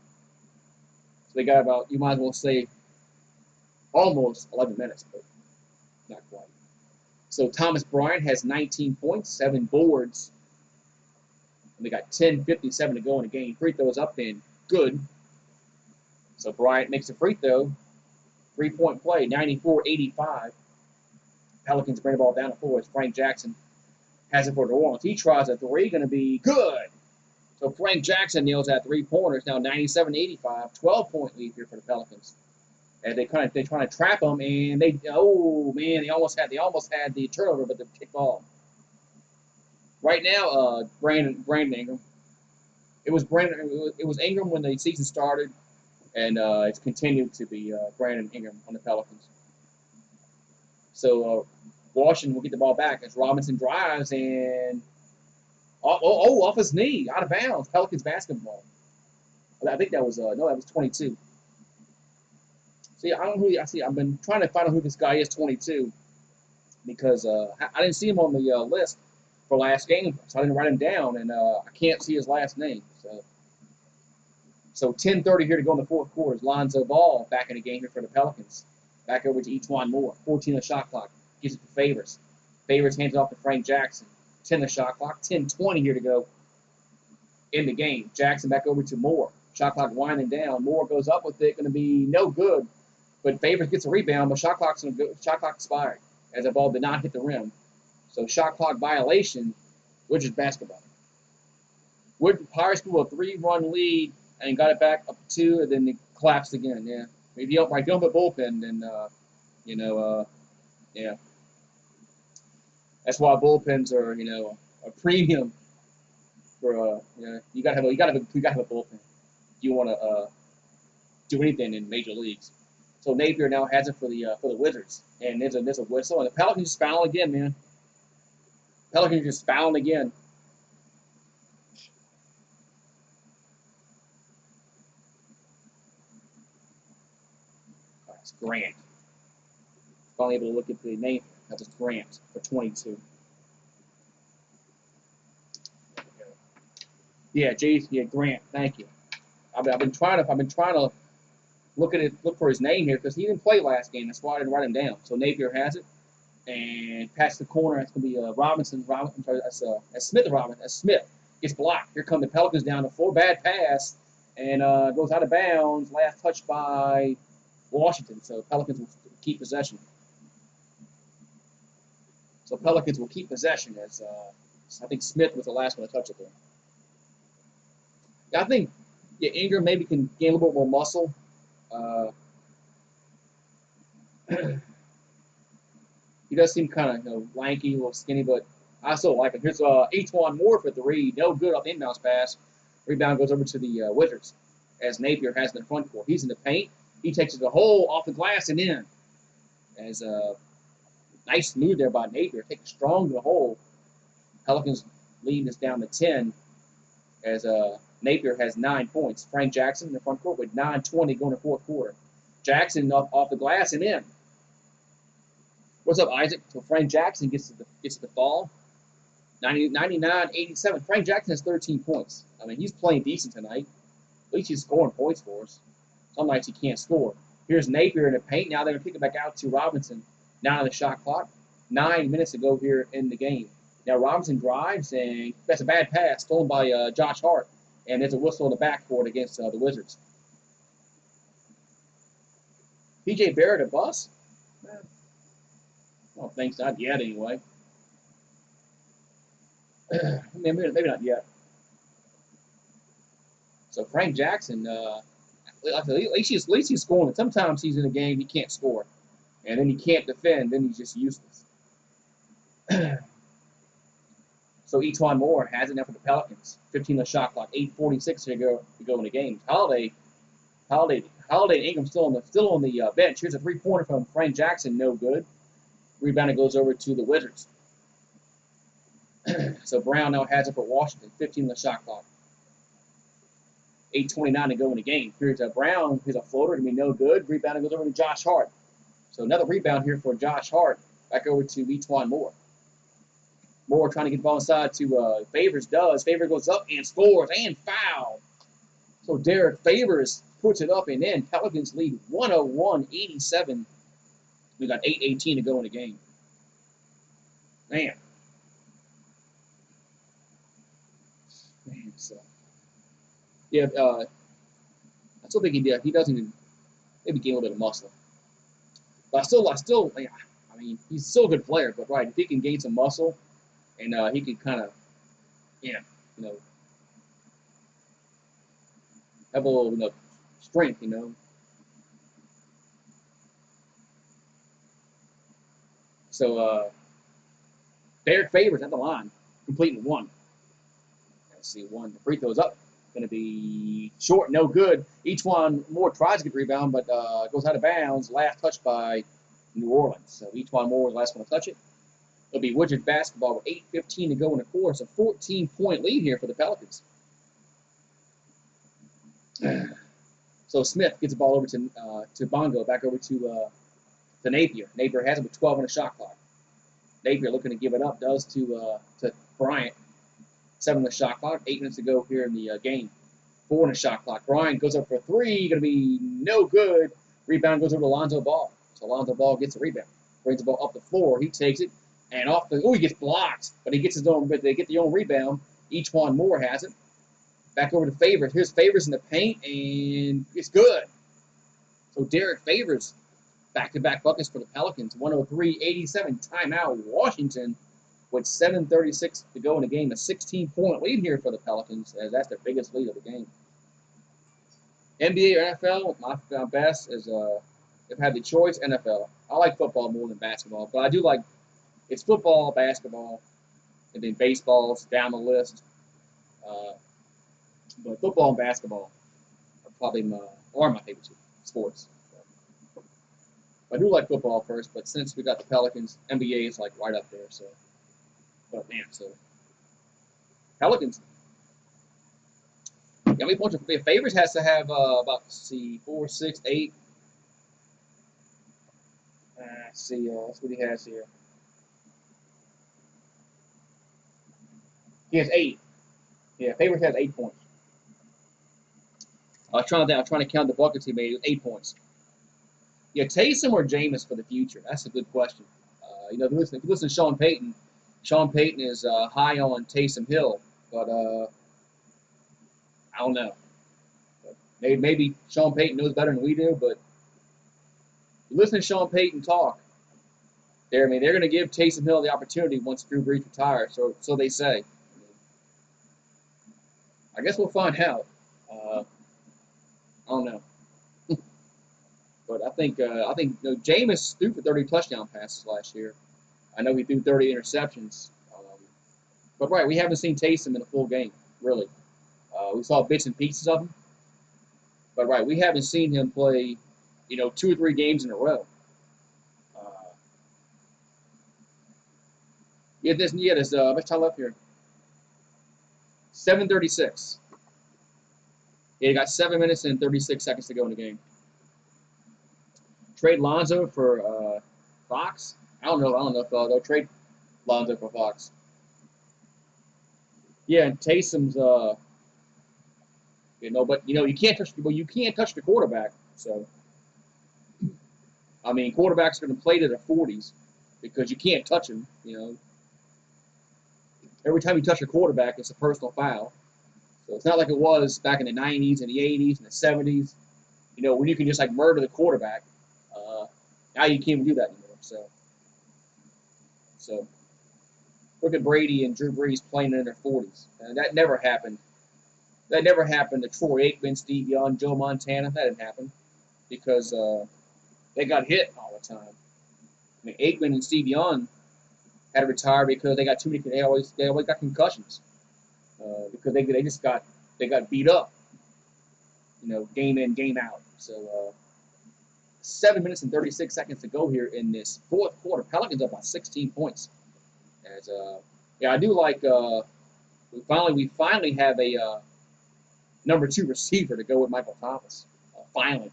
So they got about, you might as well say, almost 11 minutes, but not quite. So Thomas Bryant has 19 points, 7 boards. And they got 10:57 to go in the game. Free throws up and good. So Bryant makes a free throw. Three-point play, 94-85. Pelicans bring the ball down the floor as Frank Jackson has it for New Orleans. He tries a three, going to be good. So Frank Jackson nails that three-pointers. Now 97-85, 12-point lead here for the Pelicans. And they trying to trap them, and they almost had the turnover, but they kicked ball. Right now, Brandon Ingram. It was Ingram when the season started, and it's continued to be Brandon Ingram on the Pelicans. So Washington will get the ball back as Robinson drives and off his knee, out of bounds. Pelicans basketball. I think that was that was 22. See, I don't know who. I've been trying to find out who this guy is, 22, because I didn't see him on the list for last game, so I didn't write him down, and I can't see his last name. So 10:30 here to go in the fourth quarter. Lonzo Ball back in the game here for the Pelicans. Back over to E'Twaun Moore. 14 on the shot clock. Gives it to Favors. Favors hands it off to Frank Jackson. 10 on the shot clock. 10:20 here to go in the game. Jackson back over to Moore. Shot clock winding down. Moore goes up with it. Going to be no good. But Favors gets a rebound, but shot clock expired as the ball did not hit the rim. So shot clock violation, which is basketball. Pirates blew a 3-run lead and got it back up to 2, and then it collapsed again. Yeah, if you don't have a bullpen, then yeah. That's why bullpens are a premium for you gotta have a bullpen if you want to do anything in major leagues. So Napier now has it for the Wizards, and there's a whistle, and the Pelicans just fouling again, man. Pelicans just fouling again. It's Grant. Finally able to look at the name. That's Grant for 22. Yeah, Grant. Thank you. I've been trying to look for his name here because he didn't play last game. That's why I didn't write him down. So Napier has it, and past the corner. That's gonna be Robinson. I'm sorry, that's Smith. That's Smith gets blocked. Here come the Pelicans down the floor. Bad pass, and goes out of bounds. Last touch by Washington. So Pelicans will keep possession. So Pelicans will keep possession as I think Smith was the last one to touch it there. Yeah, I think Ingram maybe can gain a little bit more muscle. He does seem kind of lanky, a little skinny, but I still like him. Here's E'Twaun Moore for 3, no good off the inbounds pass. Rebound goes over to the Wizards as Napier has in the front court. He's in the paint. He takes it the hole off the glass and in. As nice move there by Napier, taking strong to the hole. Pelicans leading us down to 10 as Napier has 9 points. Frank Jackson in the front court with 9:20 going to fourth quarter. Jackson off the glass and in. What's up, Isaac? So Frank Jackson gets the fall. 99-87. Frank Jackson has 13 points. I mean, he's playing decent tonight. At least he's scoring points for us. Some nights he can't score. Here's Napier in the paint. Now they're going to kick it back out to Robinson. Now on the shot clock. 9 minutes to go here in the game. Now Robinson drives, and that's a bad pass stolen by Josh Hart. And there's a whistle in the backcourt against the Wizards. P.J. Barrett a bust? I don't think so. Not yet, anyway. Maybe not yet. So Frank Jackson, at least he's scoring. Sometimes he's in a game he can't score, and then he can't defend. Then he's just useless. So Etwan Moore has it now for the Pelicans. 15 on the shot clock. 8:46 to go in the game. Holiday and Ingram still on the bench. Here's a 3-pointer from Frank Jackson. No good. Rebound goes over to the Wizards. So Brown now has it for Washington. 15 on the shot clock. 8:29 to go in the game. Here's a Brown. Here's a floater. Gonna be no good. Rebound goes over to Josh Hart. So another rebound here for Josh Hart. Back over to Etwan Moore. Moore trying to get the ball inside to Favors. Favors goes up and scores and foul. So Derek Favors puts it up and in. Pelicans lead 101-87. We got 8:18 to go in the game. Man, so yeah, I still think he doesn't even maybe gain a little bit of muscle. But I mean, he's still a good player. But right, if he can gain some muscle and he can kind of, have a little, strength, So Derek Favors at the line, completing one. Let's see, one. The free throw's up. Going to be short, no good. Etwan Moore tries to get the rebound, but goes out of bounds. Last touch by New Orleans. So Etwan Moore was the last one to touch it. It'll be Wizards basketball with 8:15 to go in the quarter. So 14-point lead here for the Pelicans. So Smith gets the ball over to Bongo, back over to Napier. Napier has it with 12 on the shot clock. Napier looking to give it up, does to Bryant. 7 on the shot clock. 8 minutes to go here in the game. 4 on the shot clock. Bryant goes up for 3. Going to be no good. Rebound goes over to Alonzo Ball. So Alonzo Ball gets the rebound. Brings the ball up the floor. He takes it. And he gets blocked. But he gets his own, but they get the own rebound. Etwan Moore has it. Back over to Favors. Here's Favors in the paint, and it's good. So Derek Favors, back-to-back buckets for the Pelicans. 103-87. Timeout, Washington, with 7:36 to go in the game. A 16-point lead here for the Pelicans, as that's their biggest lead of the game. NBA or NFL, my best is, if I had the choice, NFL. I like football more than basketball, but I do like, it's football, basketball, and then baseball's down the list. But football and basketball are probably my favorite sports. So. I do like football first, but since we got the Pelicans, NBA is like right up there. So, but man, so Pelicans. How many points? Favors has to have about 4, 6, 8. Let's see. That's what he has here. He has 8. Yeah, Favors has 8 points. I was trying to count the buckets he made. It was 8 points. Yeah, Taysom or Jameis for the future? That's a good question. If you listen to Sean Payton is high on Taysom Hill, but I don't know. Maybe Sean Payton knows better than we do, but you listen to Sean Payton talk. They're going to give Taysom Hill the opportunity once Drew Brees retires, so they say. I guess we'll find out. I don't know. But I think Jameis threw for 30 touchdown passes last year. I know he threw 30 interceptions. But right, we haven't seen Taysom in a full game, really. We saw bits and pieces of him. But right, we haven't seen him play, 2 or 3 games in a row. There's much time left here. 7:36. Yeah, you got 7 minutes and 36 seconds to go in the game. Trade Lonzo for Fox. I don't know if they'll trade Lonzo for Fox. Yeah, and Taysom's but you can't touch the quarterback. So quarterbacks are going to play to their 40s because you can't touch him. Every time you touch a quarterback, it's a personal foul. So it's not like it was back in the 90s and the 80s and the 70s, when you can just murder the quarterback. Now you can't even do that anymore. So look at Brady and Drew Brees playing in their 40s. And that never happened That never happened to Troy Aikman, Steve Young, Joe Montana. That didn't happen because they got hit all the time. I mean, Aikman and Steve Young had to retire because they got too many. They always got concussions because they got beat up. Game in, game out. So 7 minutes and 36 seconds to go here in this fourth quarter. Pelicans up by 16 points. As I do like we finally have a number 2 receiver to go with Michael Thomas. Finally,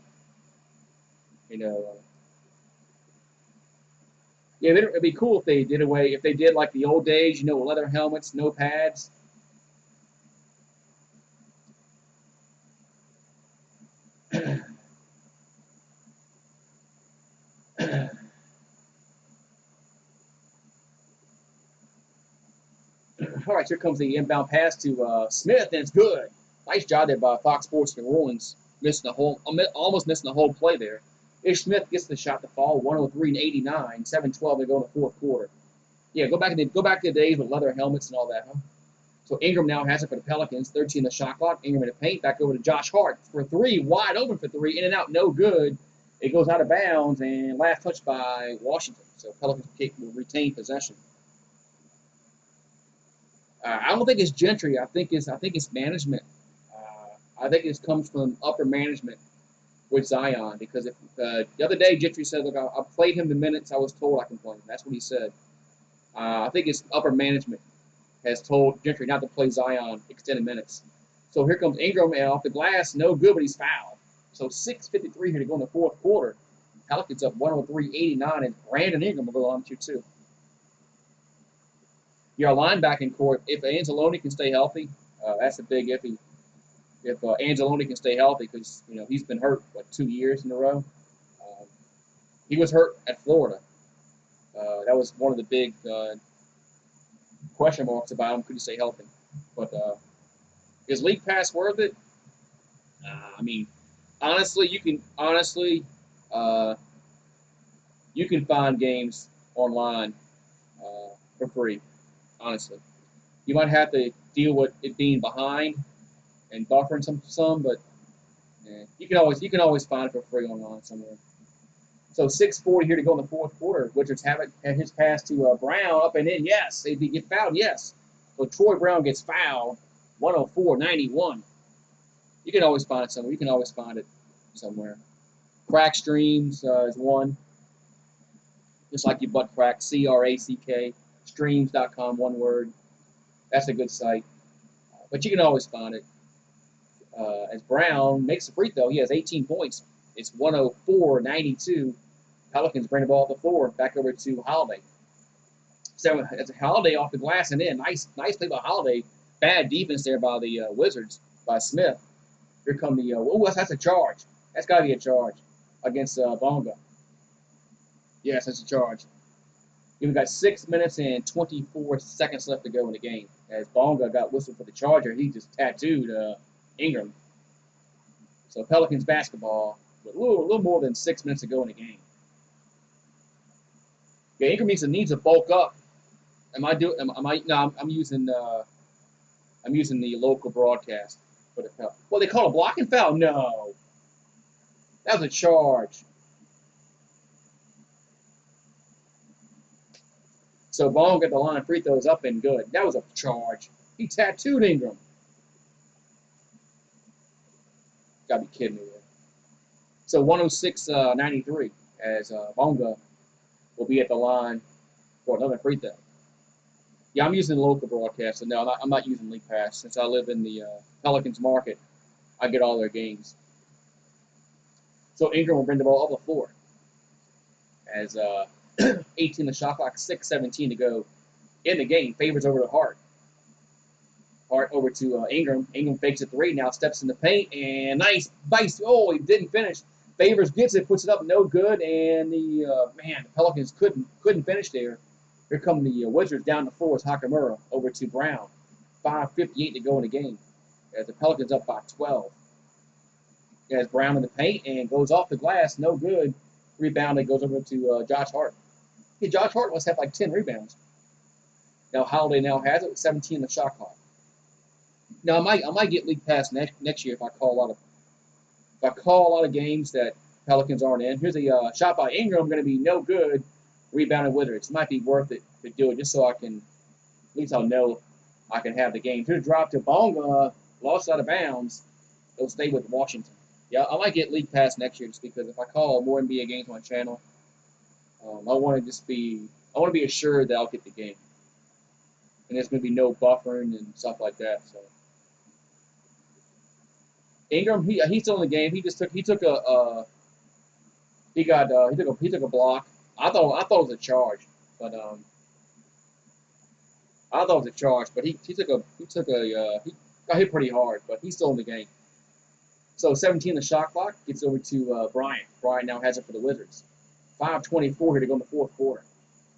yeah, it'd be cool if they did like the old days, leather helmets, no pads. All right, here comes the inbound pass to Smith, and it's good. Nice job there by Fox Sports New Orleans, almost missing the whole play there. Ish Smith gets the shot to fall, 103-89, 7-12 to go in the fourth quarter. Yeah, go back to the days with leather helmets and all that, huh? So Ingram now has it for the Pelicans, 13 the shot clock. Ingram in the paint, back over to Josh Hart for 3, wide open for 3, in and out, no good. It goes out of bounds, and last touch by Washington. So Pelicans will retain possession. I don't think it's Gentry. I think it's management. I think it comes from upper management with Zion because the other day Gentry said, "Look, I played him the minutes I was told I can play him." That's what he said. I think it's upper management has told Gentry not to play Zion extended minutes. So here comes Ingram off the glass, no good, but he's fouled. So 6:53 here to go in the fourth quarter. Pelicans up 103-89, and Brandon Ingram will go on 2-2. Your linebacking court, if Anzalone can stay healthy, that's a big iffy. If Anzalone can stay healthy, because he's been hurt 2 years in a row. He was hurt at Florida. That was one of the big question marks about him. Could he stay healthy? But is League Pass worth it? I mean, honestly, you can find games online for free. Honestly, you might have to deal with it being behind and buffering some, but you can always find it for free online somewhere. So 6:40 here to go in the fourth quarter. Wizards have it at his pass to Brown up and in. Yes, they get fouled. Yes, so Troy Brown gets fouled. 104-91. You can always find it somewhere. You can always find it somewhere. Crack Streams is one. Just like your butt crack, CRACK, streams.com, one word. That's a good site. But you can always find it. As Brown makes a free throw, he has 18 points. It's 104-92. Pelicans bring the ball to the floor. Back over to Holiday. So it's a Holiday off the glass and in. Nice play by Holiday. Bad defense there by the Wizards, by Smith. Here come the, that's a charge. That's got to be a charge against Bonga. Yes, that's a charge. We've got 6 minutes and 24 seconds left to go in the game. As Bonga got whistled for the Charger, he just tattooed Ingram. So Pelicans basketball with a little more than 6 minutes to go in the game. Yeah, Ingram needs to bulk up. I'm using the local broadcast for the foul. Well, they call a blocking foul? No. That was a charge. So Bone got the line free throws up and good. That was a charge. He tattooed Ingram. Gotta be kidding me there. So 106-93 as Bonga will be at the line for another free throw. Yeah, I'm using the local broadcast, so no, I'm not using League Pass. Since I live in the Pelicans market, I get all their games. So Ingram will bring the ball up the floor as 18 the shot clock, 6:17 to go in the game. Favors over to Hart. Hart over to Ingram. Ingram fakes a three, now steps in the paint, and nice. Oh, he didn't finish. Favors gets it, puts it up, no good, and the Pelicans couldn't finish there. Here come the Wizards down the floor as Hakamura over to Brown. 5:58 to go in the game as the Pelicans up by 12. As Brown in the paint and goes off the glass, no good. Rebound that goes over to Josh Hart. Yeah, Josh Hart must have like 10 rebounds. Now Holiday now has it with 17 in the shot clock. Now I might get league pass next year if I call a lot of games that Pelicans aren't in. Here's a shot by Ingram, going to be no good. Rebounded Wizards. It might be worth it to do it just so I can, at least I'll know I can have the game. Here's a drop to Bonga, lost out of bounds. It'll stay with Washington. Yeah, I might get league pass next year just because if I call more NBA games on my channel, I want to be assured that I'll get the game, and there's going to be no buffering and stuff like that. So Ingram, he's still in the game. He took a block. I thought it was a charge, but he got hit pretty hard, but he's still in the game. So 17 the shot clock gets over to Bryant. Bryant now has it for the Wizards. 5:24 here to go in the fourth quarter.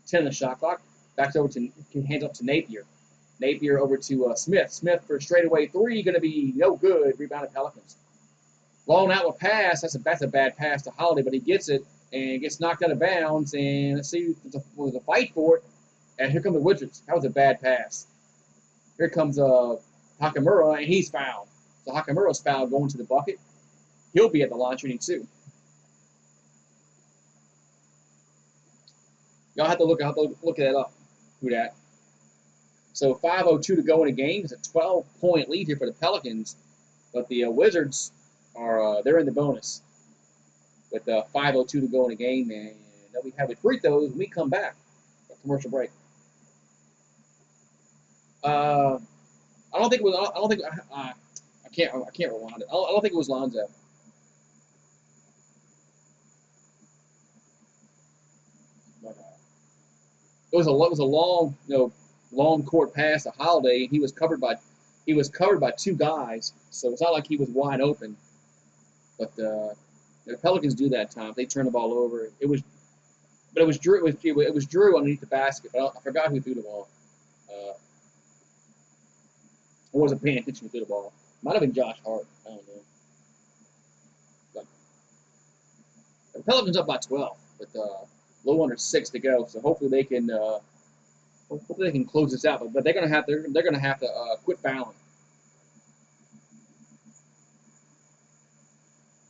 10 the shot clock. Back over to hands up to Napier. Napier over to Smith. Smith for a straightaway three, going to be no good. Rebounded Pelicans. Long outlet pass. That's a bad pass to Holiday, but he gets it and gets knocked out of bounds. And let's see, there's a fight for it. And here come the Wizards. That was a bad pass. Here comes Hakamura, and he's fouled. So Hakamura's foul going to the bucket. He'll be at the line shooting too. Y'all have to look that up. Who that? So 5:02 to go in a game. It's a 12-point lead here for the Pelicans, but the Wizards are they're in the bonus with 5:02 to go in a game, and they'll be having free throws when we come back. A commercial break. I don't think it was. I don't think I can't rewind it. I don't think it was Lonzo. But, it was a long long court pass to Holiday, and he was covered by two guys, so it's not like he was wide open. But the Pelicans do that time. They turn the ball over. It was Drew. It was Drew underneath the basket. But I forgot who threw the ball. I wasn't paying attention who threw the ball. Might have been Josh Hart. I don't know. But the Pelicans up by 12, but a little under 6 to go. So hopefully they can close this out. But they're gonna have to quit fouling.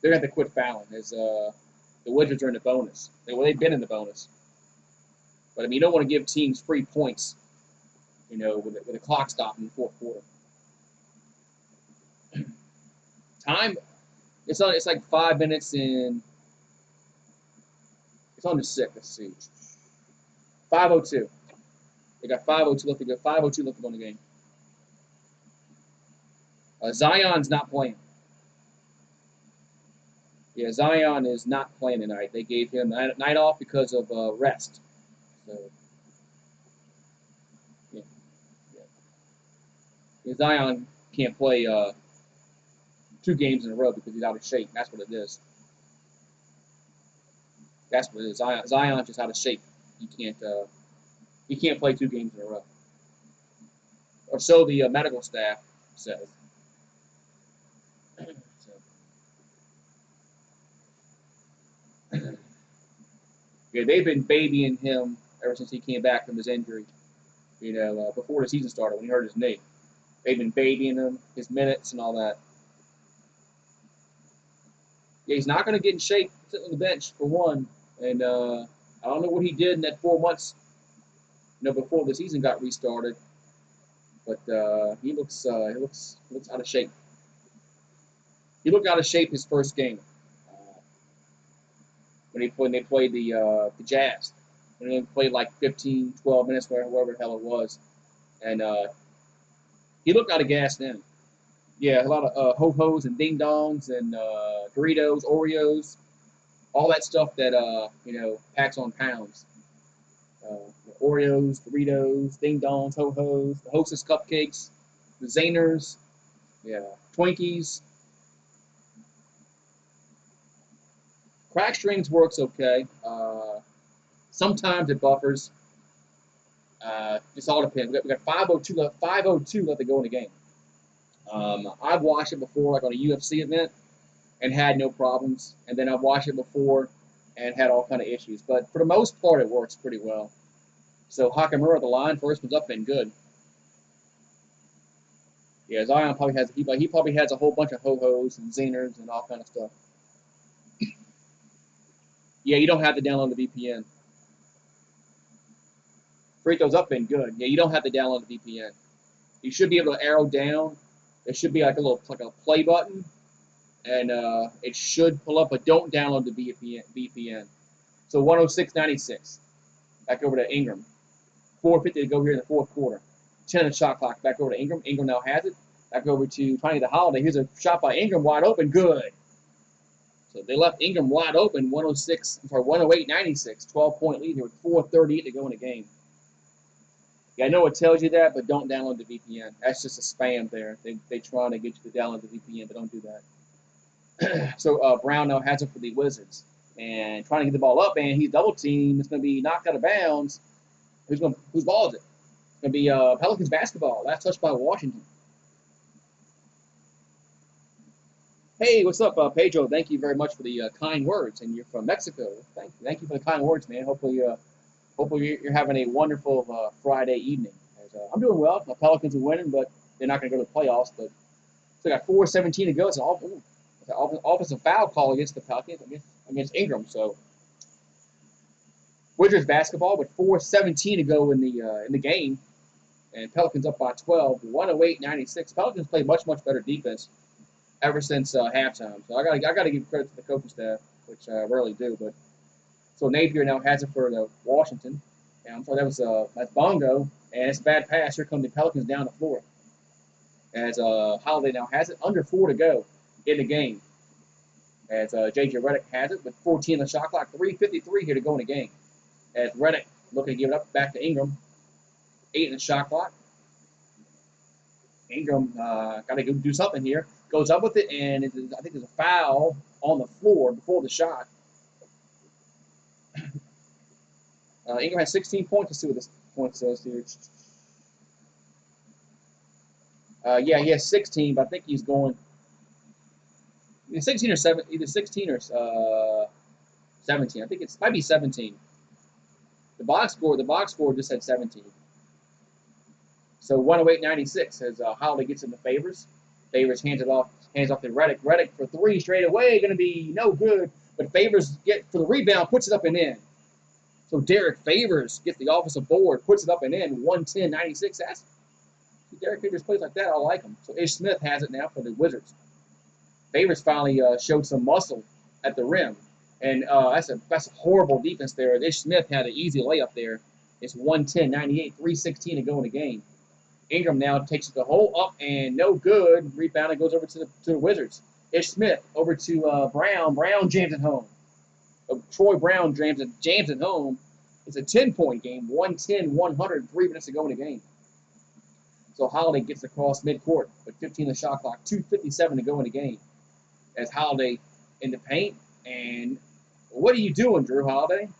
They're gonna have to quit fouling as the Wizards are in the bonus. They've been in the bonus. But I mean, you don't want to give teams free points, with the clock stopping in the fourth quarter. Time, it's like 5 minutes and it's on the 6th. Let's see, 5:02. They got 5:02 left to go. 5:02 left to go in the game. Zion's not playing. Yeah, Zion is not playing tonight. They gave him night off because of rest. So, yeah. Zion can't play 2 games in a row because he's out of shape. That's what it is. That's what it is. Zion's just out of shape. He can't play 2 games in a row. Or so the medical staff says. Yeah, they've been babying him ever since he came back from his injury. Before the season started when he hurt his knee. They've been babying him, his minutes and all that. Yeah, he's not going to get in shape sitting on the bench for one, and I don't know what he did in that 4 months, before the season got restarted. But he looks out of shape. He looked out of shape his first game when they played the Jazz. When they played like 15, 12 minutes, whatever the hell it was, and he looked out of gas then. Yeah, a lot of ho-hos and ding-dongs and Doritos, Oreos, all that stuff that, packs on pounds. Oreos, Doritos, ding-dongs, ho-hos, the Hostess cupcakes, the Zayners, yeah, Twinkies. Crack strings works okay. Sometimes it buffers. Just all depends. We got 5:02 left. 5:02 left to go in the game. I've watched it before, like on a UFC event, and had no problems. And then I've watched it before and had all kind of issues. But for the most part, it works pretty well. So Hakamura, the line, first one's up and good. Yeah, Zion probably has he probably has a whole bunch of ho-hos and zingers and all kind of stuff. Yeah, you don't have to download the VPN. Free throws up been good. Yeah, you don't have to download the VPN. You should be able to arrow down. There should be like a play button, and it should pull up. But don't download the VPN. So 106.96. Back over to Ingram. 4:50 to go here in the fourth quarter. 10 of the shot clock. Back over to Ingram. Ingram now has it. Back over to trying to get the Holiday. Here's a shot by Ingram, wide open. Good. So they left Ingram wide open. 108.96. 12-point lead here with 4:38 to go in the game. Yeah, I know it tells you that, but don't download the VPN. That's just a spam there. They trying to get you to download the VPN, but don't do that. So Brown now has it for the Wizards. And trying to get the ball up, and he's double teamed. It's going to be knocked out of bounds. Whose ball is it? It's going to be Pelicans basketball. Last touch by Washington. Hey, what's up, Pedro? Thank you very much for the kind words. And you're from Mexico. Thank you for the kind words, man. Hopefully you're having a wonderful Friday evening. I'm doing well. The Pelicans are winning, but they're not going to go to the playoffs. But so I got 4:17 to go. It's an offensive foul call against the Pelicans against Ingram. So Wizards basketball with 4:17 to go in the game, and Pelicans up by 12, 108.96. Pelicans play much better defense ever since halftime. So I gotta give credit to the coaching staff, which I rarely do. But so Napier now has it for the Washington. And I'm sorry, that's Bongo, and it's a bad pass. Here come the Pelicans down the floor. As Holiday now has it, under 4 to go in the game. As J.J. Reddick has it with 14 on the shot clock, 3:53 here to go in the game. As Reddick looking to give it up back to Ingram, 8 in the shot clock. Ingram got to go do something here. Goes up with it, and I think there's a foul on the floor before the shot. Ingram has 16 points. Let's see what this point says here. Yeah, he has 16, but I think he's going either 16 or 7, either 16 or 17. I think it might be 17. The box score just said 17. So 108.96 as Holiday gets in the Favors. Favors hands off to Reddick. Reddick for 3 straight away, going to be no good. But Favors get for the rebound, puts it up and in. So Derek Favors gets the offensive board, puts it up and in. 110.96. Derek Favors plays like that. I like him. So Ish Smith has it now for the Wizards. Favors finally showed some muscle at the rim. And that's a horrible defense there. Ish Smith had an easy layup there. It's 110.98, 3:16 to go in the game. Ingram now takes the hole up and no good. Rebound and goes over to the Wizards. Ish Smith over to Brown. Brown jams it home. Troy Brown jams it home. It's a 10-point game. 110-100, 3 minutes to go in the game. So Holiday gets across midcourt with 15 on the shot clock. 2:57 to go in the game. As Holiday in the paint. And what are you doing, Drew Holiday?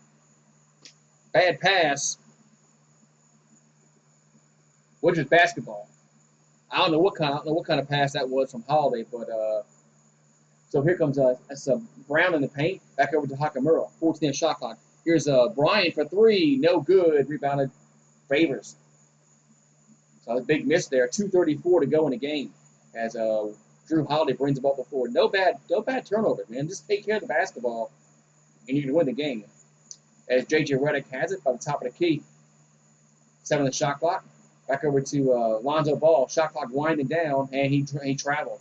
Bad pass. Wizards basketball. I don't know what kind of pass that was from Holiday, but so here comes Brown in the paint. Back over to Hakamura. 14 shot clock. Here's Bryant for 3. No good. Rebounded Favors. So a big miss there. 2:34 to go in the game. As Drew Holiday brings the ball to the floor. No bad turnovers, man. Just take care of the basketball, and you can win the game. As J.J. Reddick has it by the top of the key. 7 the shot clock. Back over to Lonzo Ball. Shot clock winding down, and he traveled.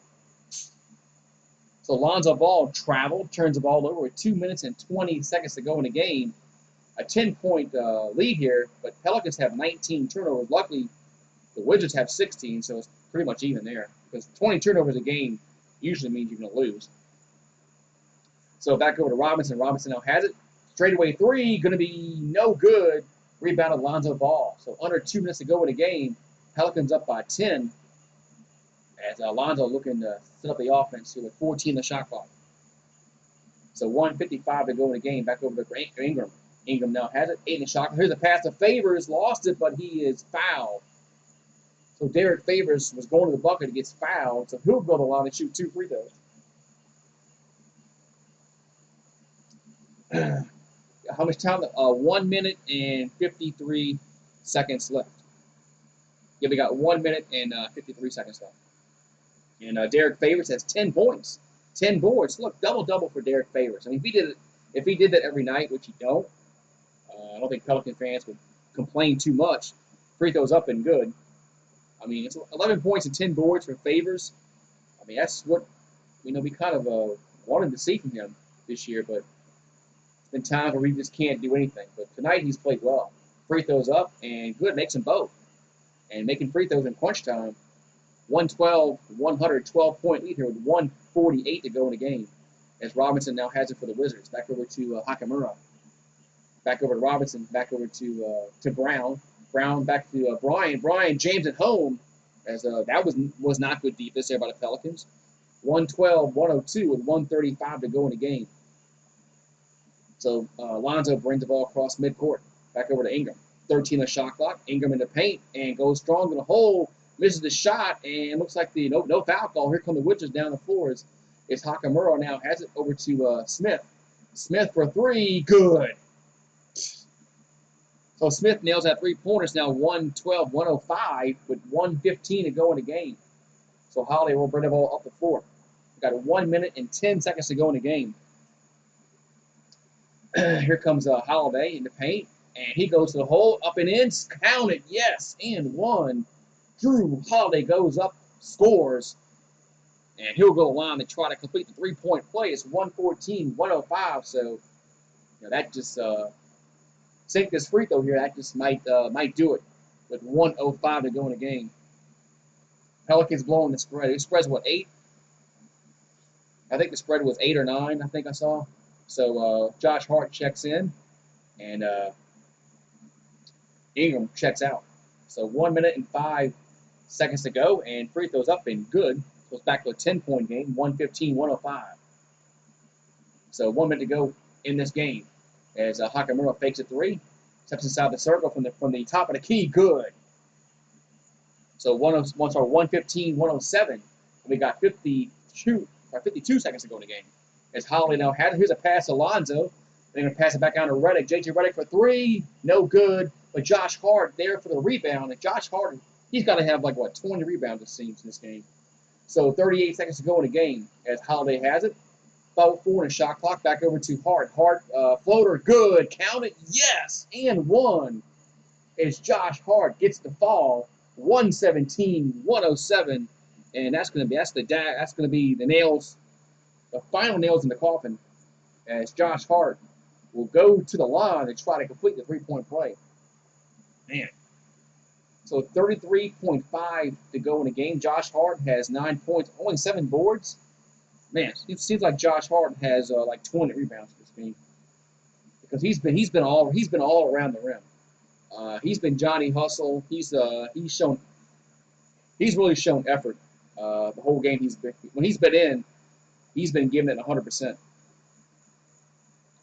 So Lonzo Ball traveled, turns the ball over with 2 minutes and 20 seconds to go in the game. A 10-point lead here, but Pelicans have 19 turnovers. Luckily, the Wizards have 16, so it's pretty much even there. Because 20 turnovers a game usually means you're going to lose. So back over to Robinson. Robinson now has it. Straightaway 3, going to be no good. Rebounded Lonzo Ball. So under 2 minutes to go in the game. Pelicans up by 10. As Lonzo looking to set up the offense here with 14 in the shot clock. So 1:55 to go in the game. Back over to Ingram. Ingram now has it. 8 in the shot clock. Here's a pass to Favors. Lost it, but he is fouled. So Derek Favors was going to the bucket. He gets fouled. So he'll go to the line and shoot 2 free throws. How much time? 1 minute and 53 seconds left. Yeah, we got 1 minute and 53 seconds left. And Derek Favors has 10 points, 10 boards. Look, double-double for Derek Favors. I mean, if he did that every night, which he don't, I don't think Pelican fans would complain too much. Free throws up and good. I mean, it's 11 points and 10 boards for Favors. I mean, that's what we kind of wanted to see from him this year, but it's been times where we just can't do anything. But tonight he's played well. Free throws up and good, makes them both. And making free throws in crunch time. 112, 112-point lead here with 148 to go in the game. As Robinson now has it for the Wizards. Back over to Hakamura. Back over to Robinson. Back over to Brown. Brown back to Brian. Brian James at home. As that was not good defense there by the Pelicans. 112-102 with 135 to go in the game. So Lonzo brings the ball across midcourt. Back over to Ingram. 13 on shot clock. Ingram in the paint and goes strong in the hole. Misses the shot and looks like the no foul call. Here come the Wizards down the floor. Is Hakamura now has it over to Smith. Smith for three. Good. So Smith nails that three-pointers now 112-105 with 1:15 to go in the game. So Holiday will bring the ball up the floor. We've got 1 minute and 10 seconds to go in the game. Here comes Holiday in the paint. And he goes to the hole, up and in, count it, yes, and one. Drew Holiday goes up, scores, and he'll go line to try to complete the three-point play. It's 114-105, so that just sink this free throw here. That just might do it with 1:05 to go in the game. Pelicans blowing the spread. The spread's what, 8? I think the spread was 8 or 9. I think I saw. So Josh Hart checks in, and Ingram checks out. So 1 minute and 5 seconds to go, and free throws up and good. Goes back to a 10-point game, 115-105. So 1 minute to go in this game as Hakamura fakes a three, steps inside the circle from the top of the key, good. So 115-107. We got 52 seconds to go in the game. As Holiday now has it. Here's a pass to Lonzo. They're going to pass it back down to Reddick. J.J. Reddick for three, no good. But Josh Hart there for the rebound. And Josh Hart, he's got to have 20 rebounds, it seems, in this game. So 38 seconds to go in the game as Holiday has it. About 4 in the shot clock. Back over to Hart. Hart, floater, good. Count it, yes, and one. As Josh Hart gets the fall, 117-107, and that's going to be the nails, the final nails in the coffin. As Josh Hart will go to the line and try to complete the three-point play. Man. So 33.5 to go in the game. Josh Hart has 9 points, only 7 boards. Man, it seems like Josh Hart has 20 rebounds for this game because he's been all around the rim. He's been Johnny Hustle. He's really shown effort the whole game. When he's been in, he's been giving it 100%.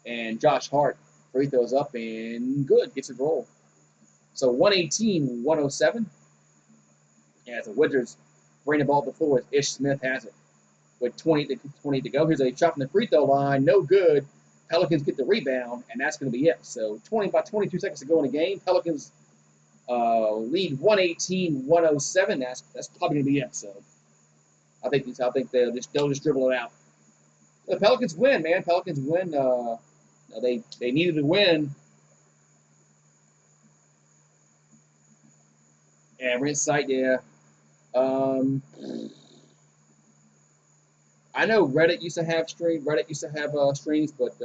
And Josh Hart free throws up and good, gets it rolled. So 118-107. As the Wizards bring the ball to the floor, Ish Smith has it with 20 to go. Here's a shot from the free throw line, no good. Pelicans get the rebound, and that's going to be it. So about 22 seconds to go in the game. Pelicans lead 118-107. That's probably going to be it. So I think they'll just dribble it out. The Pelicans win, man. Pelicans win. They needed to win. Yeah, rent site, yeah. I know Reddick used to have streams. Streams, but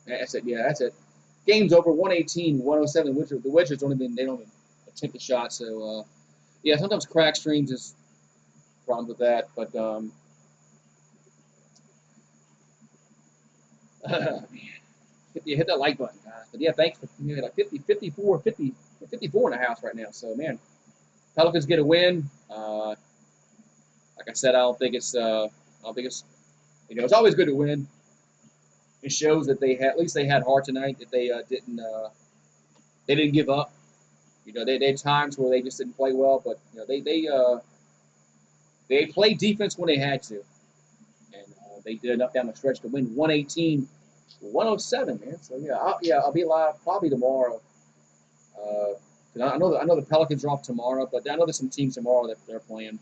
that's it. Yeah, that's it. Game's over. 118-107. The Wizards don't even attempt the shot. So yeah, sometimes crack streams is problems with that, but man. You hit that like button, guys. But yeah, thanks for 54 in the house right now. So man, Pelicans get a win. Like I said, I don't think it's it's always good to win. It shows that at least they had heart tonight. That they didn't give up. They had times where they just didn't play well, but they played defense when they had to, and they did enough down the stretch to win 118-107, man. So yeah, I'll be live probably tomorrow, 'Cause I know the Pelicans are off tomorrow, but I know there's some teams tomorrow that they're playing.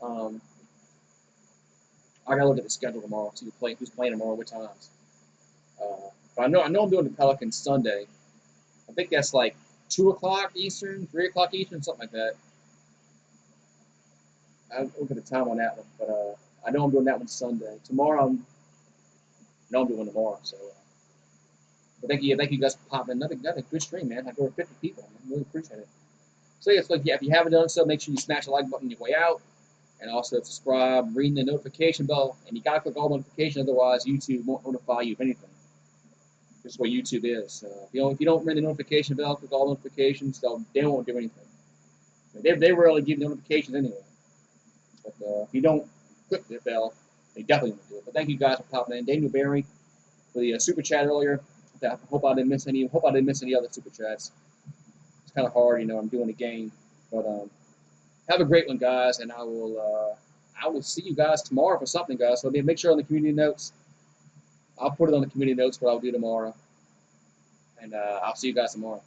Um, I gotta look at the schedule tomorrow, see who's playing tomorrow, what times. But I know I'm doing the Pelicans Sunday. I think that's like 2 o'clock Eastern, 3 o'clock Eastern, something like that. I'll look at the time on that one, but I know I'm doing that one Sunday. Tomorrow, I'm doing tomorrow. So, but thank you guys for popping in. Another good stream, man. Like over 50 people. I really appreciate it. So yeah, so if you haven't done so, make sure you smash the like button on your way out, and also subscribe, ring the notification bell, and you gotta click all notifications. Otherwise, YouTube won't notify you of anything. This is what YouTube is. If you don't ring the notification bell, click all notifications, they won't do anything. They rarely give notifications anyway. But if you don't click the bell, they definitely won't do it. But thank you guys for popping in. Daniel Barry for the super chat earlier. I hope I didn't miss any. Hope I didn't miss any other super chats. It's kind of hard, I'm doing the game. But have a great one, guys, and I will see you guys tomorrow for something, guys. So make sure on the community notes. I'll put it on the community notes what I'll do tomorrow, and I'll see you guys tomorrow.